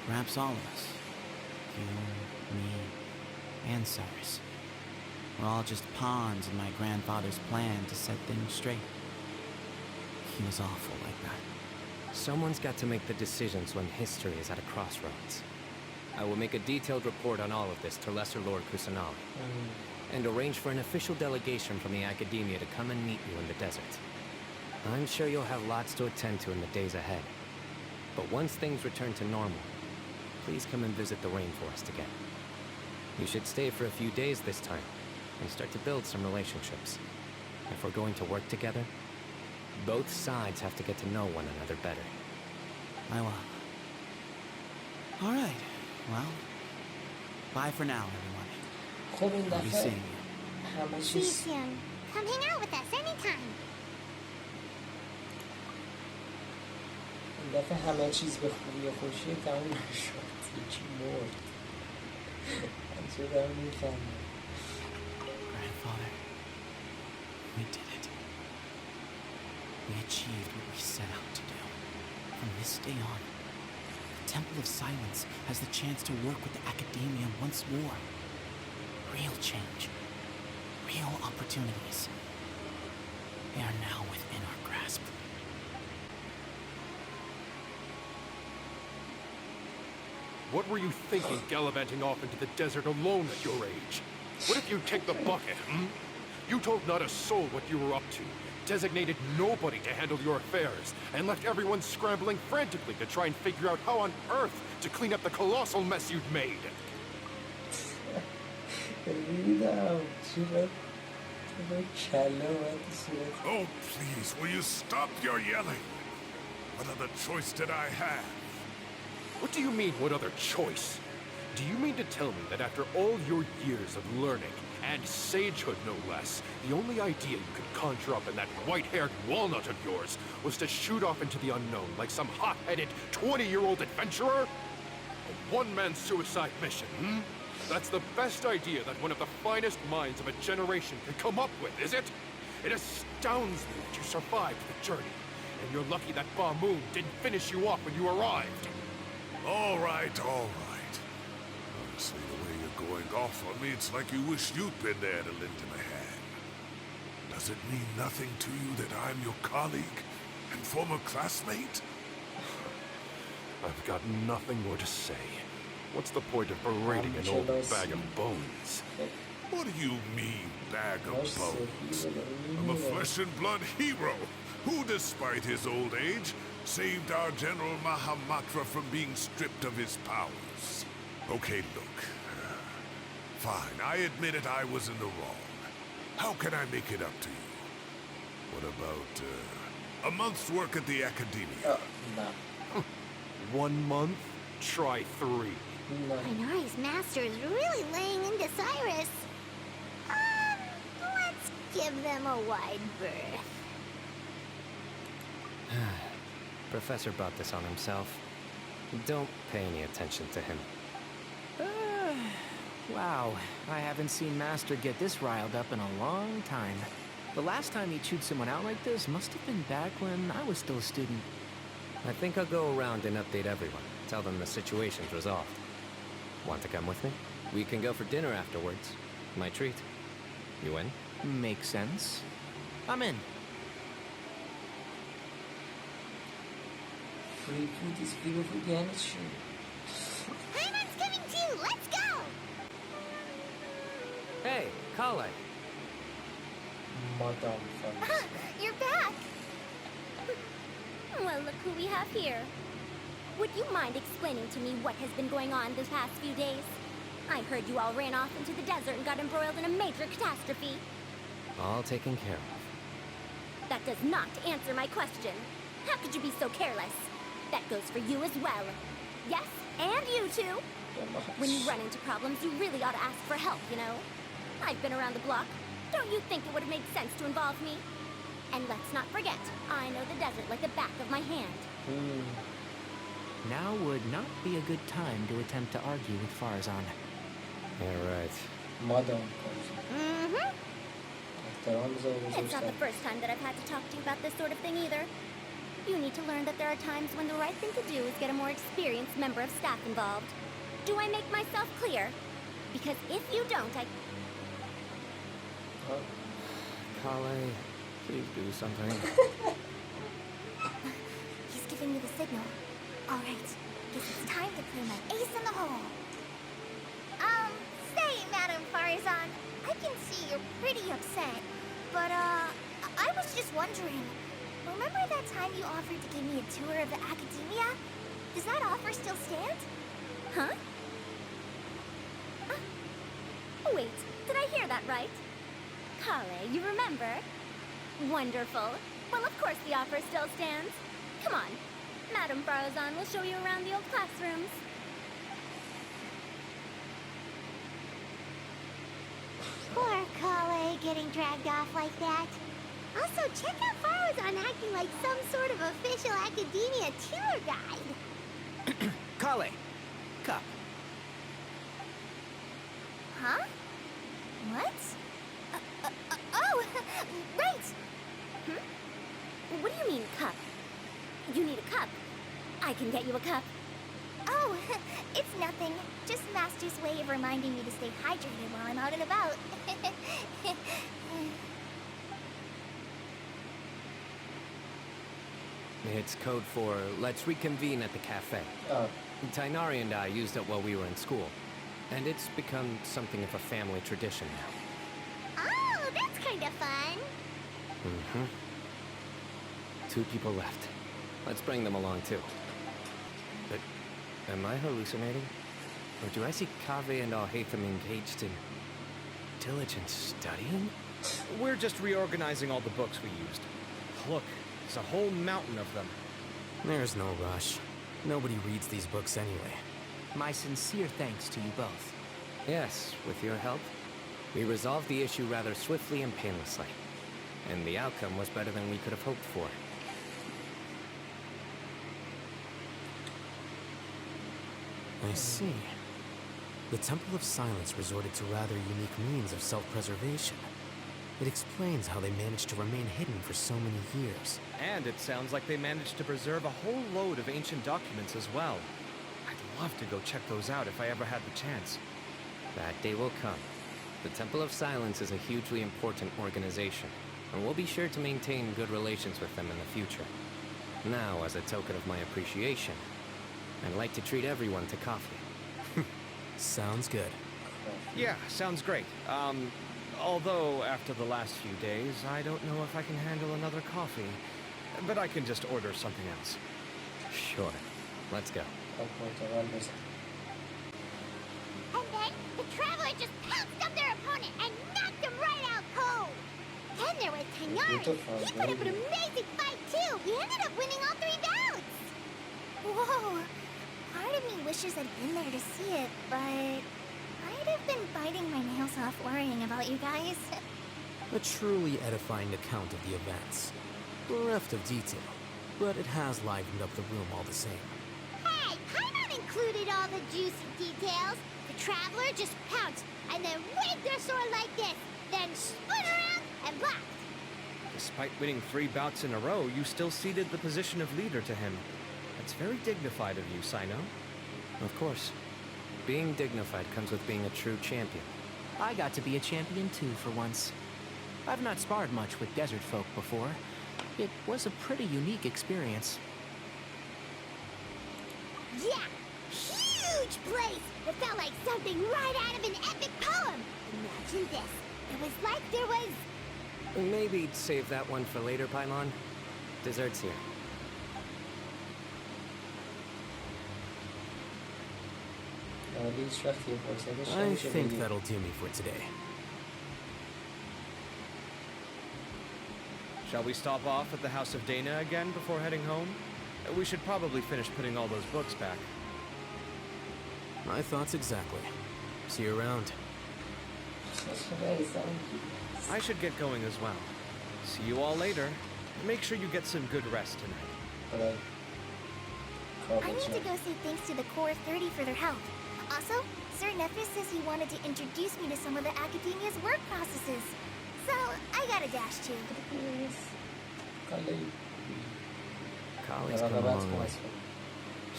Perhaps all of us, you, me, and Cyrus, we're all just pawns in my grandfather's plan to set things straight. He was awful like that. Someone's got to make the decisions when history is at a crossroads. I will make a detailed report on all of this to Lesser Lord Kusanali, and arrange for an official delegation from the Academia to come and meet you in the desert. I'm sure you'll have lots to attend to in the days ahead. But once things return to normal, please come and visit the rainforest again. You should stay for a few days this time, and start to build some relationships. If we're going to work together, both sides have to get to know one another better. I will. All right. Well, bye for now, everyone. I'll be seeing you. See you soon. Come hang out with us anytime. این دفعه همه چیز به خوبی و خوشی تموم نشد. یکی مرد. من چه دارم میفهمم. Grandfather, we did it. We achieved what we set out to do. From this day on, the Temple of Silence has the chance to work with the Academia once more. Real change. Real opportunities. They are now within our grasp. What were you thinking gallivanting off into the desert alone at your age? What if you take the bucket, You told not a soul what you were up to, designated nobody to handle your affairs, and left everyone scrambling frantically to try and figure out how on earth to clean up the colossal mess you'd made. Oh, please, will you stop your yelling? What other choice did I have? What do you mean, what other choice? Do you mean to tell me that after all your years of learning, and sagehood no less, the only idea you could conjure up in that white-haired walnut of yours was to shoot off into the unknown like some hot-headed 20-year-old adventurer? A one-man suicide mission, That's the best idea that one of the finest minds of a generation could come up with, is it? It astounds me that you survived the journey, and you're lucky that Ba Moon didn't finish you off when you arrived. All right, all right. Honestly, the way you're going off on me, it's like you wish you'd been there to lend him a hand. Does it mean nothing to you that I'm your colleague and former classmate? I've got nothing more to say. What's the point of berating an old bag of bones? What do you mean, bag of bones? I'm a flesh-and-blood hero who, despite his old age, saved our General Mahamatra from being stripped of his powers. Okay, look. Fine, I admit it, I was in the wrong. How can I make it up to you? What about, a month's work at the Academia? 1 month? Try 3. Inari's master is really laying into Cyrus. Let's give them a wide berth. Professor brought this on himself. Don't pay any attention to him. Wow, I haven't seen Master get this riled up in a long time. The last time he chewed someone out like this must have been back when I was still a student. I think I'll go around and update everyone. Tell them the situation's resolved. Want to come with me? We can go for dinner afterwards. My treat. You in? Makes sense. I'm in. Free food is beautiful dance. Payment's coming too! Let's go! Hey, Kale. Madame Fun. You're back! Well, look who we have here. Would you mind explaining to me what has been going on the past few days? I heard you all ran off into the desert and got embroiled in a major catastrophe. All taken care of. That does not answer my question. How could you be so careless? That goes for you as well. Yes, and you too. When you run into problems, you really ought to ask for help, you know? I've been around the block. Don't you think it would have made sense to involve me? And let's not forget, I know the desert like the back of my hand. Now would not be a good time to attempt to argue with Farzan. Yeah, right. Madame. Mm-hmm. It's not the first time that I've had to talk to you about this sort of thing either. You need to learn that there are times when the right thing to do is get a more experienced member of staff involved. Do I make myself clear? Because if you don't, Kale, please do something. He's giving me the signal. All right, guess it's time to play my ace in the hole. Say, Madame Farzan, I can see you're pretty upset, but I was just wondering. Remember that time you offered to give me a tour of the academia? Does that offer still stand? Huh? Wait, did I hear that right? Kale, you remember? Wonderful. Well, of course the offer still stands. Come on. Madame Farzan will show you around the old classrooms. Poor Kale getting dragged off like that. Also, check out Farzan acting like some sort of official academia tour guide. Kale! Cup. Huh? What? Oh, right! What do you mean, cup? You need a cup. I can get you a cup. Oh, it's nothing. Just Master's way of reminding me to stay hydrated while I'm out and about. It's code for let's reconvene at the cafe. Tighnari and I used it while we were in school, and it's become something of a family tradition now. Oh, that's kind of fun. Mm-hmm. 2 people left. Let's bring them along too. But am I hallucinating? Or do I see Kaveh and Al-Haytham engaged in diligent studying? We're just reorganizing all the books we used. Look, there's a whole mountain of them. There's no rush. Nobody reads these books anyway. My sincere thanks to you both. Yes, with your help. We resolved the issue rather swiftly and painlessly. And the outcome was better than we could have hoped for. I see. The Temple of Silence resorted to rather unique means of self-preservation. It explains how they managed to remain hidden for so many years. And it sounds like they managed to preserve a whole load of ancient documents as well. I'd love to go check those out if I ever had the chance. That day will come. The Temple of Silence is a hugely important organization, and we'll be sure to maintain good relations with them in the future. Now, as a token of my appreciation, I'd like to treat everyone to coffee. Sounds good. Yeah, sounds great. Although after the last few days, I don't know if I can handle another coffee. But I can just order something else. Sure. Let's go. And then the Traveler just pounced on their opponent and knocked him right out cold. Then there was Tighnari. He put up an amazing fight too. He ended up winning all 3 bouts. Whoa. Part of me wishes I'd been there to see it, but I'd have been biting my nails off worrying about you guys. A truly edifying account of the events. Bereft of detail, but it has livened up the room all the same. Hey, Paimon included all the juicy details. The Traveler just pounced and then waved their sword like this, then spun around and blocked. Despite winning 3 bouts in a row, you still ceded the position of leader to him. That's very dignified of you, Cyno. Of course. Being dignified comes with being a true champion. I got to be a champion too for once. I've not sparred much with desert folk before. It was a pretty unique experience. Yeah! Huge place! It felt like something right out of an epic poem! Imagine this. It was like there was... Maybe save that one for later, Paimon. Dessert's here. I think that'll do me for today. Shall we stop off at the House of Dana again before heading home? We should probably finish putting all those books back. My thoughts exactly. See you around. I should get going as well. See you all later. Make sure you get some good rest tonight. I need to go say thanks to the Core 30 for their help. Also, Sir Nephis says he wanted to introduce me to some of the Academia's work processes. So, I gotta dash too. Kali's come a long way.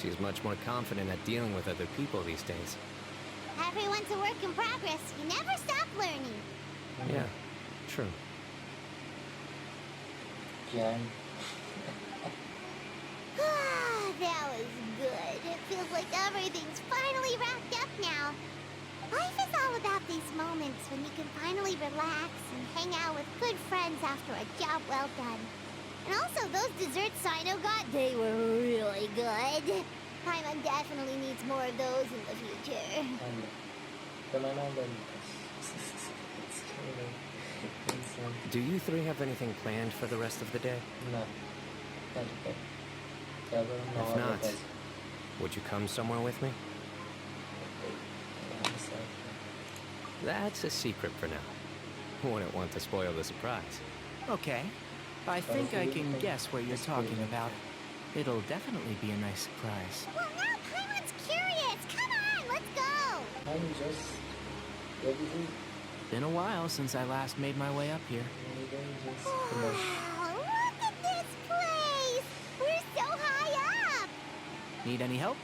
She's much more confident at dealing with other people these days. Everyone's a work in progress. You never stop learning. Yeah, true. That was good. It feels like everything's finally wrapped up now. Life is all about these moments when you can finally relax and hang out with good friends after a job well done. And also, those desserts Cyno got, they were really good. Paimon definitely needs more of those in the future. Do you 3 have anything planned for the rest of the day? If not, would you come somewhere with me? That's a secret for now. Wouldn't want to spoil the surprise. Okay. I think I can guess what you're talking about. It'll definitely be a nice surprise. Well, now Paimon's curious. Come on, let's go. Been a while since I last made my way up here. Wow, look at this place! We're so high up! Need any help?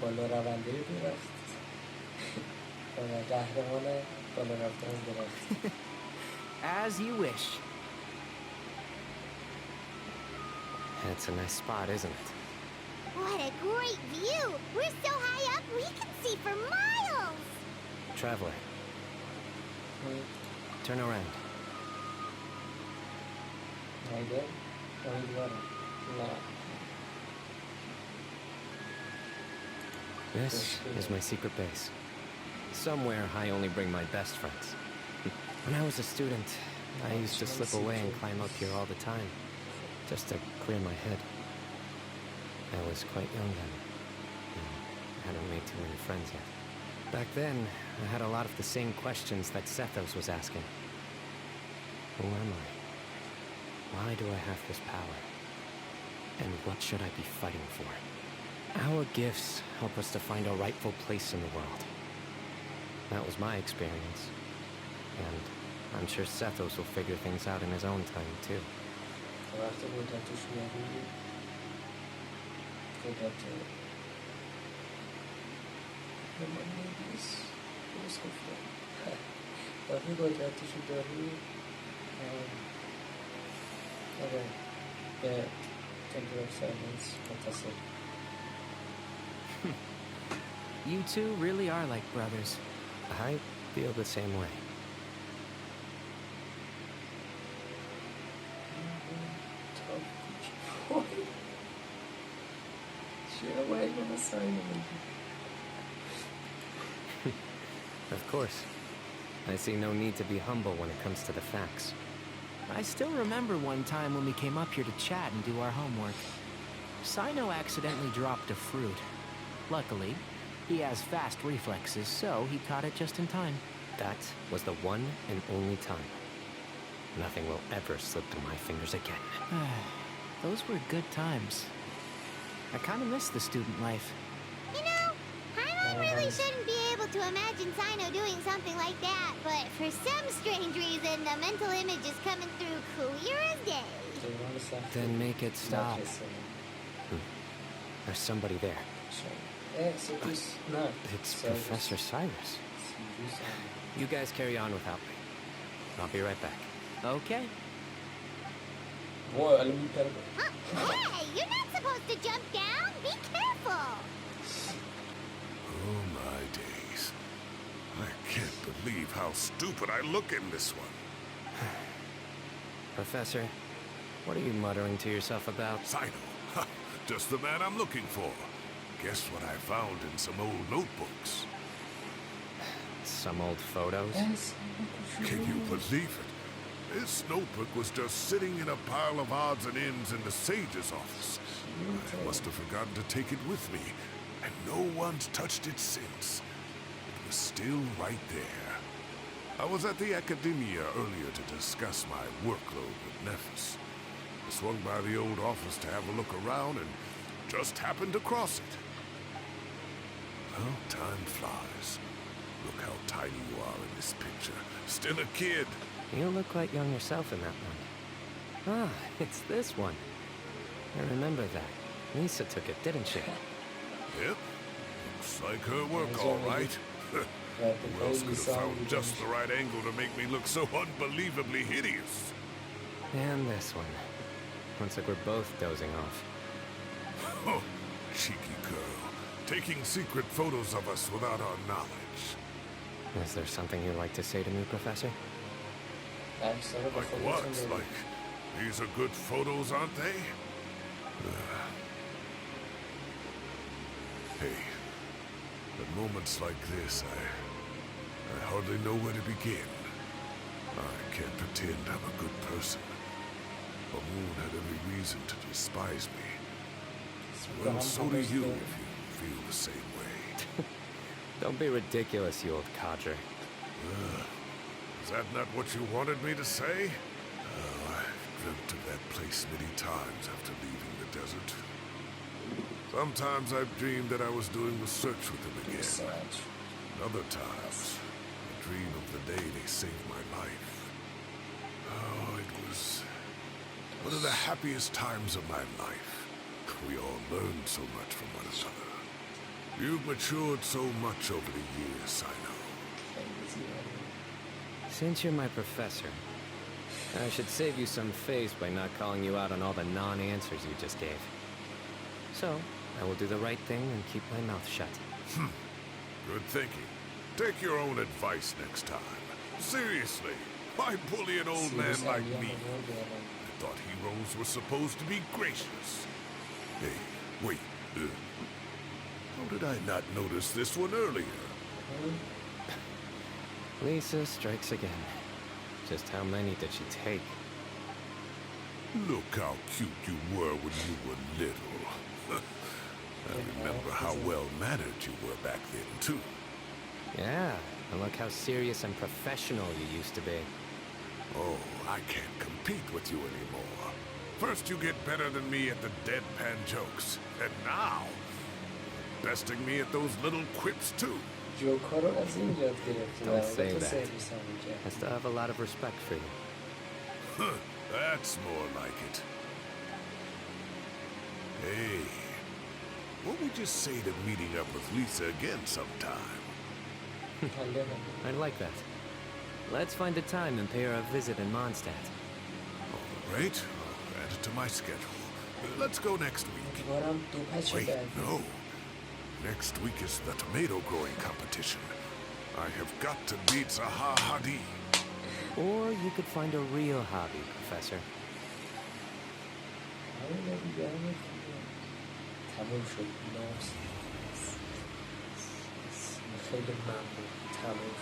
بالا رونده درخت قهرمان بالا رفتن از درخت. As you wish. It's a nice spot, isn't it? What a great view! We're so high up we can see for miles! Traveler. Turn around. This is my secret base. Somewhere I only bring my best friends. When I was a student, I used to slip away and climb up here all the time, just to clear my head. I was quite young then, and hadn't made too many friends yet. Back then, I had a lot of the same questions that Sethos was asking. Who am I? Why do I have this power? And what should I be fighting for? Our gifts help us to find our rightful place in the world. That was my experience. And I'm sure Sethos will figure things out in his own time, too. You two really are like brothers. I feel the same way. Of course. I see no need to be humble when it comes to the facts. I still remember one time when we came up here to chat and do our homework. Cyno accidentally dropped a fruit. Luckily, he has fast reflexes, so he caught it just in time. That was the one and only time. Nothing will ever slip through my fingers again. Those were good times. I kind of miss the student life. You know, Paimon really shouldn't be able to imagine Cyno doing something like that, but for some strange reason, the mental image is coming through clear as day. Then make it stop. There's somebody there. It's Professor Cyrus. You guys carry on without me. I'll be right back. Okay. Hey, you're not supposed to jump down. Be careful. Oh my days. I can't believe how stupid I look in this one. Professor, what are you muttering to yourself about? Cyno. Just the man I'm looking for. Guess what I found in some old notebooks? Some old photos? Can you believe it? This notebook was just sitting in a pile of odds and ends in the Sage's office. I must have forgotten to take it with me, and no one's touched it since. It was still right there. I was at the Academia earlier to discuss my workload with Nephis. I swung by the old office to have a look around and just happened to cross it. Well, time flies. Look how tiny you are in this picture. Still a kid. You look quite young yourself in that one. Ah, it's this one. I remember that. Lisa took it, didn't she? Yep. Looks like her work, all right. Who else could have found just the right angle to make me look so unbelievably hideous? And this one. Looks like we're both dozing off. Oh, cheeky girl. Taking secret photos of us without our knowledge. Is there something you'd like to say to me, Professor? Like what? Like, these are good photos, aren't they? Hey, at moments like this, I hardly know where to begin. I can't pretend I'm a good person. But Moon had every reason to despise me. Well, so do you if you feel the same way. Don't be ridiculous, you old codger. Is that not what you wanted me to say? Oh, I've dreamt of that place many times after leaving the desert. Sometimes I've dreamed that I was doing research with them again. Other times, I dream of the day they saved my life. Oh, it was one of the happiest times of my life. We all learned so much from one another. You've matured so much over the years, Cyno. Since you're my professor, I should save you some face by not calling you out on all the non-answers you just gave. So, I will do the right thing and keep my mouth shut. Good thinking. Take your own advice next time. Seriously, why bully an old man like me? I thought heroes were supposed to be gracious. Hey, wait. How did I not notice this one earlier? Lisa strikes again. Just how many did she take? Look how cute you were when you were little. I remember how well-mannered you were back then, too. Yeah, and look how serious and professional you used to be. Oh, I can't compete with you anymore. First you get better than me at the deadpan jokes, and now, besting me at those little quips, too. Don't say that. I still have a lot of respect for you. That's more like it. Hey, what would you say to meeting up with Lisa again sometime? I'd like that. Let's find a time and pay her a visit in Mondstadt. All right, I'll add it to my schedule. Let's go next week. Wait, no. Next week is the tomato growing competition. I have got to beat Zaha Hadid. Or you could find a real hobby, Professor. خیلی ممنون. تمام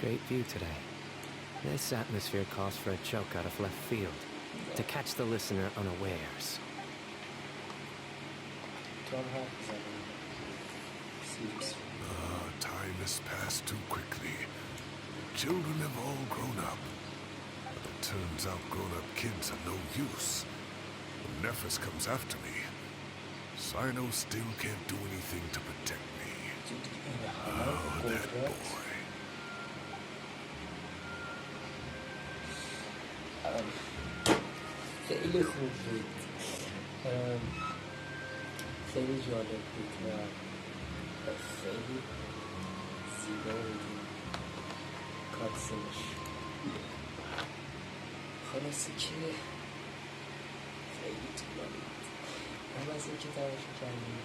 Great view today. This atmosphere calls for a joke out of left field, to catch the listener unawares. Time has passed too quickly. Children have all grown up. But it turns out grown-up kids are no use. When Nephis comes after me, Cyno still can't do anything to protect me. Oh, that boy. خیلی خوب بود. خیلی جالب بود و خیلی زیبا بود کاتسینش. خلاصه که خیلی طولانی بود. هم از این که تماشا کردیم